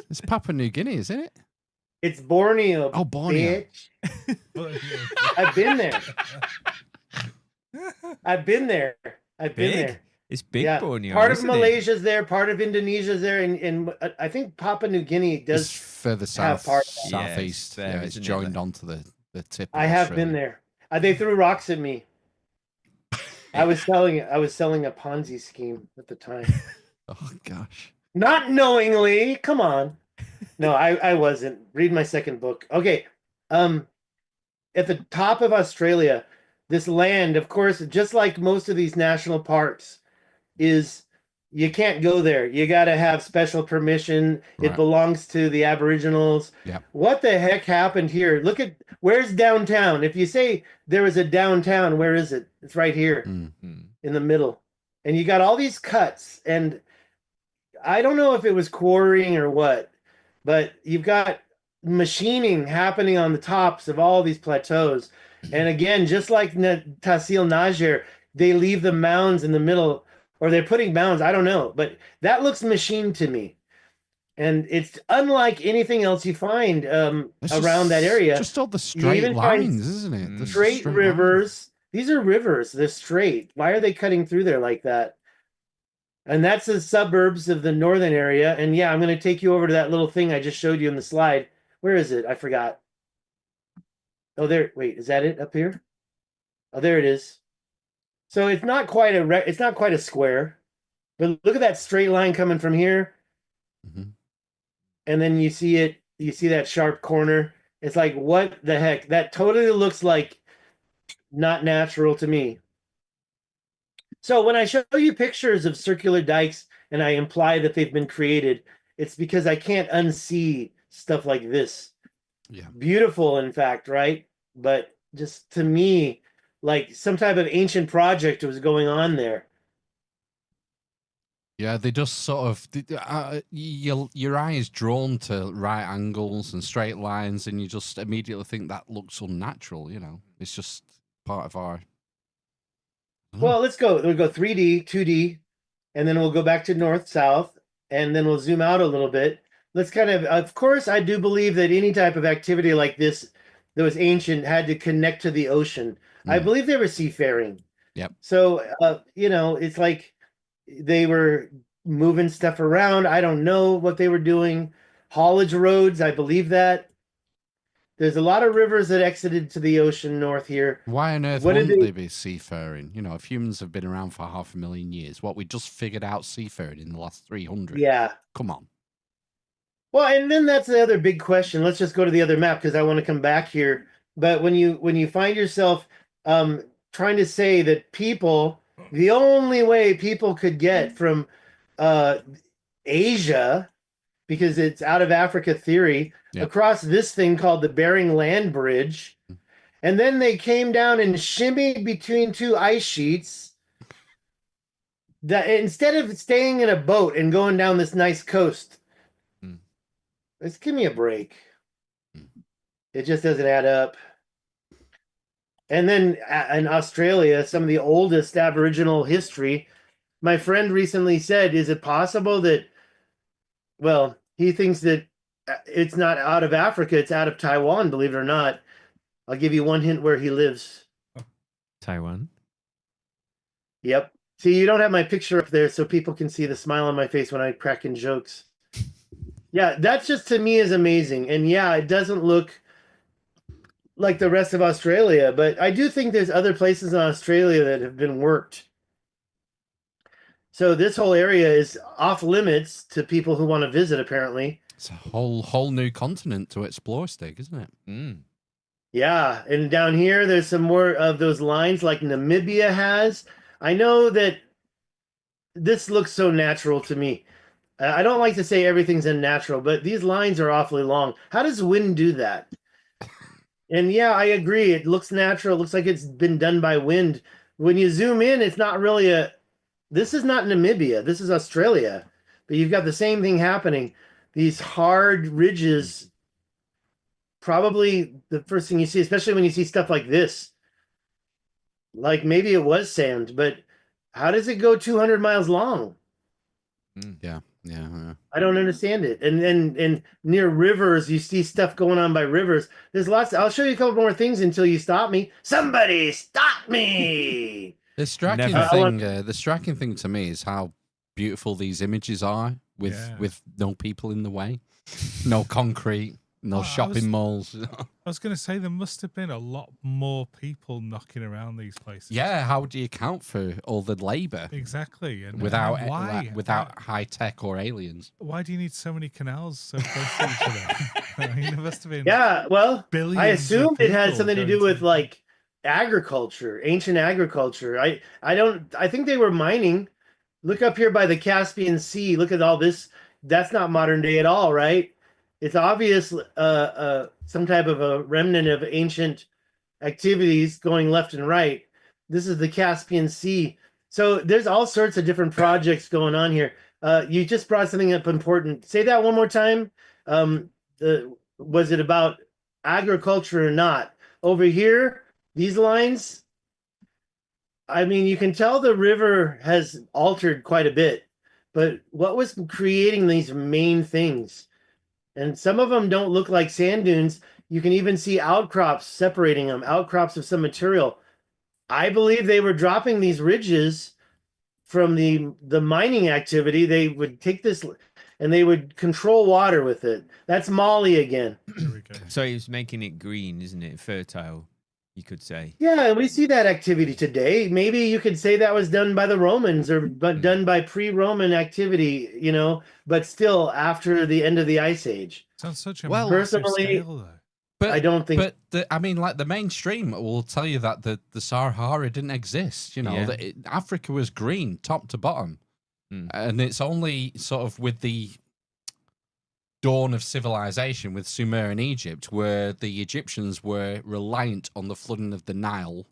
It's Papua New Guinea, isn't it? It's Borneo. Oh, Borneo. Bitch. I've been there. It's big, Yeah. Borneo. Part of isn't it? Malaysia's there, part of Indonesia's there, and I think Papua New Guinea does. It's further south, part of that. southeast. Yeah, It's isn't it? joined onto the tip. Of I have Australia. been there. They threw rocks at me. I was selling a Ponzi scheme at the time. Oh gosh. Not knowingly. Come on. No, I wasn't. Read my second book. Okay. At the top of Australia, this land, of course, just like most of these national parks, is you can't go there. You got to have special permission. It Right. belongs to the Aboriginals. Yeah. What the heck happened here? Look at where's downtown. If you say there was a downtown, where is it? It's right here in the middle. And you got all these cuts, and I don't know if it was quarrying or what, but you've got machining happening on the tops of all these plateaus. And again, just like Tahsil Najer, they leave the mounds in the middle, or they're putting mounds. I don't know, but that looks machined to me. And it's unlike anything else you find around that area. Just all the straight even find lines, isn't it? The straight lines. rivers. These are rivers. They're straight. Why are they cutting through there like that? And that's the suburbs of the northern area. And yeah, I'm going to take you over to that little thing I just showed you in the slide. Where is it? I forgot. Oh, there. Wait, is that it up here? Oh, there it is. So it's not quite a square, but look at that straight line coming from here. Mhm. And then you see that sharp corner. It's like, what the heck? That totally looks like not natural to me. So when I show you pictures of circular dikes and I imply that they've been created, it's because I can't unsee stuff like this. Yeah. Beautiful, in fact, right? But just to me, like some type of ancient project was going on there. Yeah, they just sort of your eye is drawn to right angles and straight lines, and you just immediately think that looks unnatural. You know, it's just part of our. Well, let's go. We'll go 3D, 2D, and then we'll go back to north, south. and then we'll zoom out a little bit. Let's of course, I do believe that any type of activity like this that was ancient had to connect to the ocean. I believe they were seafaring. Yep. So, it's like they were moving stuff around. I don't know what they were doing. Haulage roads, I believe that. There's a lot of rivers that exited to the ocean north here. Why on earth What did wouldn't they- they be seafaring? You know, if humans have been around for 500,000 years, what, we just figured out seafaring in the last 300? Yeah. Come on. Well, and then that's the other big question. Let's just go to the other map because I want to come back here. But when you find yourself trying to say that the only way people could get from Asia, because it's out of Africa theory, across this thing called the Bering Land Bridge, and then they came down and shimmied between two ice sheets. That instead of staying in a boat and going down this nice coast. Let's give me a break. It just doesn't add up. And then in Australia, some of the oldest Aboriginal history, my friend recently said, is it possible that, well, he thinks that it's not out of Africa, it's out of Taiwan, believe it or not. I'll give you one hint where he lives. Taiwan. Yep. See, you don't have my picture up there so people can see the smile on my face when I crack in jokes. Yeah, that's just to me is amazing. And yeah, it doesn't look like the rest of Australia, but I do think there's other places in Australia that have been worked. So this whole area is off limits to people who want to visit, apparently. It's a whole new continent to explore, Stig, isn't it? Yeah, and down here there's some more of those lines like Namibia has. I know that this looks so natural to me. I don't like to say everything's unnatural, but these lines are awfully long. How does wind do that? And yeah, I agree. It looks natural. It looks like it's been done by wind. When you zoom in, it's not really this is not Namibia. This is Australia. But you've got the same thing happening. These hard ridges, probably the first thing you see, especially when you see stuff like this. Like maybe it was sand, but how does it go 200 miles long? Yeah. I don't understand it. And near rivers, you see stuff going on by rivers. There's lots. I'll show you a couple more things until you stop me. Somebody stop me! The striking thing to me is how beautiful these images are with no people in the way, no concrete, no shopping malls. I was going to say there must have been a lot more people knocking around these places. Yeah, how do you account for all the labor? Exactly. And without why? without high tech or aliens. Why do you need so many canals so close to each other? I mean, there must have been. Yeah, well, billions I assumed it had of something to people do with going like agriculture, ancient agriculture. I think they were mining. Look up here by the Caspian Sea. Look at all this. That's not modern day at all, right? It's obvious some type of a remnant of ancient activities going left and right. This is the Caspian Sea. So there's all sorts of different projects going on here. You just brought something up important. Say that one more time. Was it about agriculture or not? Over here, these lines, I mean, you can tell the river has altered quite a bit, but what was creating these main things? And some of them don't look like sand dunes. You can even see outcrops separating them, outcrops of some material. I believe they were dropping these ridges from the mining activity. They would take this and they would control water with it. That's Molly again. There we go. So he was making it green, isn't it? Fertile, you could say. Yeah, and we see that activity today. Maybe you could say that was done by the Romans or done by pre-Roman activity, but still after the end of the Ice Age. Sounds such a Well, massive personally, scale, though. But I don't think. But like the mainstream will tell you that the Sahara didn't exist. That Africa was green top to bottom, and it's only sort of with the dawn of civilization with Sumer and Egypt, where the Egyptians were reliant on the flooding of the Nile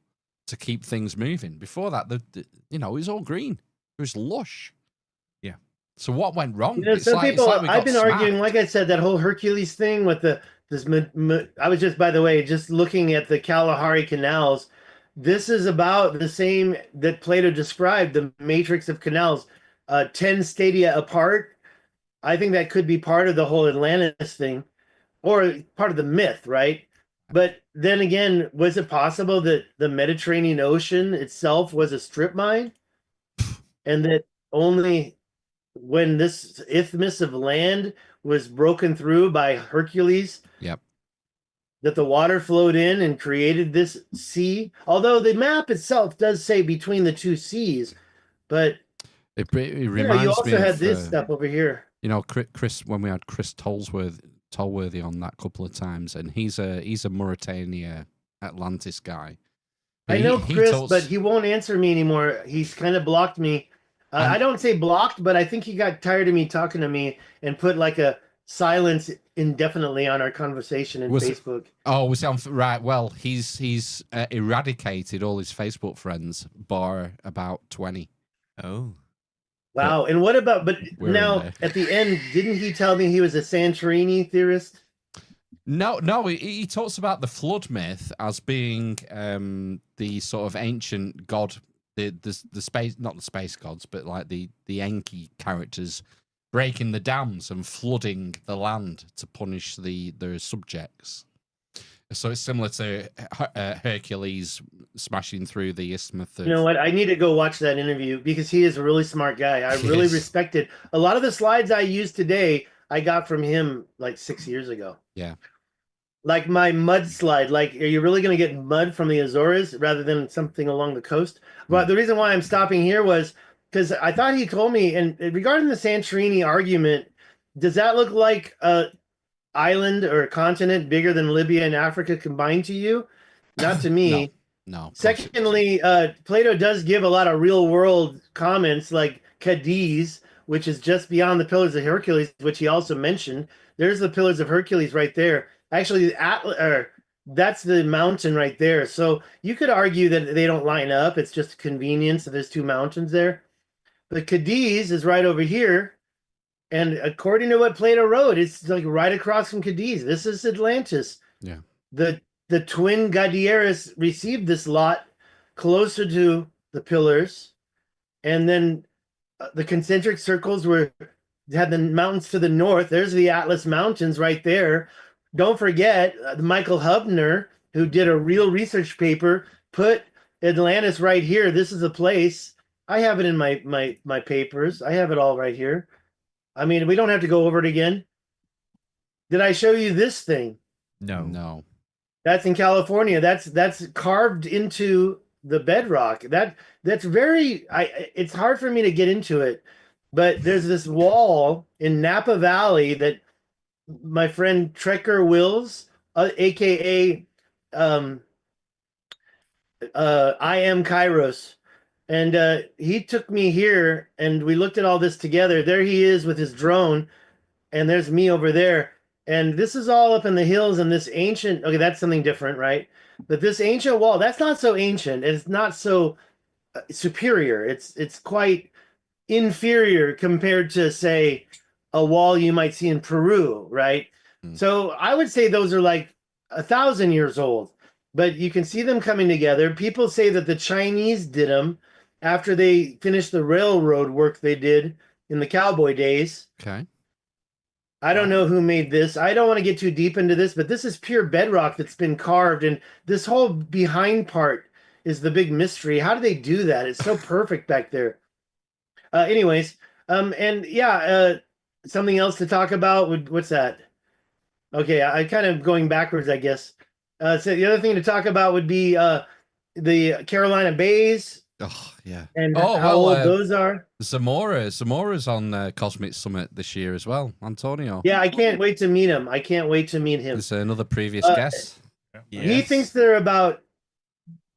to keep things moving. Before that, it was all green. It was lush. Yeah. So what went wrong? Some people, I've been arguing, like I said, that whole Hercules thing with I was just, by the way, just looking at the Kalahari canals. This is about the same that Plato described, the matrix of canals, 10 stadia apart. I think that could be part of the whole Atlantis thing, or part of the myth, right? But then again, was it possible that the Mediterranean Ocean itself was a strip mine, and that only when this isthmus of land was broken through by Hercules, Yep. that the water flowed in and created this sea? Although the map itself does say between the two seas, but It you reminds also me had of this stuff over here. you know, Chris, when we had Chris Tolworthy on that couple of times, and he's a Mauritania Atlantis guy. I know Chris, talks, but he won't answer me anymore. He's kind of blocked me. I don't say blocked, but I think he got tired of me talking to me and put like a silence indefinitely on our conversation in Facebook. Was it on, right? Well, he's eradicated all his Facebook friends, bar about 20. Oh. Wow. And what about, but We're in now there. at the end, didn't he tell me he was a Santorini theorist? No, he talks about the flood myth as being the sort of ancient god, the space, not the space gods, but like the Enki characters breaking the dams and flooding the land to punish their subjects. So it's similar to Hercules smashing through the isthmus. You know what? I need to go watch that interview because he is a really smart guy. I He really is. respected a lot of the slides I used today. I got from him like 6 years ago. Yeah. Like my mud slide. Like, are you really going to get mud from the Azores rather than something along the coast? But the reason why I'm stopping here was because I thought he told me, and regarding the Santorini argument, does that look like a island or a continent bigger than Libya and Africa combined to you? Not to me. No. Secondly, Plato does give a lot of real world comments like Cadiz, which is just beyond the Pillars of Hercules, which he also mentioned. There's the Pillars of Hercules right there. Actually, that's the mountain right there. So you could argue that they don't line up. It's just convenience that there's two mountains there. But Cadiz is right over here. And according to what Plato wrote, it's like right across from Cadiz. This is Atlantis. Yeah. The twin Gadieris received this lot closer to the pillars, and then the concentric circles had the mountains to the north. There's the Atlas Mountains right there. Don't forget Michael Hubner, who did a real research paper, put Atlantis right here. This is a place. I have it in my papers. I have it all right here. I mean, we don't have to go over it again. Did I show you this thing? No. That's in California. That's carved into the bedrock. That's very. It's hard for me to get into it, but there's this wall in Napa Valley that my friend Trekker Wills, aka I am Kairos, and he took me here, and we looked at all this together. There he is with his drone, and there's me over there. And this is all up in the hills, and this ancient, okay, that's something different, right? But this ancient wall, that's not so ancient. It's not so superior. It's quite inferior compared to, say, a wall you might see in Peru, right? So I would say those are like 1,000 years old, but you can see them coming together. People say that the Chinese did them after they finished the railroad work they did in the cowboy days. Okay. I don't know who made this. I don't want to get too deep into this, but this is pure bedrock that's been carved, and this whole behind part is the big mystery. How do they do that? It's so perfect back there. Anyways, and yeah, something else to talk about. What's that? Okay, I kind of going backwards, I guess. So the other thing to talk about would be the Carolina Bays. Oh, yeah. And how old those are. Zamora's on Cosmic Summit this year as well, Antonio. Yeah, I can't wait to meet him. I can't wait to meet him. It's another previous guest. He thinks they're about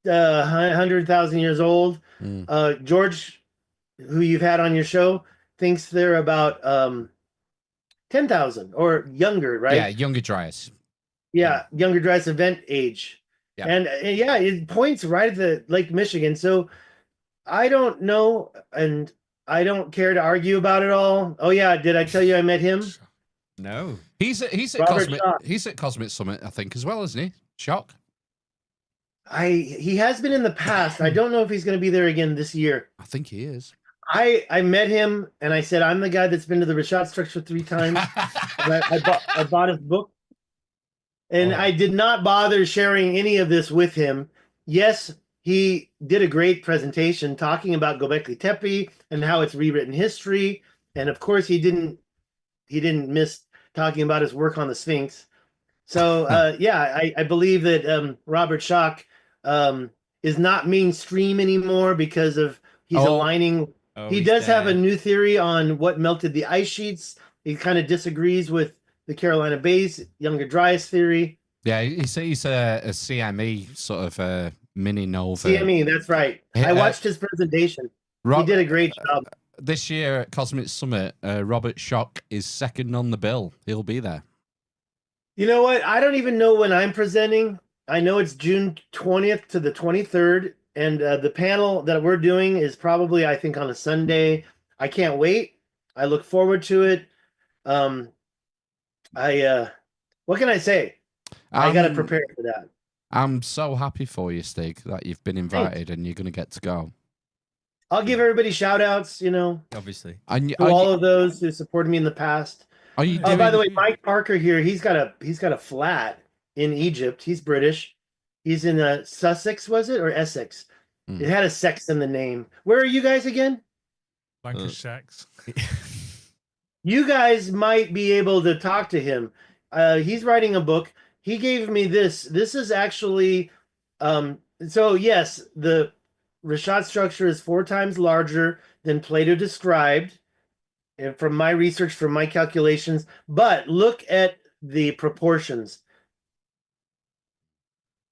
100,000 years old. George, who you've had on your show, thinks they're about 10,000 or younger, right? Yeah, younger Dryas. Yeah, younger Dryas event age. Yeah. And yeah, it points right at the Lake Michigan. So I don't know, and I don't care to argue about it all. Oh yeah, did I tell you I met him? No. He's at Cosmic Summit, I think, as well, isn't he? Shock. He has been in the past. I don't know if he's going to be there again this year. I think he is. I met him and I said, I'm the guy that's been to the Richat Structure 3 times. And I bought his book. And Oh. I did not bother sharing any of this with him. Yes, he did a great presentation talking about Göbekli Tepe and how it's rewritten history. And of course, he didn't miss talking about his work on the Sphinx. So yeah, I believe that Robert Schoch is not mainstream anymore because of he's Oh. aligning. Oh, He he's does have a there. new theory on what melted the ice sheets. He kind of disagrees with the Carolina Bays Younger Dryas theory. Yeah, he's a CME sort of mini nova. CME, that's right. I watched his presentation. He did a great job. This year at Cosmic Summit, Robert Schoch is second on the bill. He'll be there. You know what? I don't even know when I'm presenting. I know it's June 20th to the 23rd, and the panel that we're doing is probably, I think, on a Sunday. I can't wait. I look forward to it. What can I say? I got to prepare for that. I'm so happy for you, Stig, that you've been invited and you're going to get to go. I'll give everybody shout outs, Obviously. And to all of those who supported me in the past. Are you Oh, doing, by the way, Mike Parker here, he's got a flat in Egypt. He's British. He's in Sussex, was it, or Essex? Hmm. It had a sex in the name. Where are you guys again? Lancashire. You guys might be able to talk to him. He's writing a book. He gave me this. This is actually, so yes, the Richat structure is 4 times larger than Plato described, and from my research, from my calculations. But look at the proportions.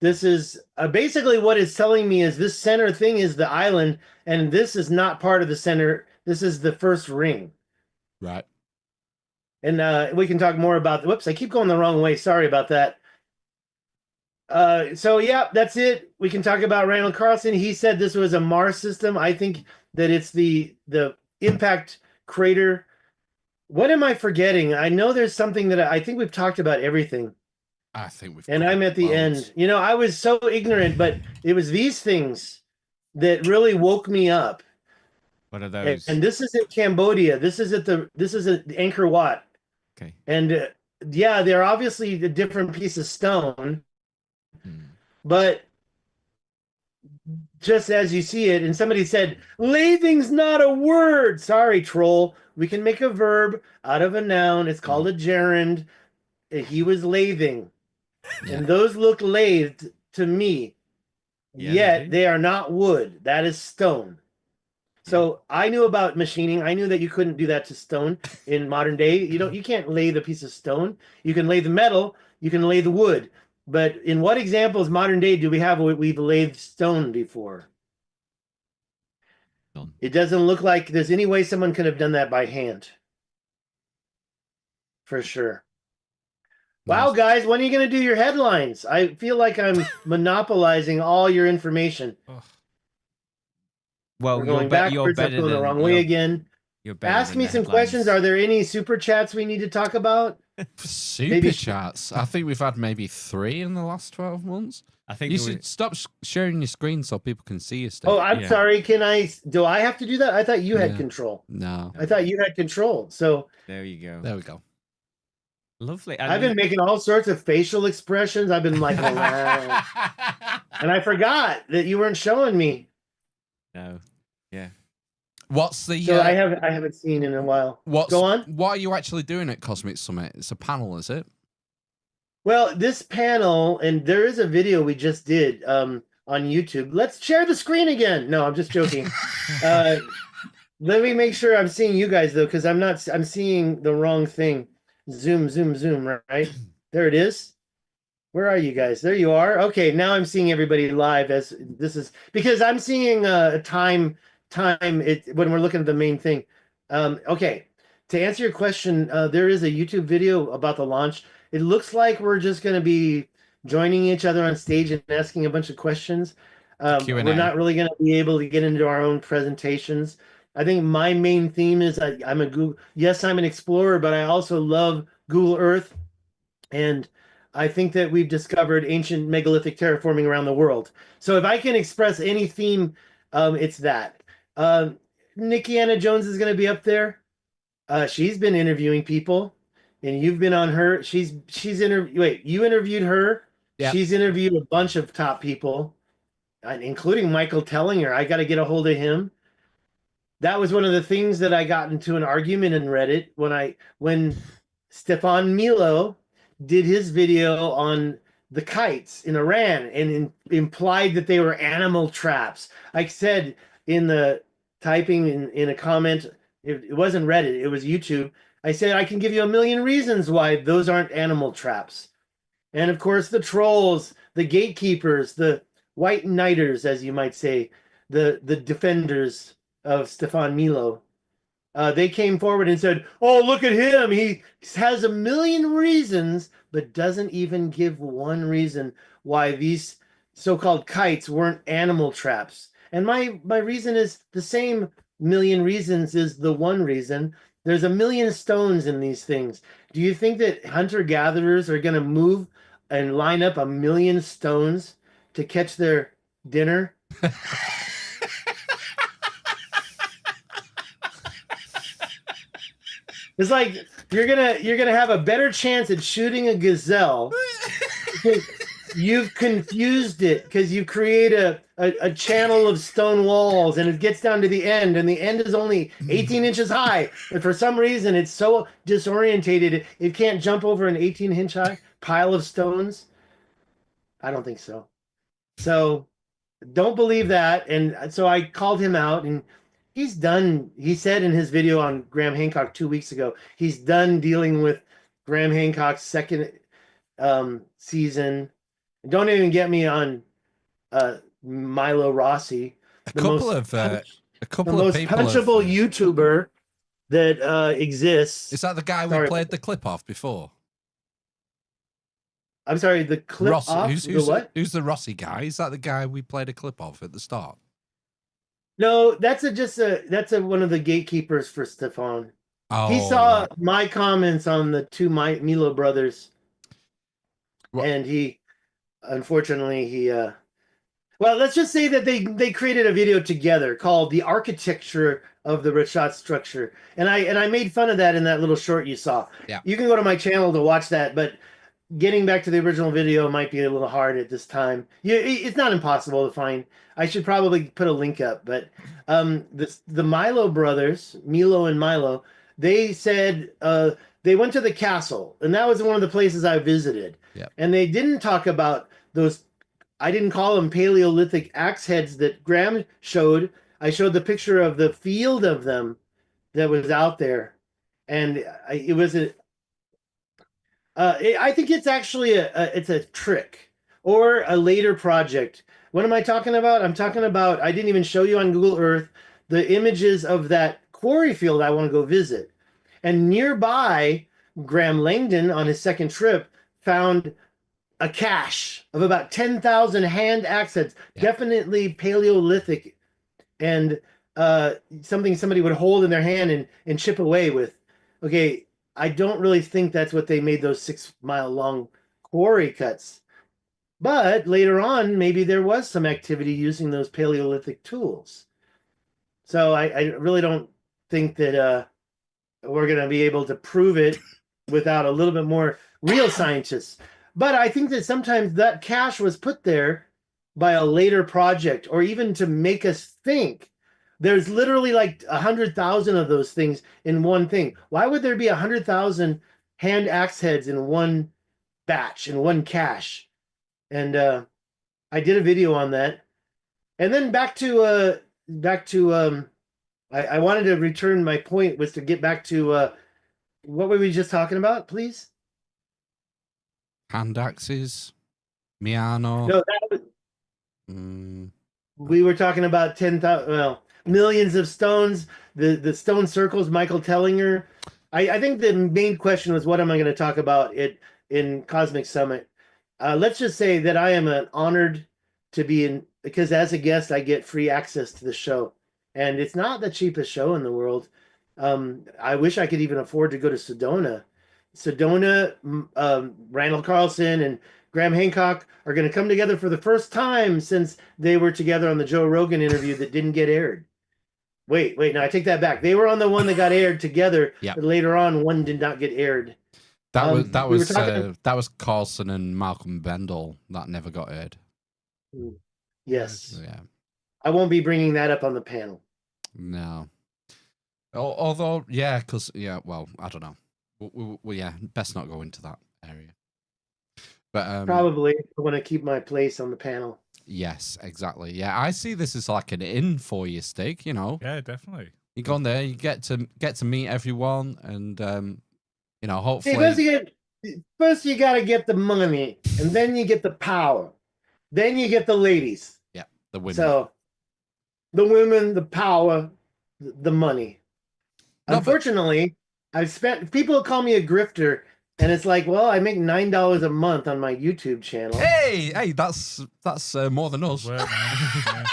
This is basically what it's telling me is this center thing is the island, and this is not part of the center. This is the first ring. right? And we can talk more about. Whoops, I keep going the wrong way. Sorry about that. So yeah, that's it. We can talk about Randall Carlson. He said this was a Mars system. I think that it's the impact crater. What am I forgetting? I know there's something that I think we've talked about everything. I think we've. And I'm at the end. I was so ignorant, but it was these things that really woke me up. What are those? And this is in Cambodia. This is at Angkor Wat. Okay. And yeah, they're obviously a different piece of stone, but just as you see it, and somebody said, lathing's not a word. Sorry, troll. We can make a verb out of a noun. It's called a gerund. He was lathing. Yeah. And those look lathed to me. Yeah, Yet they are not wood. That is stone. So I knew about machining. I knew that you couldn't do that to stone in modern day. You can't lathe a piece of stone. You can lay the metal, you can lay the wood. But in what examples modern day do we have we've lathed stone before? None. It doesn't look like there's any way someone could have done that by hand. For sure. Wow, guys, when are you going to do your headlines? I feel like I'm monopolizing all your information. Well, We're going you're backwards. I'm better going the than wrong way again. You're better Ask than me the some headlines. questions. Are there any super chats we need to talk about? Super Maybe- chats. I think we've had maybe 3 in the last 12 months. I think You it was- should stop sharing your screen so people can see your stuff. Oh, I'm Yeah. sorry. Do I have to do that? I thought you had Yeah. control. No. I thought you had control. So There you go. There we go. Lovely. I've been making all sorts of facial expressions. I've been like, "Wow." And I forgot that you weren't showing me. No. Yeah. What's the? So I haven't seen in a while. Go on. What are you actually doing at Cosmic Summit? It's a panel, is it? Well, this panel, and there is a video we just did on YouTube. Let's share the screen again. No, I'm just joking. Let me make sure I'm seeing you guys though, because I'm seeing the wrong thing. Zoom, right? There it is. Where are you guys? There you are. Okay, now I'm seeing everybody live as this is because I'm seeing time when we're looking at the main thing. Okay, to answer your question, there is a YouTube video about the launch. It looks like we're just going to be joining each other on stage and asking a bunch of questions. Q&A. We're not really going to be able to get into our own presentations. I think my main theme is I'm a Google. Yes, I'm an explorer, but I also love Google Earth, and I think that we've discovered ancient megalithic terraforming around the world. So if I can express any theme, it's that. Nikki Anna Jones is going to be up there? She's been interviewing people, and you've been on her. Wait, you interviewed her. Yeah. She's interviewed a bunch of top people, including Michael Tellinger. I got to get a hold of him. That was one of the things that I got into an argument in Reddit when Stefan Milo did his video on the kites in Iran and implied that they were animal traps. I said in the typing in a comment, it wasn't Reddit, it was YouTube. I said, I can give you a million reasons why those aren't animal traps. And of course, the trolls, the gatekeepers, the white knighters, as you might say, the defenders of Stefan Milo, they came forward and said, oh, look at him. He has a million reasons, but doesn't even give one reason why these so-called kites weren't animal traps. And my reason is the same million reasons is the one reason. There's a million stones in these things. Do you think that hunter-gatherers are going to move and line up a million stones to catch their dinner? It's like you're gonna have a better chance at shooting a gazelle because you've confused it, because you create a channel of stone walls and it gets down to the end, and the end is only 18 inches high, and for some reason it's so disorientated it can't jump over an 18-inch high pile of stones. I don't think so. So don't believe that. And so I called him out, and he's done. He said in his video on Graham Hancock 2 weeks ago, he's done dealing with Graham Hancock's second season. Don't even get me on Milo Rossi, the most people punchable YouTuber that exists. Is that the guy we played the clip off before? I'm sorry, the clip Rossi, off? Who's the Rossi guy? Is that the guy we played a clip of at the start? No, that's one of the gatekeepers for Stefan. Oh, he saw my comments on the two Milo brothers, and he, unfortunately, well, let's just say that they created a video together called "The Architecture of the Richat Structure," and I made fun of that in that little short you saw. Yeah, you can go to my channel to watch that, but getting back to the original video might be a little hard at this time. It's not impossible to find. I should probably put a link up, but the Milo brothers, Milo and Milo, they said they went to the castle, and that was one of the places I visited. Yep. And they didn't talk about those, I didn't call them Paleolithic axe heads that Graham showed. I showed the picture of the field of them that was out there. And it was I think it's actually it's a trick or a later project. What am I talking about? I'm talking about, I didn't even show you on Google Earth the images of that quarry field I want to go visit. And nearby, Graham Langdon on his second trip found a cache of about 10,000 hand axe heads, definitely Paleolithic, and something somebody would hold in their hand and chip away with. Okay, I don't really think that's what they made those 6 mile long quarry cuts. But later on, maybe there was some activity using those Paleolithic tools. So I really don't think that we're going to be able to prove it without a little bit more real scientists. But I think that sometimes that cache was put there by a later project, or even to make us think. There's literally like 100,000 of those things in one thing. Why would there be 100,000 hand axe heads in one batch, in one cache? And I did a video on that. And then back to I wanted to return, my point was to get back to what were we just talking about, please? Hand axes, Miano. No, that was, we were talking about 10,000, well, millions of stones, the stone circles, Michael Tellinger. I think the main question was, what am I going to talk about in Cosmic Summit? Let's just say that I am honored to be in, because as a guest, I get free access to the show. And it's not the cheapest show in the world. I wish I could even afford to go to Sedona. Sedona, Randall Carlson and Graham Hancock are going to come together for the first time since they were together on the Joe Rogan interview that didn't get aired. Wait. No, I take that back. They were on the one that got aired together. Yeah. But later on, one did not get aired. That was we were talking- that was Carlson and Malcolm Bendel that never got aired. Yes. Yeah. I won't be bringing that up on the panel. No. Although, yeah, because well, I don't know. Yeah, best not go into that area. But Probably I want to keep my place on the panel. yes, exactly. Yeah, I see this as like an in for you, Stig. You know, Yeah, definitely. you go on there, you get to meet everyone, and you know, See, hopefully. first you got to get the money, and then you get the power, then you get the ladies. Yeah, the women. So, the women, the power, the money. No, Unfortunately, I've spent. People call me a grifter, and it's like, well, I make $9 a month on my YouTube channel. Hey, that's more than us. Work, man. Yeah.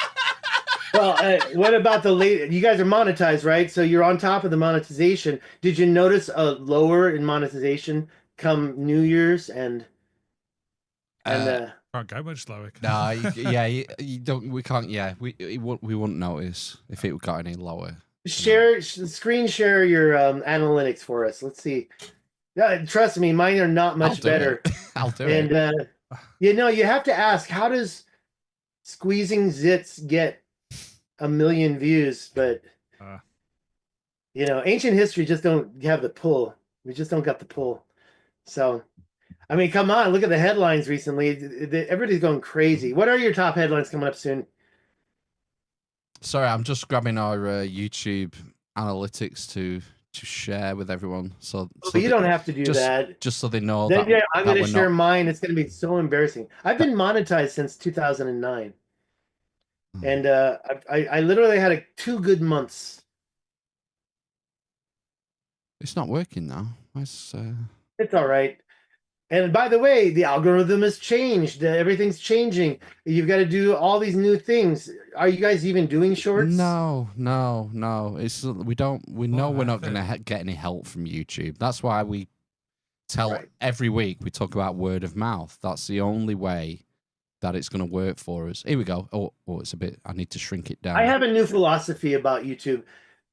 Well, what about the late? You guys are monetized, right? So you're on top of the monetization. Did you notice a lower in monetization come New Year's and Can't go much lower. No, you don't. We can't. Yeah, we wouldn't notice if it got any lower. screen share your analytics for us. Let's see. Trust me, mine are not much better. I'll do it. And you have to ask, how does squeezing zits get 1 million views? But ancient history just don't have the pull. We just don't got the pull. So, I mean, come on, look at the headlines recently. Everybody's going crazy. What are your top headlines coming up soon? Sorry, I'm just grabbing our YouTube analytics to share with everyone. So you don't have to do that. Just so they know. Then, I'm going to share mine. It's going to be so embarrassing. I've been monetized since 2009. And I literally had 2 good months. It's not working now. It's all right. And by the way, the algorithm has changed. Everything's changing. You've got to do all these new things. Are you guys even doing shorts? No. It's we know we're not going to get any help from YouTube. That's why we tell every week we talk about word of mouth. That's the only way that it's going to work for us. Here we go. Oh, it's a bit. I need to shrink it down. I have a new philosophy about YouTube.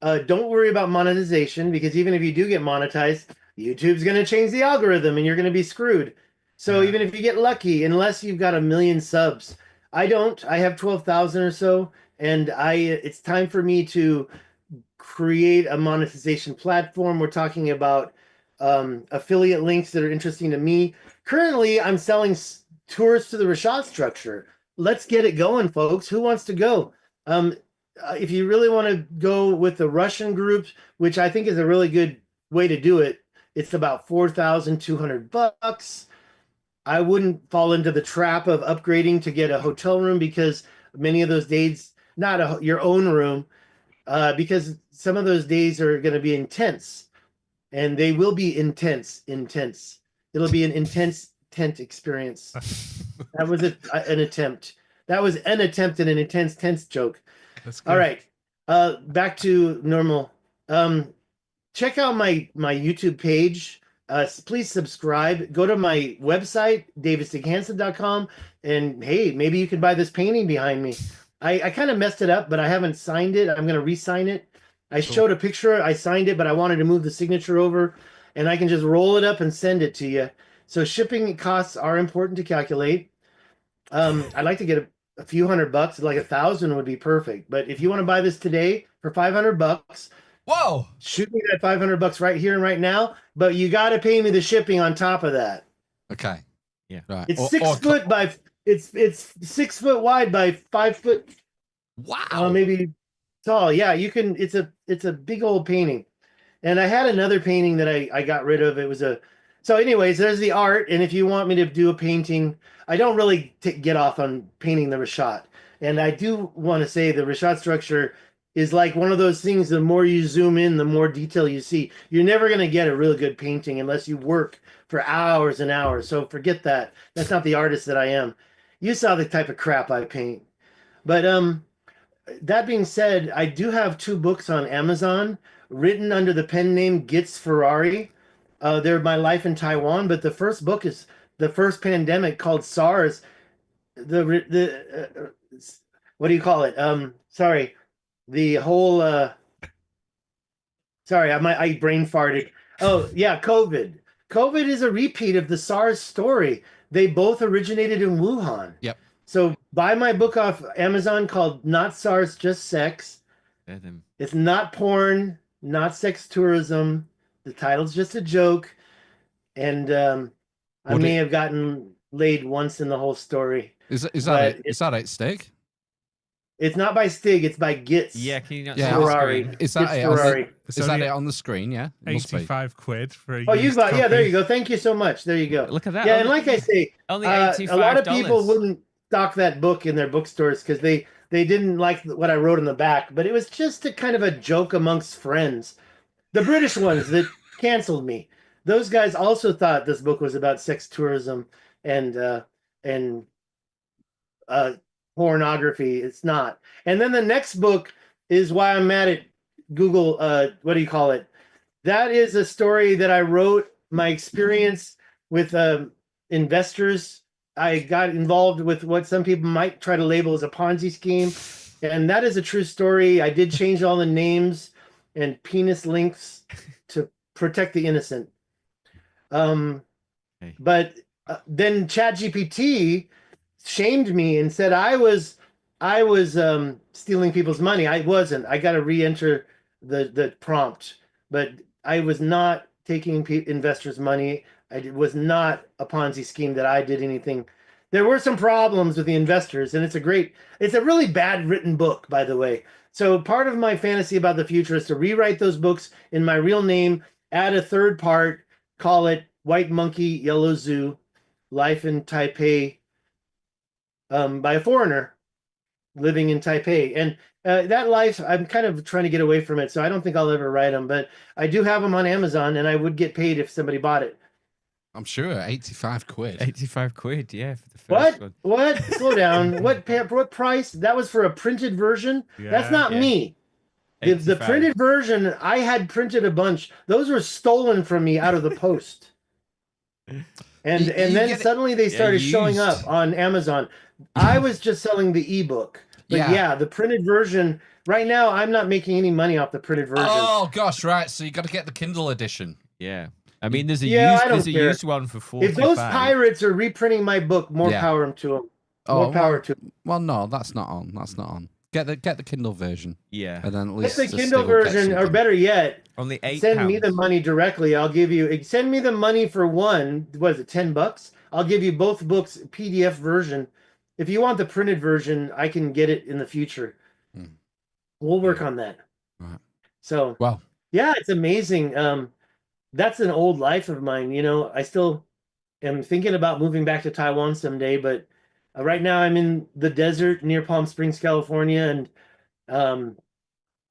Don't worry about monetization, because even if you do get monetized, YouTube's going to change the algorithm and you're going to be screwed. So even if you get lucky, unless you've got 1 million subs, I don't. I have 12,000 or so, and it's time for me to create a monetization platform. We're talking about affiliate links that are interesting to me. Currently, I'm selling tours to the Richat Structure. Let's get it going, folks. Who wants to go? If you really want to go with the Russian groups, which I think is a really good way to do it, it's about $4,200. I wouldn't fall into the trap of upgrading to get a hotel room, because many of those days, not your own room, because some of those days are going to be intense, and they will be intense. It'll be an intense tent experience. That was an attempt. That was an attempt at an intense tense joke. All right. Back to normal. Check out my YouTube page. Please subscribe. Go to my website, davidstighansen.com, and hey, maybe you can buy this painting behind me. I kind of messed it up, but I haven't signed it. I'm going to re-sign it. I showed a picture. I signed it, but I wanted to move the signature over, and I can just roll it up and send it to you. So shipping costs are important to calculate. I'd like to get a few $100, like 1,000 would be perfect. But if you want to buy this today for $500, whoa, shoot me that $500 right here and right now. But you got to pay me the shipping on top of that. Okay. Yeah. Right. It's 6 foot by it's 6 foot wide by 5 foot. Wow. Maybe tall. Yeah, you can. It's a big old painting. And I had another painting that I got rid of. It was so anyways, there's the art. And if you want me to do a painting, I don't really get off on painting the Richat. And I do want to say the Richat Structure is like one of those things, the more you zoom in, the more detail you see. You're never going to get a really good painting unless you work for hours and hours. So forget that. That's not the artist that I am. You saw the type of crap I paint. But that being said, I do have 2 books on Amazon written under the pen name Gitz Ferrari. They're my life in Taiwan, but the first book is the first pandemic called SARS. What do you call it? the whole sorry, I brain farted. Oh yeah, COVID is a repeat of the SARS story. They both originated in Wuhan. Yep. So buy my book off Amazon called Not SARS, Just Sex. It's not porn, not sex tourism. The title's just a joke. And I may have gotten laid once in the whole story. Is that it? Is that it, Stig? It's not by Stig, it's by Gitz. Yeah, can you not Yeah, see the Ferrari. screen? Is that Gitz it? On the, Ferrari. is that it on the screen? Yeah. It must be. 85 quid for a Oh, you used got yeah. There copy. you go. Thank you so much. There you go. Look at that. Yeah, and like I say, Only a lot of $85. people wouldn't stock that book in their bookstores because they didn't like what I wrote in the back. But it was just a kind of a joke amongst friends. The British ones that canceled me. Those guys also thought this book was about sex tourism and pornography. It's not. And then the next book is why I'm mad at Google. What do you call it? That is a story that I wrote. My experience with investors. I got involved with what some people might try to label as a Ponzi scheme, and that is a true story. I did change all the names and penis links to protect the innocent. But then ChatGPT shamed me and said I was stealing people's money. I wasn't. I got to re-enter the prompt, but I was not taking investors' money. It was not a Ponzi scheme that I did anything. There were some problems with the investors, and it's a really bad written book, by the way. So part of my fantasy about the future is to rewrite those books in my real name, add a third part, call it White Monkey, Yellow Zoo, Life in Taipei, by a foreigner living in Taipei. And that life, I'm kind of trying to get away from it, so I don't think I'll ever write them, but I do have them on Amazon, and I would get paid if somebody bought it. I'm sure 85 quid. 85 quid, yeah, for the first one. What? Slow down. What price? That was for a printed version? That's not me. The 85. printed version, I had printed a bunch. Those were stolen from me out of the post. And You then suddenly they started showing used. up on Amazon. I was just selling the ebook. But yeah, the printed version, right now I'm not making any money off the printed version. Oh gosh, right. So you got to get the Kindle edition. Yeah. I mean, there's a used one for 45. If those pirates are reprinting my book, more power to them. More power to them. Well, no, that's not on. That's not on. Get the Kindle version. Yeah. And then at least Get the Kindle version, or better yet, only £8. send me the money directly. I'll give you. Send me the money for one. What is it? $10? I'll give you both books, PDF version. If you want the printed version, I can get it in the future. We'll work on that. Right. So, well, yeah, it's amazing. That's an old life of mine. You know, I still am thinking about moving back to Taiwan someday, but right now I'm in the desert near Palm Springs, California, and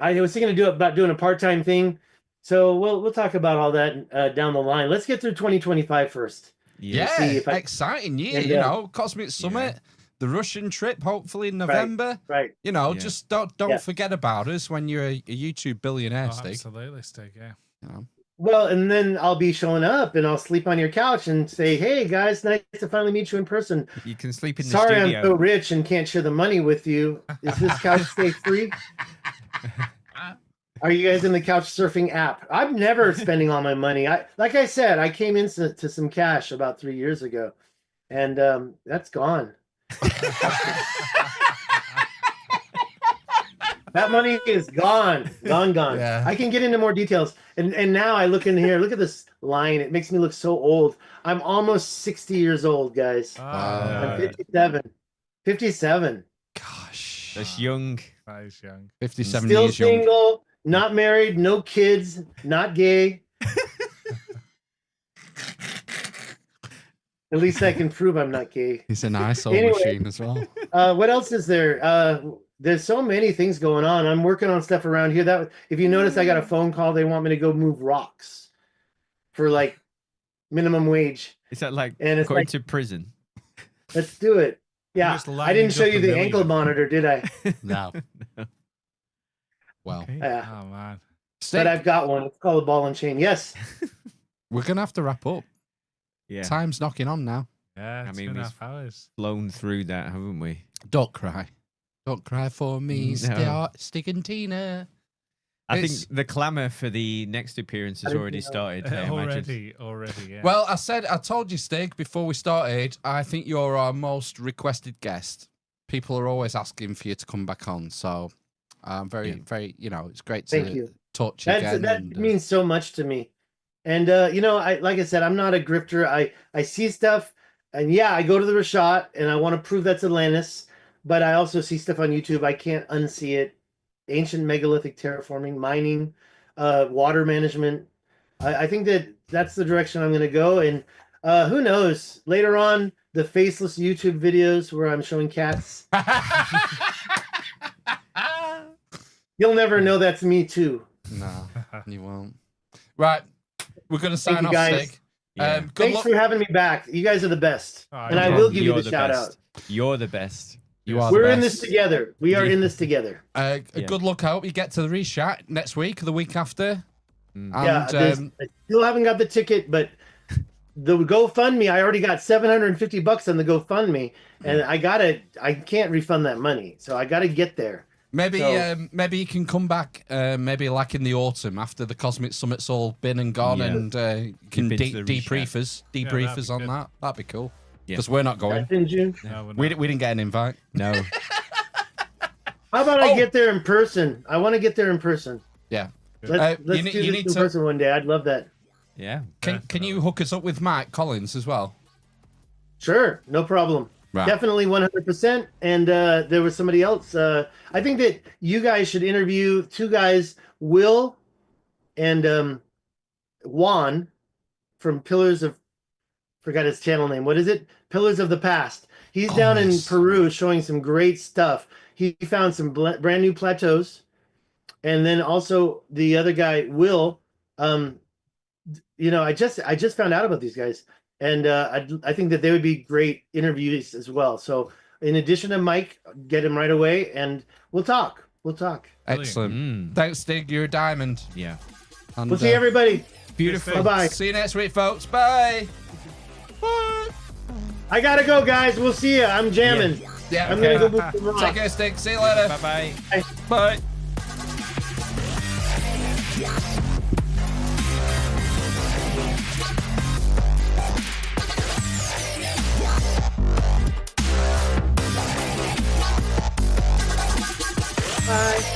I was thinking about doing a part-time thing. So we'll talk about all that down the line. Let's get through 2025 first. Yeah, exciting year. You know, Cosmic Summit, the Russian trip, hopefully in November. Right. You know, just don't forget about us when you're a YouTube billionaire, Stig. Absolutely, Stig. Yeah. You know. Well, and then I'll be showing up and I'll sleep on your couch and say, "Hey guys, nice to finally meet you in person." You can sleep in the Sorry, studio. I'm so rich and can't share the money with you. Is this couch stay free? Are you guys in the couch surfing app? I'm never spending all my money. Like I said, I came into some cash about 3 years ago, and that's gone. That money is gone. Yeah. I can get into more details. And now I look in here. Look at this line. It makes me look so old. I'm almost 60 years old, guys. I'm 57. 57. Gosh. That's young. That is young. 57 Still years young. single, not married, no kids, not gay. At least I can prove I'm not gay. He's an ISO machine as well. What else is there? There's so many things going on. I'm working on stuff around here. That if you notice, I got a phone call. They want me to go move rocks for like minimum wage. Is that like And it's going like- to prison? Let's do it. Yeah, just I lining didn't show up you a the million. ankle monitor, did I? No. Well, Okay. Yeah, Oh man. Stig, but I've got one. It's called a ball and chain. Yes. we're going to have to wrap up. Yeah. Time's knocking on now. Yeah. I It's mean, 2.5 we've- hours. Blown through that, haven't we? Don't cry. Don't cry for me, No. Stig and Tina. I It's- think the clamour for the next appearance has already started. I imagine. Already, yeah. Well, I told you, Stig, before we started, I think you're our most requested guest. People are always asking for you to come back on, so I'm very, it's great to Thank you. talk to you again. That and, means so much to me. And like I said, I'm not a grifter. I see stuff, and yeah, I go to the Richat, and I want to prove that's Atlantis. But I also see stuff on YouTube. I can't unsee it. Ancient megalithic terraforming, mining, water management. I think that's the direction I'm going to go. And who knows? Later on, the faceless YouTube videos where I'm showing cats. You'll never know that's me too. No, you won't. Right, we're going to sign off, guys. Stig. Yeah. Good Thanks luck. for having me back. You guys are the best. And I no will problem. give you You're the shout best. out. You're the best. You are the We're in best. this together. We are in this together. Yeah. Good luck. I hope you get to the Richat next week or the week after. Mm. And, I still haven't got the ticket, but the GoFundMe, I already got $750 on the GoFundMe, and I can't refund that money, so I gotta get there. maybe So- maybe you can come back maybe like in the autumn after the Cosmic Summit's all been and gone, Yeah. and you can Dip into the debrief us that'd be on good. that. That'd be cool. Yeah. Because we're not going. That's in June. No, we're We not. didn't get an invite. No. How about Oh. I get there in person? I want to get there in person. Yeah. Let's you do need- this you need in to- person one day. I'd love that. Yeah. Can you hook us up with Mike Collins as well? Sure, no problem. Right. Definitely 100%. And there was somebody else. I think that you guys should interview two guys, Will and Juan from Pillars of, forgot his channel name. What is it? Pillars of the Past. He's down in yes. Peru showing some great stuff. He found some brand new plateaus. And then also the other guy, Will, I just found out about these guys. And I think that they would be great interviews as well. So in addition to Mike, get him right away, and we'll talk. Brilliant. Excellent. Mm. Thanks, Stig. You're a diamond. Yeah. And, We'll see everybody. Beautiful. Bye-bye. See you next week, folks. Bye. Bye. I gotta go, guys. We'll see you. I'm jamming. Yeah. I'm okay. gonna go move some rocks. Take care, Stig. See you later. Bye bye. Bye. Bye.